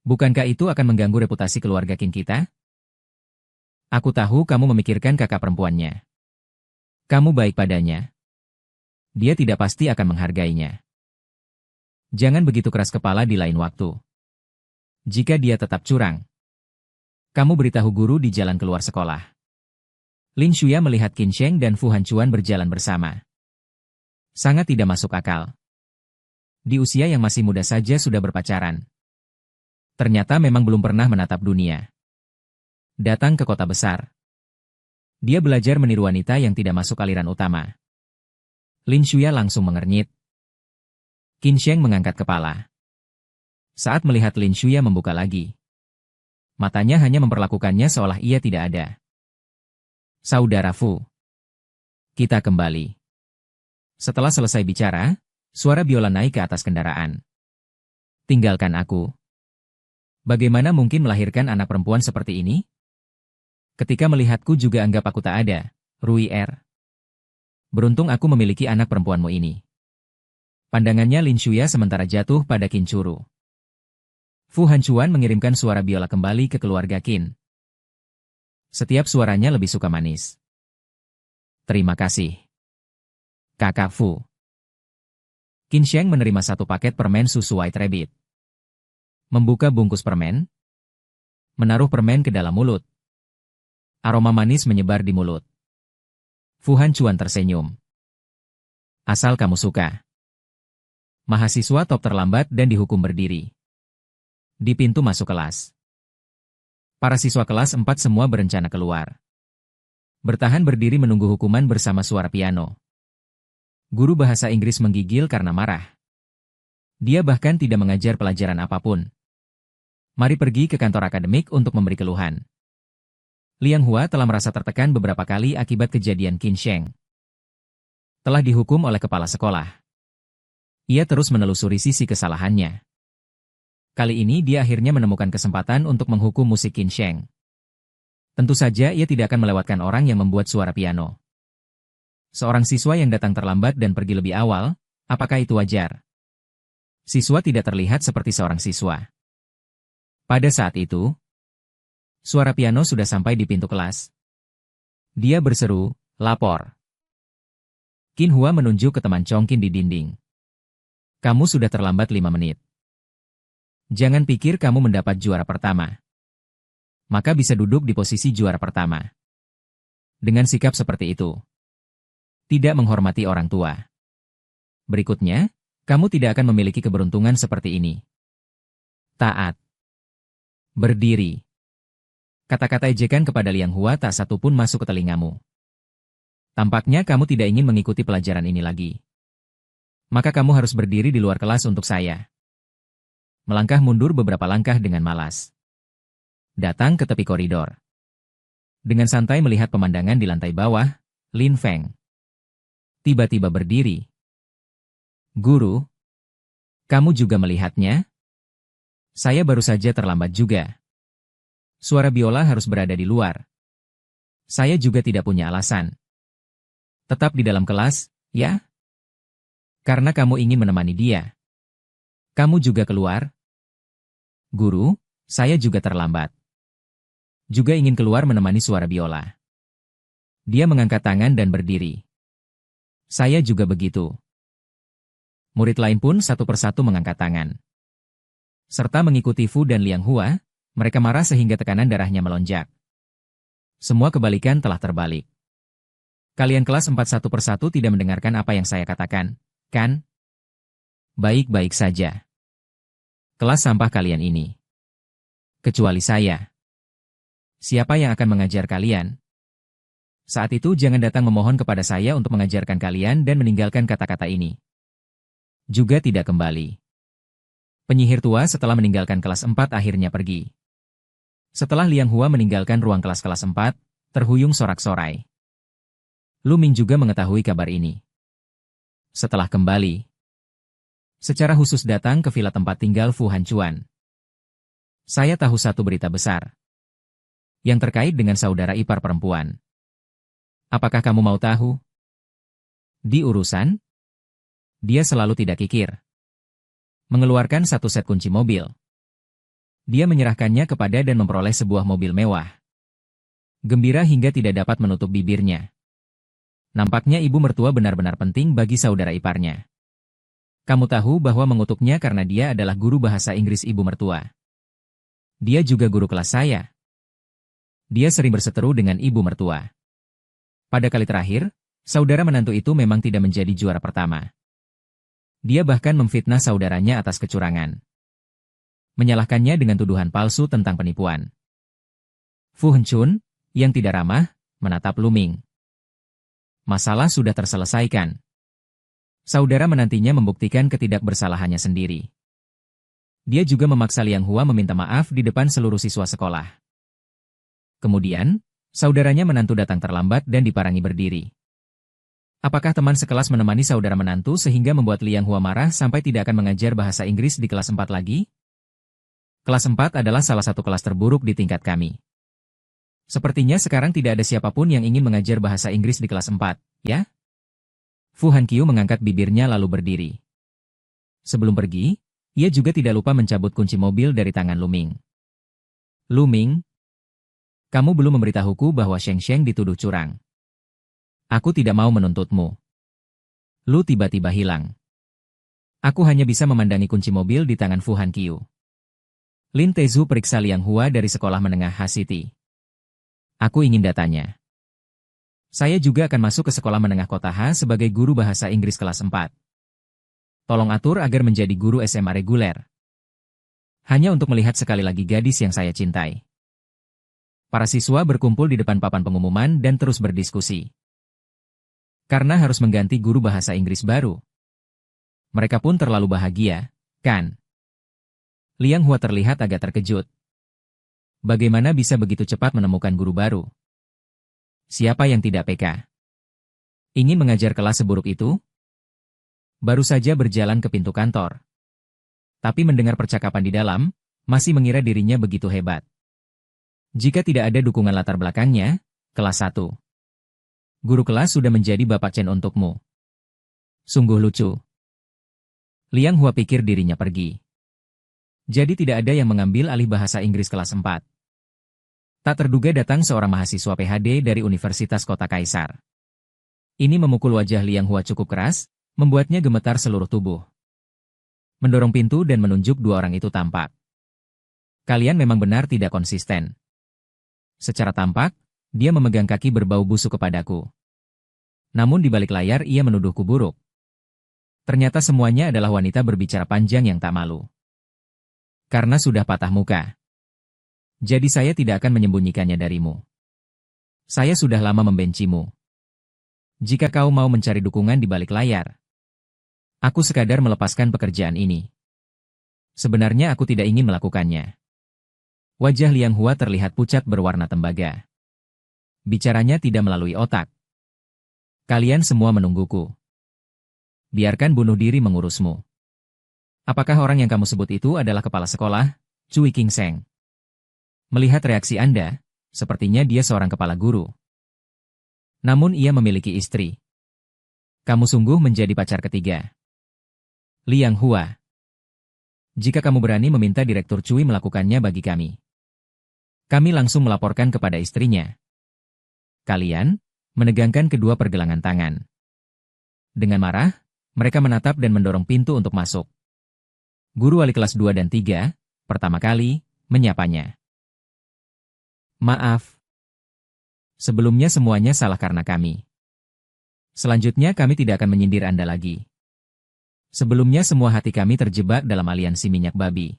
Bukankah itu akan mengganggu reputasi keluarga Qin kita? Aku tahu kamu memikirkan kakak perempuannya. Kamu baik padanya. Dia tidak pasti akan menghargainya. Jangan begitu keras kepala di lain waktu. Jika dia tetap curang, kamu beritahu guru di jalan keluar sekolah. Lin Shuya melihat Qin Sheng dan Fu Hanchuan berjalan bersama. Sangat tidak masuk akal. Di usia yang masih muda saja sudah berpacaran. Ternyata memang belum pernah menatap dunia. Datang ke kota besar. Dia belajar meniru wanita yang tidak masuk aliran utama. Lin Shuya langsung mengernyit. Qin Sheng mengangkat kepala. Saat melihat Lin Shuya membuka lagi. Matanya hanya memperlakukannya seolah ia tidak ada. Saudara Fu. Kita kembali. Setelah selesai bicara, suara biola naik ke atas kendaraan. Tinggalkan aku. Bagaimana mungkin melahirkan anak perempuan seperti ini? Ketika melihatku juga anggap aku tak ada, Rui Er. Beruntung aku memiliki anak perempuanmu ini. Pandangannya Lin Shuya sementara jatuh pada Kinchuro. Fu Hanchuan mengirimkan suara biola kembali ke keluarga Qin. Setiap suaranya lebih suka manis. Terima kasih. Kakak Fu. Qin Sheng menerima satu paket permen susu White Rabbit. Membuka bungkus permen. Menaruh permen ke dalam mulut. Aroma manis menyebar di mulut. Fu Hanchuan tersenyum. Asal kamu suka. Mahasiswa top terlambat dan dihukum berdiri. Di pintu masuk kelas. Para siswa kelas 4 semua berencana keluar. Bertahan berdiri menunggu hukuman bersama suara piano. Guru bahasa Inggris menggigil karena marah. Dia bahkan tidak mengajar pelajaran apapun. Mari pergi ke kantor akademik untuk memberi keluhan. Liang Hua telah merasa tertekan beberapa kali akibat kejadian Qin Sheng. Telah dihukum oleh kepala sekolah. Ia terus menelusuri sisi kesalahannya. Kali ini dia akhirnya menemukan kesempatan untuk menghukum musik Qin Sheng. Tentu saja ia tidak akan melewatkan orang yang membuat suara piano. Seorang siswa yang datang terlambat dan pergi lebih awal, apakah itu wajar? Siswa tidak terlihat seperti seorang siswa. Pada saat itu, suara piano sudah sampai di pintu kelas. Dia berseru, "Lapor." Qin Hua menunjuk ke teman Chongqing di dinding. "Kamu sudah terlambat 5 menit. Jangan pikir kamu mendapat juara pertama. Maka bisa duduk di posisi juara pertama." Dengan sikap seperti itu, tidak menghormati orang tua. Berikutnya, kamu tidak akan memiliki keberuntungan seperti ini. Taat. Berdiri. Kata-kata ejekan kepada Liang Hua tak satu pun masuk ke telingamu. Tampaknya kamu tidak ingin mengikuti pelajaran ini lagi. Maka kamu harus berdiri di luar kelas untuk saya. Melangkah mundur beberapa langkah dengan malas. Datang ke tepi koridor. Dengan santai melihat pemandangan di lantai bawah, Lin Feng tiba-tiba berdiri. "Guru, kamu juga melihatnya? Saya baru saja terlambat juga. Suara biola harus berada di luar. Saya juga tidak punya alasan. Tetap di dalam kelas, ya? Karena kamu ingin menemani dia. Kamu juga keluar?" "Guru, saya juga terlambat. Juga ingin keluar menemani suara biola." Dia mengangkat tangan dan berdiri. "Saya juga begitu." Murid lain pun satu persatu mengangkat tangan. Serta mengikuti Fu dan Liang Hua, mereka marah sehingga tekanan darahnya melonjak. Semua kebalikan telah terbalik. Kalian kelas 4 satu persatu tidak mendengarkan apa yang saya katakan, kan? Baik-baik saja. Kelas sampah kalian ini. Kecuali saya. Siapa yang akan mengajar kalian? Saat itu jangan datang memohon kepada saya untuk mengajarkan kalian dan meninggalkan kata-kata ini. Juga tidak kembali. Penyihir tua setelah meninggalkan kelas 4 akhirnya pergi. Setelah Liang Hua meninggalkan ruang kelas-kelas 4, terhuyung sorak-sorai. Lu Ming juga mengetahui kabar ini. Setelah kembali, secara khusus datang ke villa tempat tinggal Fu Hancuan. "Saya tahu satu berita besar. Yang terkait dengan saudara ipar perempuan. Apakah kamu mau tahu?" Di urusan, dia selalu tidak kikir. Mengeluarkan satu set kunci mobil. Dia menyerahkannya kepada dan memperoleh sebuah mobil mewah. Gembira hingga tidak dapat menutup bibirnya. Nampaknya ibu mertua benar-benar penting bagi saudara iparnya. Kamu tahu bahwa mengutuknya karena dia adalah guru bahasa Inggris ibu mertua. Dia juga guru kelas saya. Dia sering berseteru dengan ibu mertua. Pada kali terakhir, saudara menantu itu memang tidak menjadi juara pertama. Dia bahkan memfitnah saudaranya atas kecurangan. Menyalahkannya dengan tuduhan palsu tentang penipuan. Fu Hancuan, yang tidak ramah, menatap Lu Ming. Masalah sudah terselesaikan. Saudara menantinya membuktikan ketidakbersalahannya sendiri. Dia juga memaksa Liang Hua meminta maaf di depan seluruh siswa sekolah. Kemudian, saudaranya menantu datang terlambat dan diparangi berdiri. Apakah teman sekelas menemani saudara menantu sehingga membuat Liang Hua marah sampai tidak akan mengajar bahasa Inggris di kelas 4 lagi? Kelas 4 adalah salah satu kelas terburuk di tingkat kami. Sepertinya sekarang tidak ada siapapun yang ingin mengajar bahasa Inggris di kelas 4, ya? Fu Hanqiu mengangkat bibirnya lalu berdiri. Sebelum pergi, ia juga tidak lupa mencabut kunci mobil dari tangan Lu Ming. "Lu Ming, kamu belum memberitahuku bahwa Sheng Sheng dituduh curang. Aku tidak mau menuntutmu." Lu tiba-tiba hilang. Aku hanya bisa memandangi kunci mobil di tangan Fu Hanqiu. Lin Tezu periksa Liang Hua dari sekolah menengah HCT. "Aku ingin datanya. Saya juga akan masuk ke sekolah menengah kota H sebagai guru bahasa Inggris kelas 4. Tolong atur agar menjadi guru SMA reguler. Hanya untuk melihat sekali lagi gadis yang saya cintai." Para siswa berkumpul di depan papan pengumuman dan terus berdiskusi. Karena harus mengganti guru bahasa Inggris baru. Mereka pun terlalu bahagia, kan? Liang Hua terlihat agak terkejut. Bagaimana bisa begitu cepat menemukan guru baru? Siapa yang tidak peka? Ingin mengajar kelas seburuk itu? Baru saja berjalan ke pintu kantor. Tapi mendengar percakapan di dalam, masih mengira dirinya begitu hebat. Jika tidak ada dukungan latar belakangnya, kelas 1. Guru kelas sudah menjadi Bapak Chen untukmu. Sungguh lucu. Liang Hua pikir dirinya pergi. Jadi tidak ada yang mengambil alih bahasa Inggris kelas 4. Tak terduga datang seorang mahasiswa PhD dari Universitas Kota Kaisar. Ini memukul wajah Liang Hua cukup keras, membuatnya gemetar seluruh tubuh. Mendorong pintu dan menunjuk dua orang itu tampak. Kalian memang benar tidak konsisten. Secara tampak, dia memegang kaki berbau busuk kepadaku. Namun di balik layar ia menuduhku buruk. Ternyata semuanya adalah wanita berbicara panjang yang tak malu. Karena sudah patah muka. Jadi saya tidak akan menyembunyikannya darimu. Saya sudah lama membencimu. Jika kau mau mencari dukungan di balik layar, aku sekadar melepaskan pekerjaan ini. Sebenarnya aku tidak ingin melakukannya. Wajah Liang Hua terlihat pucat berwarna tembaga. Bicaranya tidak melalui otak. Kalian semua menungguku. Biarkan bunuh diri mengurusmu. Apakah orang yang kamu sebut itu adalah kepala sekolah, Cui Qingseng? Melihat reaksi Anda, sepertinya dia seorang kepala guru. Namun ia memiliki istri. Kamu sungguh menjadi pacar ketiga. Liang Hua. Jika kamu berani meminta Direktur Cui melakukannya bagi kami langsung melaporkan kepada istrinya. Kalian menegangkan kedua pergelangan tangan. Dengan marah, mereka menatap dan mendorong pintu untuk masuk. Guru wali kelas 2 dan 3, pertama kali, menyapanya. Maaf. Sebelumnya semuanya salah karena kami. Selanjutnya kami tidak akan menyindir Anda lagi. Sebelumnya semua hati kami terjebak dalam aliansi minyak babi.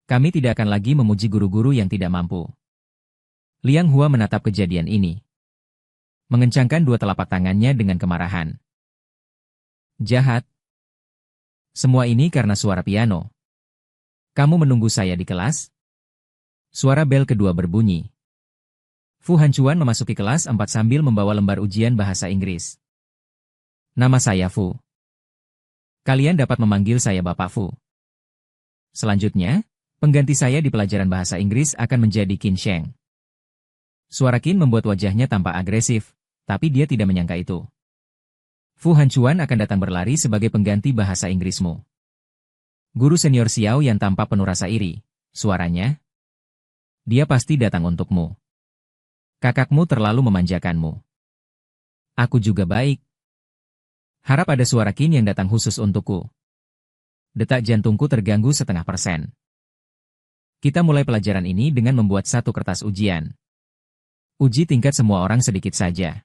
Kami tidak akan lagi memuji guru-guru yang tidak mampu. Liang Hua menatap kejadian ini. Mengencangkan dua telapak tangannya dengan kemarahan. Jahat. Semua ini karena suara piano. Kamu menunggu saya di kelas? Suara bel kedua berbunyi. Fu Hancuan memasuki kelas 4 sambil membawa lembar ujian bahasa Inggris. Nama saya Fu. Kalian dapat memanggil saya Bapak Fu. Selanjutnya, pengganti saya di pelajaran bahasa Inggris akan menjadi Qin Sheng. Suara Qin membuat wajahnya tampak agresif, tapi dia tidak menyangka itu. Fu Hancuan akan datang berlari sebagai pengganti bahasa Inggrismu. Guru senior Xiao yang tampak penuh rasa iri, suaranya. Dia pasti datang untukmu. Kakakmu terlalu memanjakanmu. Aku juga baik. Harap ada suara Qin yang datang khusus untukku. Detak jantungku terganggu 0,5%. Kita mulai pelajaran ini dengan membuat satu kertas ujian. Uji tingkat semua orang sedikit saja.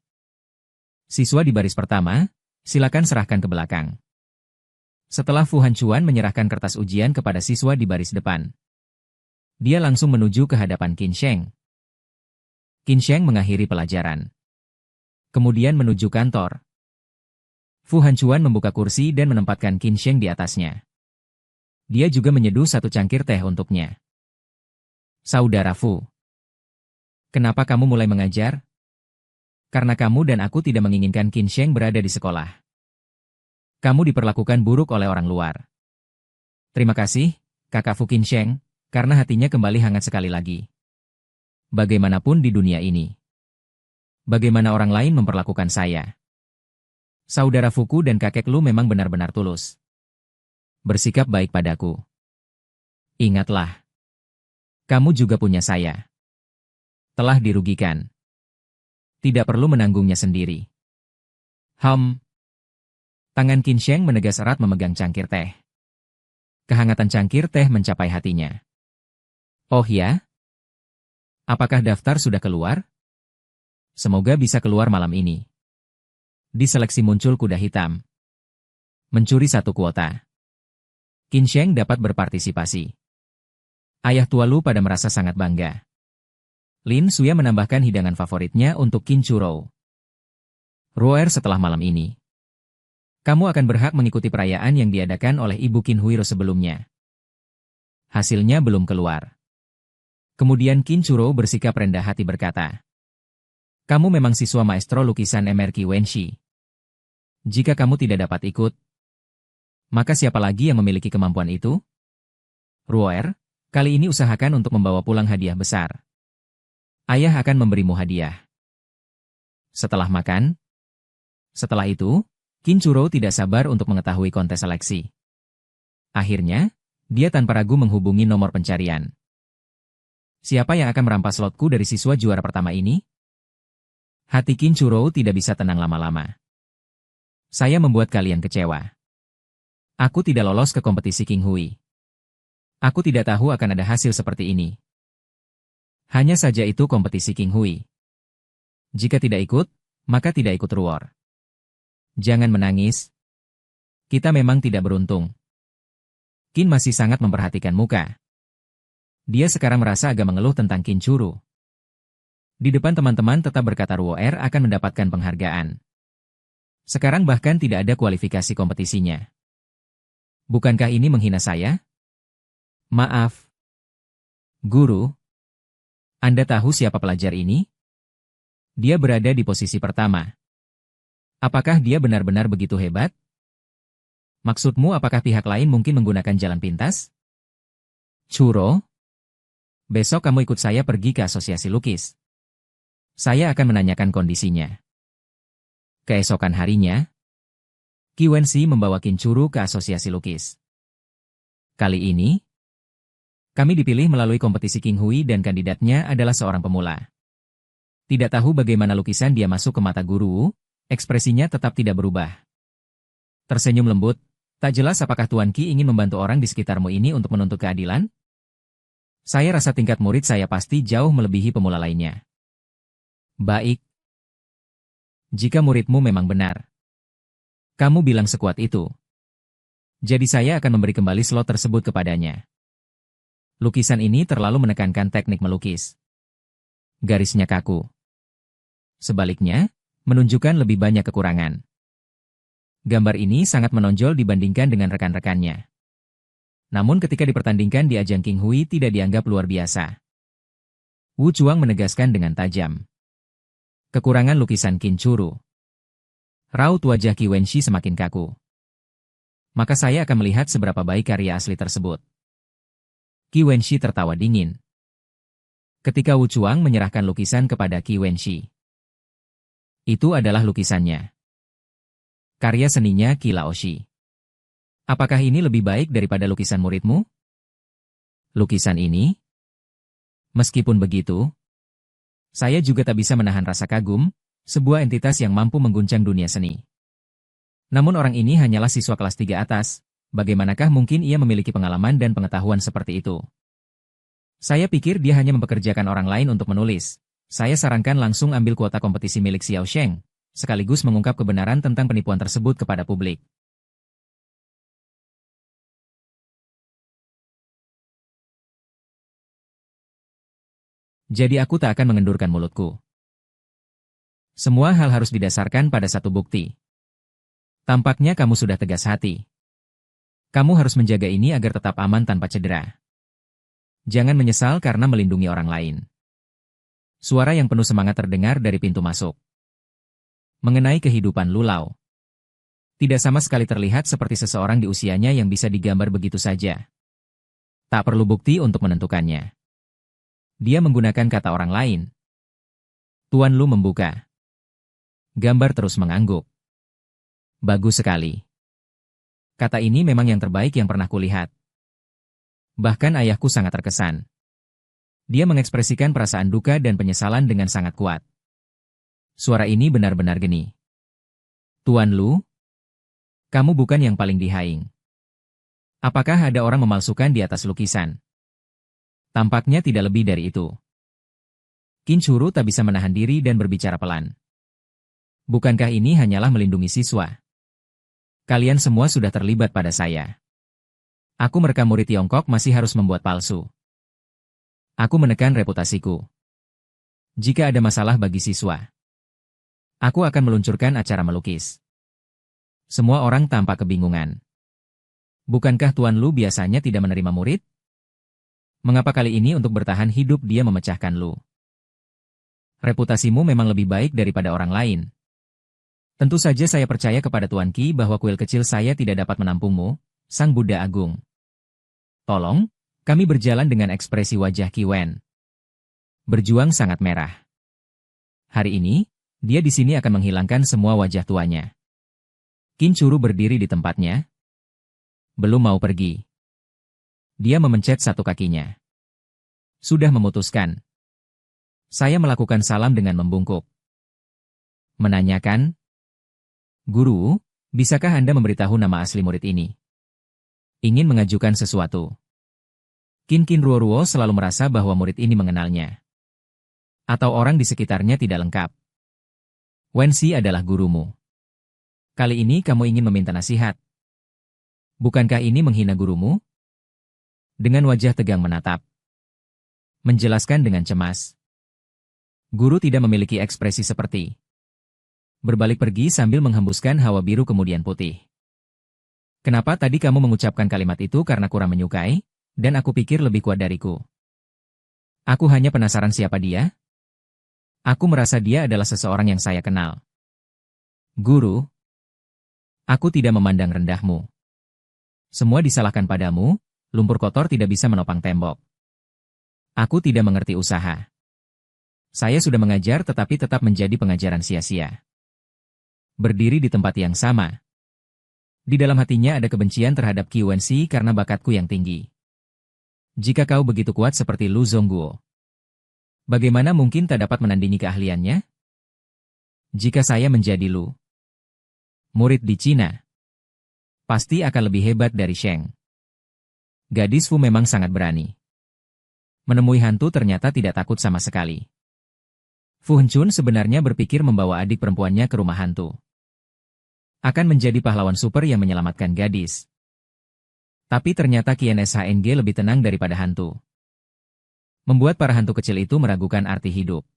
Siswa di baris pertama, silakan serahkan ke belakang. Setelah Fu Hancuan menyerahkan kertas ujian kepada siswa di baris depan, dia langsung menuju ke hadapan Qin Sheng. Qin Sheng mengakhiri pelajaran. Kemudian menuju kantor. Fu Hancuan membuka kursi dan menempatkan Qin Sheng di atasnya. Dia juga menyeduh satu cangkir teh untuknya. Saudara Fu. Kenapa kamu mulai mengajar? Karena kamu dan aku tidak menginginkan Qin Sheng berada di sekolah. Kamu diperlakukan buruk oleh orang luar. Terima kasih, kakak Fu Qin Sheng, karena hatinya kembali hangat sekali lagi. Bagaimanapun di dunia ini. Bagaimana orang lain memperlakukan saya. Saudara Fuku dan kakek Lu memang benar-benar tulus. Bersikap baik padaku. Ingatlah. Kamu juga punya saya. Telah dirugikan. Tidak perlu menanggungnya sendiri. Tangan Qin Sheng menegas erat memegang cangkir teh. Kehangatan cangkir teh mencapai hatinya. Oh ya? Apakah daftar sudah keluar? Semoga bisa keluar malam ini. Di seleksi muncul kuda hitam. Mencuri satu kuota. Qin Sheng dapat berpartisipasi. Ayah tua Lu pada merasa sangat bangga. Lin Suya menambahkan hidangan favoritnya untuk Qin Churou. Ruoer, setelah malam ini, kamu akan berhak mengikuti perayaan yang diadakan oleh Ibu Qin Huiro sebelumnya. Hasilnya belum keluar. Kemudian Qin Churo bersikap rendah hati berkata, kamu memang siswa maestro lukisan MRQ Wenshi. Jika kamu tidak dapat ikut, maka siapa lagi yang memiliki kemampuan itu? Ruoer, kali ini usahakan untuk membawa pulang hadiah besar. Ayah akan memberimu hadiah. Setelah makan, setelah itu, Qin Churo tidak sabar untuk mengetahui kontes seleksi. Akhirnya, dia tanpa ragu menghubungi nomor pencarian. Siapa yang akan merampas slotku dari siswa juara pertama ini? Hati Qin Churo tidak bisa tenang lama-lama. Saya membuat kalian kecewa. Aku tidak lolos ke kompetisi King Hui. Aku tidak tahu akan ada hasil seperti ini. Hanya saja itu kompetisi King Hui. Jika tidak ikut, maka tidak ikut Ruoer. Jangan menangis. Kita memang tidak beruntung. Qin masih sangat memperhatikan muka. Dia sekarang merasa agak mengeluh tentang Qin Churo. Di depan teman-teman tetap berkata Ruoer akan mendapatkan penghargaan. Sekarang bahkan tidak ada kualifikasi kompetisinya. Bukankah ini menghina saya? Maaf. Guru. Anda tahu siapa pelajar ini? Dia berada di posisi pertama. Apakah dia benar-benar begitu hebat? Maksudmu apakah pihak lain mungkin menggunakan jalan pintas? Churo, besok kamu ikut saya pergi ke asosiasi lukis. Saya akan menanyakan kondisinya. Keesokan harinya, Qi Wenshi membawa Qin Churo ke asosiasi lukis. Kali ini, kami dipilih melalui kompetisi King Hui dan kandidatnya adalah seorang pemula. Tidak tahu bagaimana lukisan dia masuk ke mata guru, ekspresinya tetap tidak berubah. Tersenyum lembut, tak jelas apakah Tuan Qi ingin membantu orang di sekitarmu ini untuk menuntut keadilan? Saya rasa tingkat murid saya pasti jauh melebihi pemula lainnya. Baik. Jika muridmu memang benar. Kamu bilang sekuat itu. Jadi saya akan memberi kembali slot tersebut kepadanya. Lukisan ini terlalu menekankan teknik melukis. Garisnya kaku. Sebaliknya, menunjukkan lebih banyak kekurangan. Gambar ini sangat menonjol dibandingkan dengan rekan-rekannya. Namun ketika dipertandingkan di ajang King Hui tidak dianggap luar biasa. Wu Chuang menegaskan dengan tajam. Kekurangan lukisan Qin Churo. Raut wajah Qi Wenshi semakin kaku. Maka saya akan melihat seberapa baik karya asli tersebut. Qi Wenshi tertawa dingin. Ketika Wu Chuang menyerahkan lukisan kepada Qi Wenshi. Itu adalah lukisannya. Karya seninya Qi Laoshi. Apakah ini lebih baik daripada lukisan muridmu? Lukisan ini? Meskipun begitu, saya juga tak bisa menahan rasa kagum, sebuah entitas yang mampu mengguncang dunia seni. Namun orang ini hanyalah siswa kelas 3 atas, bagaimanakah mungkin ia memiliki pengalaman dan pengetahuan seperti itu? Saya pikir dia hanya mempekerjakan orang lain untuk menulis. Saya sarankan langsung ambil kuota kompetisi milik Xiao Sheng, sekaligus mengungkap kebenaran tentang penipuan tersebut kepada publik. Jadi aku tak akan mengendurkan mulutku. Semua hal harus didasarkan pada satu bukti. Tampaknya kamu sudah tegas hati. Kamu harus menjaga ini agar tetap aman tanpa cedera. Jangan menyesal karena melindungi orang lain. Suara yang penuh semangat terdengar dari pintu masuk. Mengenai kehidupan Lulau. Tidak sama sekali terlihat seperti seseorang di usianya yang bisa digambar begitu saja. Tak perlu bukti untuk menentukannya. Dia menggunakan kata orang lain. Tuan Lu membuka. Gambar terus mengangguk. Bagus sekali. Kata ini memang yang terbaik yang pernah kulihat. Bahkan ayahku sangat terkesan. Dia mengekspresikan perasaan duka dan penyesalan dengan sangat kuat. Suara ini benar-benar geni. Tuan Lu, kamu bukan yang paling dihaing. Apakah ada orang memalsukan di atas lukisan? Tampaknya tidak lebih dari itu. Qin Churo tak bisa menahan diri dan berbicara pelan. Bukankah ini hanyalah melindungi siswa? Kalian semua sudah terlibat pada saya. Aku merekam murid Tiongkok masih harus membuat palsu. Aku menekan reputasiku. Jika ada masalah bagi siswa, Aku akan meluncurkan acara melukis. Semua orang tampak kebingungan. Bukankah Tuan Lu biasanya tidak menerima murid? Mengapa kali ini untuk bertahan hidup dia memecahkan Lu? Reputasimu memang lebih baik daripada orang lain. Tentu saja saya percaya kepada Tuan Qi bahwa kuil kecil saya tidak dapat menampungmu, Sang Buddha Agung. Tolong, kami berjalan dengan ekspresi wajah Qi Wen. Berjuang sangat merah. Hari ini, dia di sini akan menghilangkan semua wajah tuanya. Qin Churu berdiri di tempatnya. Belum mau pergi. Dia memencet satu kakinya. Sudah memutuskan. Saya melakukan salam dengan membungkuk. Menanyakan, Guru, bisakah Anda memberitahu nama asli murid ini? Ingin mengajukan sesuatu. Qin Ruo selalu merasa bahwa murid ini mengenalnya. Atau orang di sekitarnya tidak lengkap. Wenxi adalah gurumu. Kali ini kamu ingin meminta nasihat. Bukankah ini menghina gurumu? Dengan wajah tegang menatap. Menjelaskan dengan cemas. Guru tidak memiliki ekspresi seperti. Berbalik pergi sambil menghembuskan hawa biru kemudian putih. Kenapa tadi kamu mengucapkan kalimat itu karena kurang menyukai, dan aku pikir lebih kuat dariku? Aku hanya penasaran siapa dia? Aku merasa dia adalah seseorang yang saya kenal. Guru, aku tidak memandang rendahmu. Semua disalahkan padamu, lumpur kotor tidak bisa menopang tembok. Aku tidak mengerti usaha. Saya sudah mengajar tetapi tetap menjadi pengajaran sia-sia. Berdiri di tempat yang sama. Di dalam hatinya ada kebencian terhadap Qi Wenxi karena bakatku yang tinggi. Jika kau begitu kuat seperti Lu Zongguo, bagaimana mungkin tak dapat menandingi keahliannya? Jika saya menjadi Lu, murid di Cina, pasti akan lebih hebat dari Sheng. Gadis Fu memang sangat berani. Menemui hantu ternyata tidak takut sama sekali. Fu Henchun sebenarnya berpikir membawa adik perempuannya ke rumah hantu. Akan menjadi pahlawan super yang menyelamatkan gadis. Tapi ternyata QNSHNG lebih tenang daripada hantu. Membuat para hantu kecil itu meragukan arti hidup.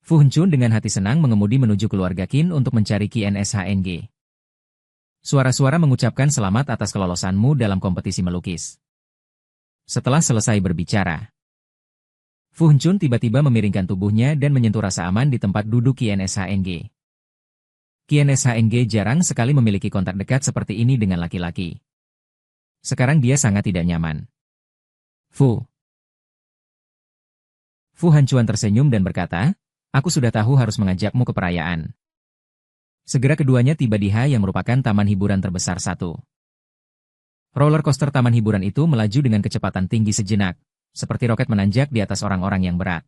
Fu Henchun dengan hati senang mengemudi menuju keluarga Qin untuk mencari QNSHNG. Suara-suara mengucapkan selamat atas kelolosanmu dalam kompetisi melukis. Setelah selesai berbicara, Fu Henchun tiba-tiba memiringkan tubuhnya dan menyentuh rasa aman di tempat duduk QNSHNG. QNSHNG jarang sekali memiliki kontak dekat seperti ini dengan laki-laki. Sekarang dia sangat tidak nyaman. Fu Henchuan tersenyum dan berkata, aku sudah tahu harus mengajakmu ke perayaan. Segera keduanya tiba di Hai yang merupakan taman hiburan terbesar satu. Roller coaster taman hiburan itu melaju dengan kecepatan tinggi sejenak, seperti roket menanjak di atas orang-orang yang berat.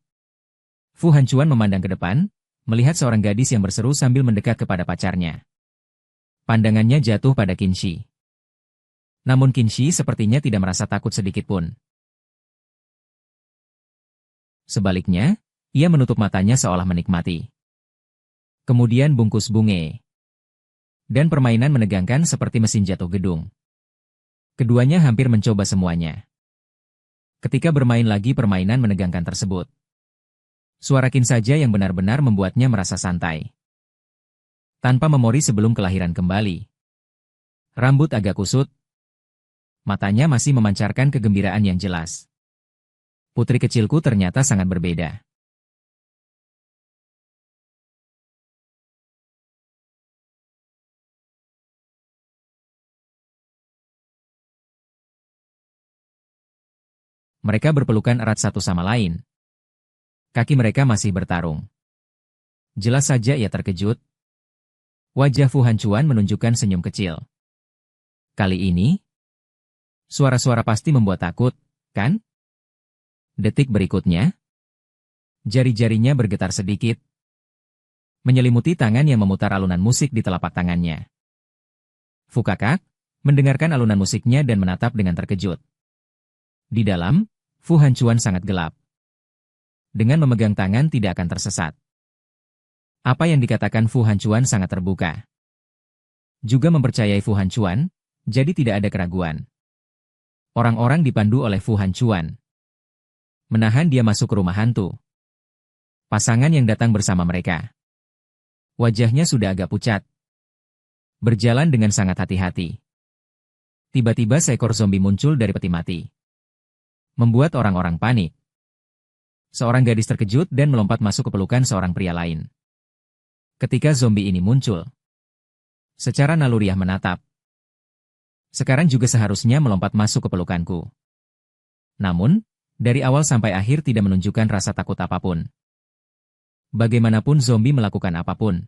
Fu Henchuan memandang ke depan, melihat seorang gadis yang berseru sambil mendekat kepada pacarnya. Pandangannya jatuh pada Qin Shi. Namun Qin Shi sepertinya tidak merasa takut sedikitpun. Sebaliknya, ia menutup matanya seolah menikmati. Kemudian bungkus bunga. Dan permainan menegangkan seperti mesin jatuh gedung. Keduanya hampir mencoba semuanya. Ketika bermain lagi permainan menegangkan tersebut, suara Qin saja yang benar-benar membuatnya merasa santai. Tanpa memori sebelum kelahiran kembali. Rambut agak kusut. Matanya masih memancarkan kegembiraan yang jelas. Putri kecilku ternyata sangat berbeda. Mereka berpelukan erat satu sama lain. Kaki mereka masih bertarung. Jelas saja ia terkejut. Wajah Fu Henchuan menunjukkan senyum kecil. Kali ini, suara-suara pasti membuat takut, kan? Detik berikutnya, jari-jarinya bergetar sedikit, menyelimuti tangan yang memutar alunan musik di telapak tangannya. Fu kakak, mendengarkan alunan musiknya dan menatap dengan terkejut. Di dalam, Fu Henchuan sangat gelap. Dengan memegang tangan tidak akan tersesat. Apa yang dikatakan Fu Henchuan sangat terbuka. Juga mempercayai Fu Henchuan, jadi tidak ada keraguan. Orang-orang dipandu oleh Fu Henchuan. Menahan dia masuk ke rumah hantu. Pasangan yang datang bersama mereka. Wajahnya sudah agak pucat. Berjalan dengan sangat hati-hati. Tiba-tiba seekor zombie muncul dari peti mati. Membuat orang-orang panik. Seorang gadis terkejut dan melompat masuk ke pelukan seorang pria lain. Ketika zombie ini muncul, secara naluriah menatap. Sekarang juga seharusnya melompat masuk ke pelukanku. Namun, dari awal sampai akhir tidak menunjukkan rasa takut apapun. Bagaimanapun zombie melakukan apapun.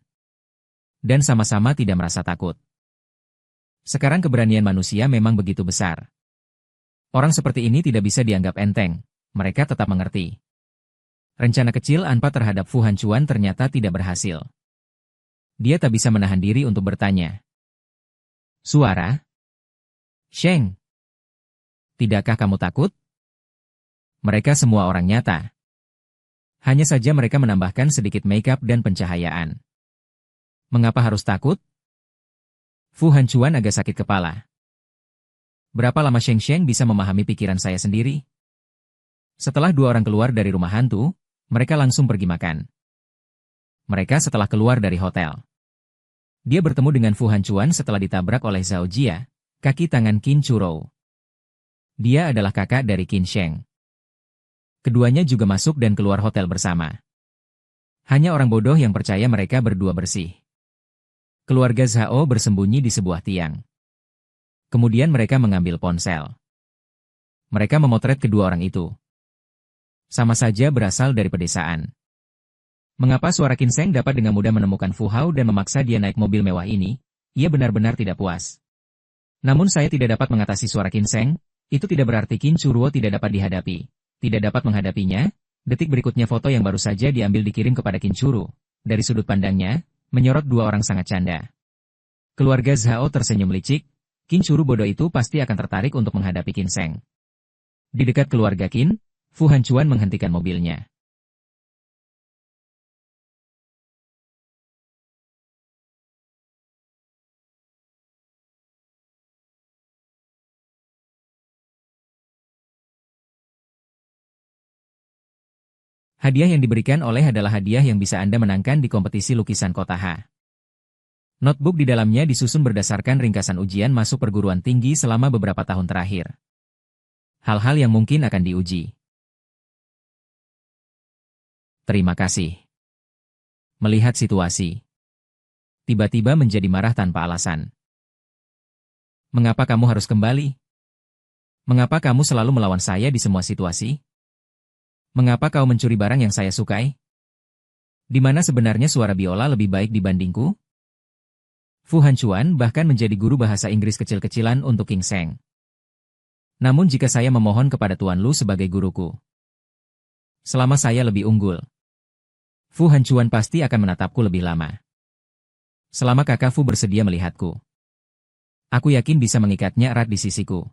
Dan sama-sama tidak merasa takut. Sekarang keberanian manusia memang begitu besar. Orang seperti ini tidak bisa dianggap enteng, mereka tetap mengerti. Rencana kecil Anpa terhadap Fu Hancuan ternyata tidak berhasil. Dia tak bisa menahan diri untuk bertanya. Suara? Sheng, tidakkah kamu takut? Mereka semua orang nyata. Hanya saja mereka menambahkan sedikit makeup dan pencahayaan. Mengapa harus takut? Fu Hancuan agak sakit kepala. Berapa lama Sheng Sheng bisa memahami pikiran saya sendiri? Setelah dua orang keluar dari rumah hantu, mereka langsung pergi makan. Mereka setelah keluar dari hotel. Dia bertemu dengan Fu Hancuan setelah ditabrak oleh Zhao Jia, kaki tangan Qin Churou. Dia adalah kakak dari Qin Sheng. Keduanya juga masuk dan keluar hotel bersama. Hanya orang bodoh yang percaya mereka berdua bersih. Keluarga Zhao bersembunyi di sebuah tiang. Kemudian mereka mengambil ponsel. Mereka memotret kedua orang itu. Sama saja berasal dari pedesaan. Mengapa suara Qin Sheng dapat dengan mudah menemukan Fu Hao dan memaksa dia naik mobil mewah ini? Ia benar-benar tidak puas. Namun saya tidak dapat mengatasi suara Qin Sheng, itu tidak berarti Qin Churuo tidak dapat dihadapi. Tidak dapat menghadapinya, detik berikutnya foto yang baru saja diambil dikirim kepada Qin Churu. Dari sudut pandangnya, menyorot dua orang sangat canda. Keluarga Zhao tersenyum licik, Qin Churu bodoh itu pasti akan tertarik untuk menghadapi Qin Sheng. Di dekat keluarga Qin, Fu Hancuan menghentikan mobilnya. Hadiah yang diberikan oleh adalah hadiah yang bisa Anda menangkan di kompetisi lukisan kota H. Notebook di dalamnya disusun berdasarkan ringkasan ujian masuk perguruan tinggi selama beberapa tahun terakhir. Hal-hal yang mungkin akan diuji. Terima kasih. Melihat situasi. Tiba-tiba menjadi marah tanpa alasan. Mengapa kamu harus kembali? Mengapa kamu selalu melawan saya di semua situasi? Mengapa kau mencuri barang yang saya sukai? Di mana sebenarnya suara biola lebih baik dibandingku? Fu Hancuan bahkan menjadi guru bahasa Inggris kecil-kecilan untuk Qin Sheng. Namun jika saya memohon kepada Tuan Lu sebagai guruku, selama saya lebih unggul, Fu Hancuan pasti akan menatapku lebih lama. Selama kakak Fu bersedia melihatku, aku yakin bisa mengikatnya erat di sisiku.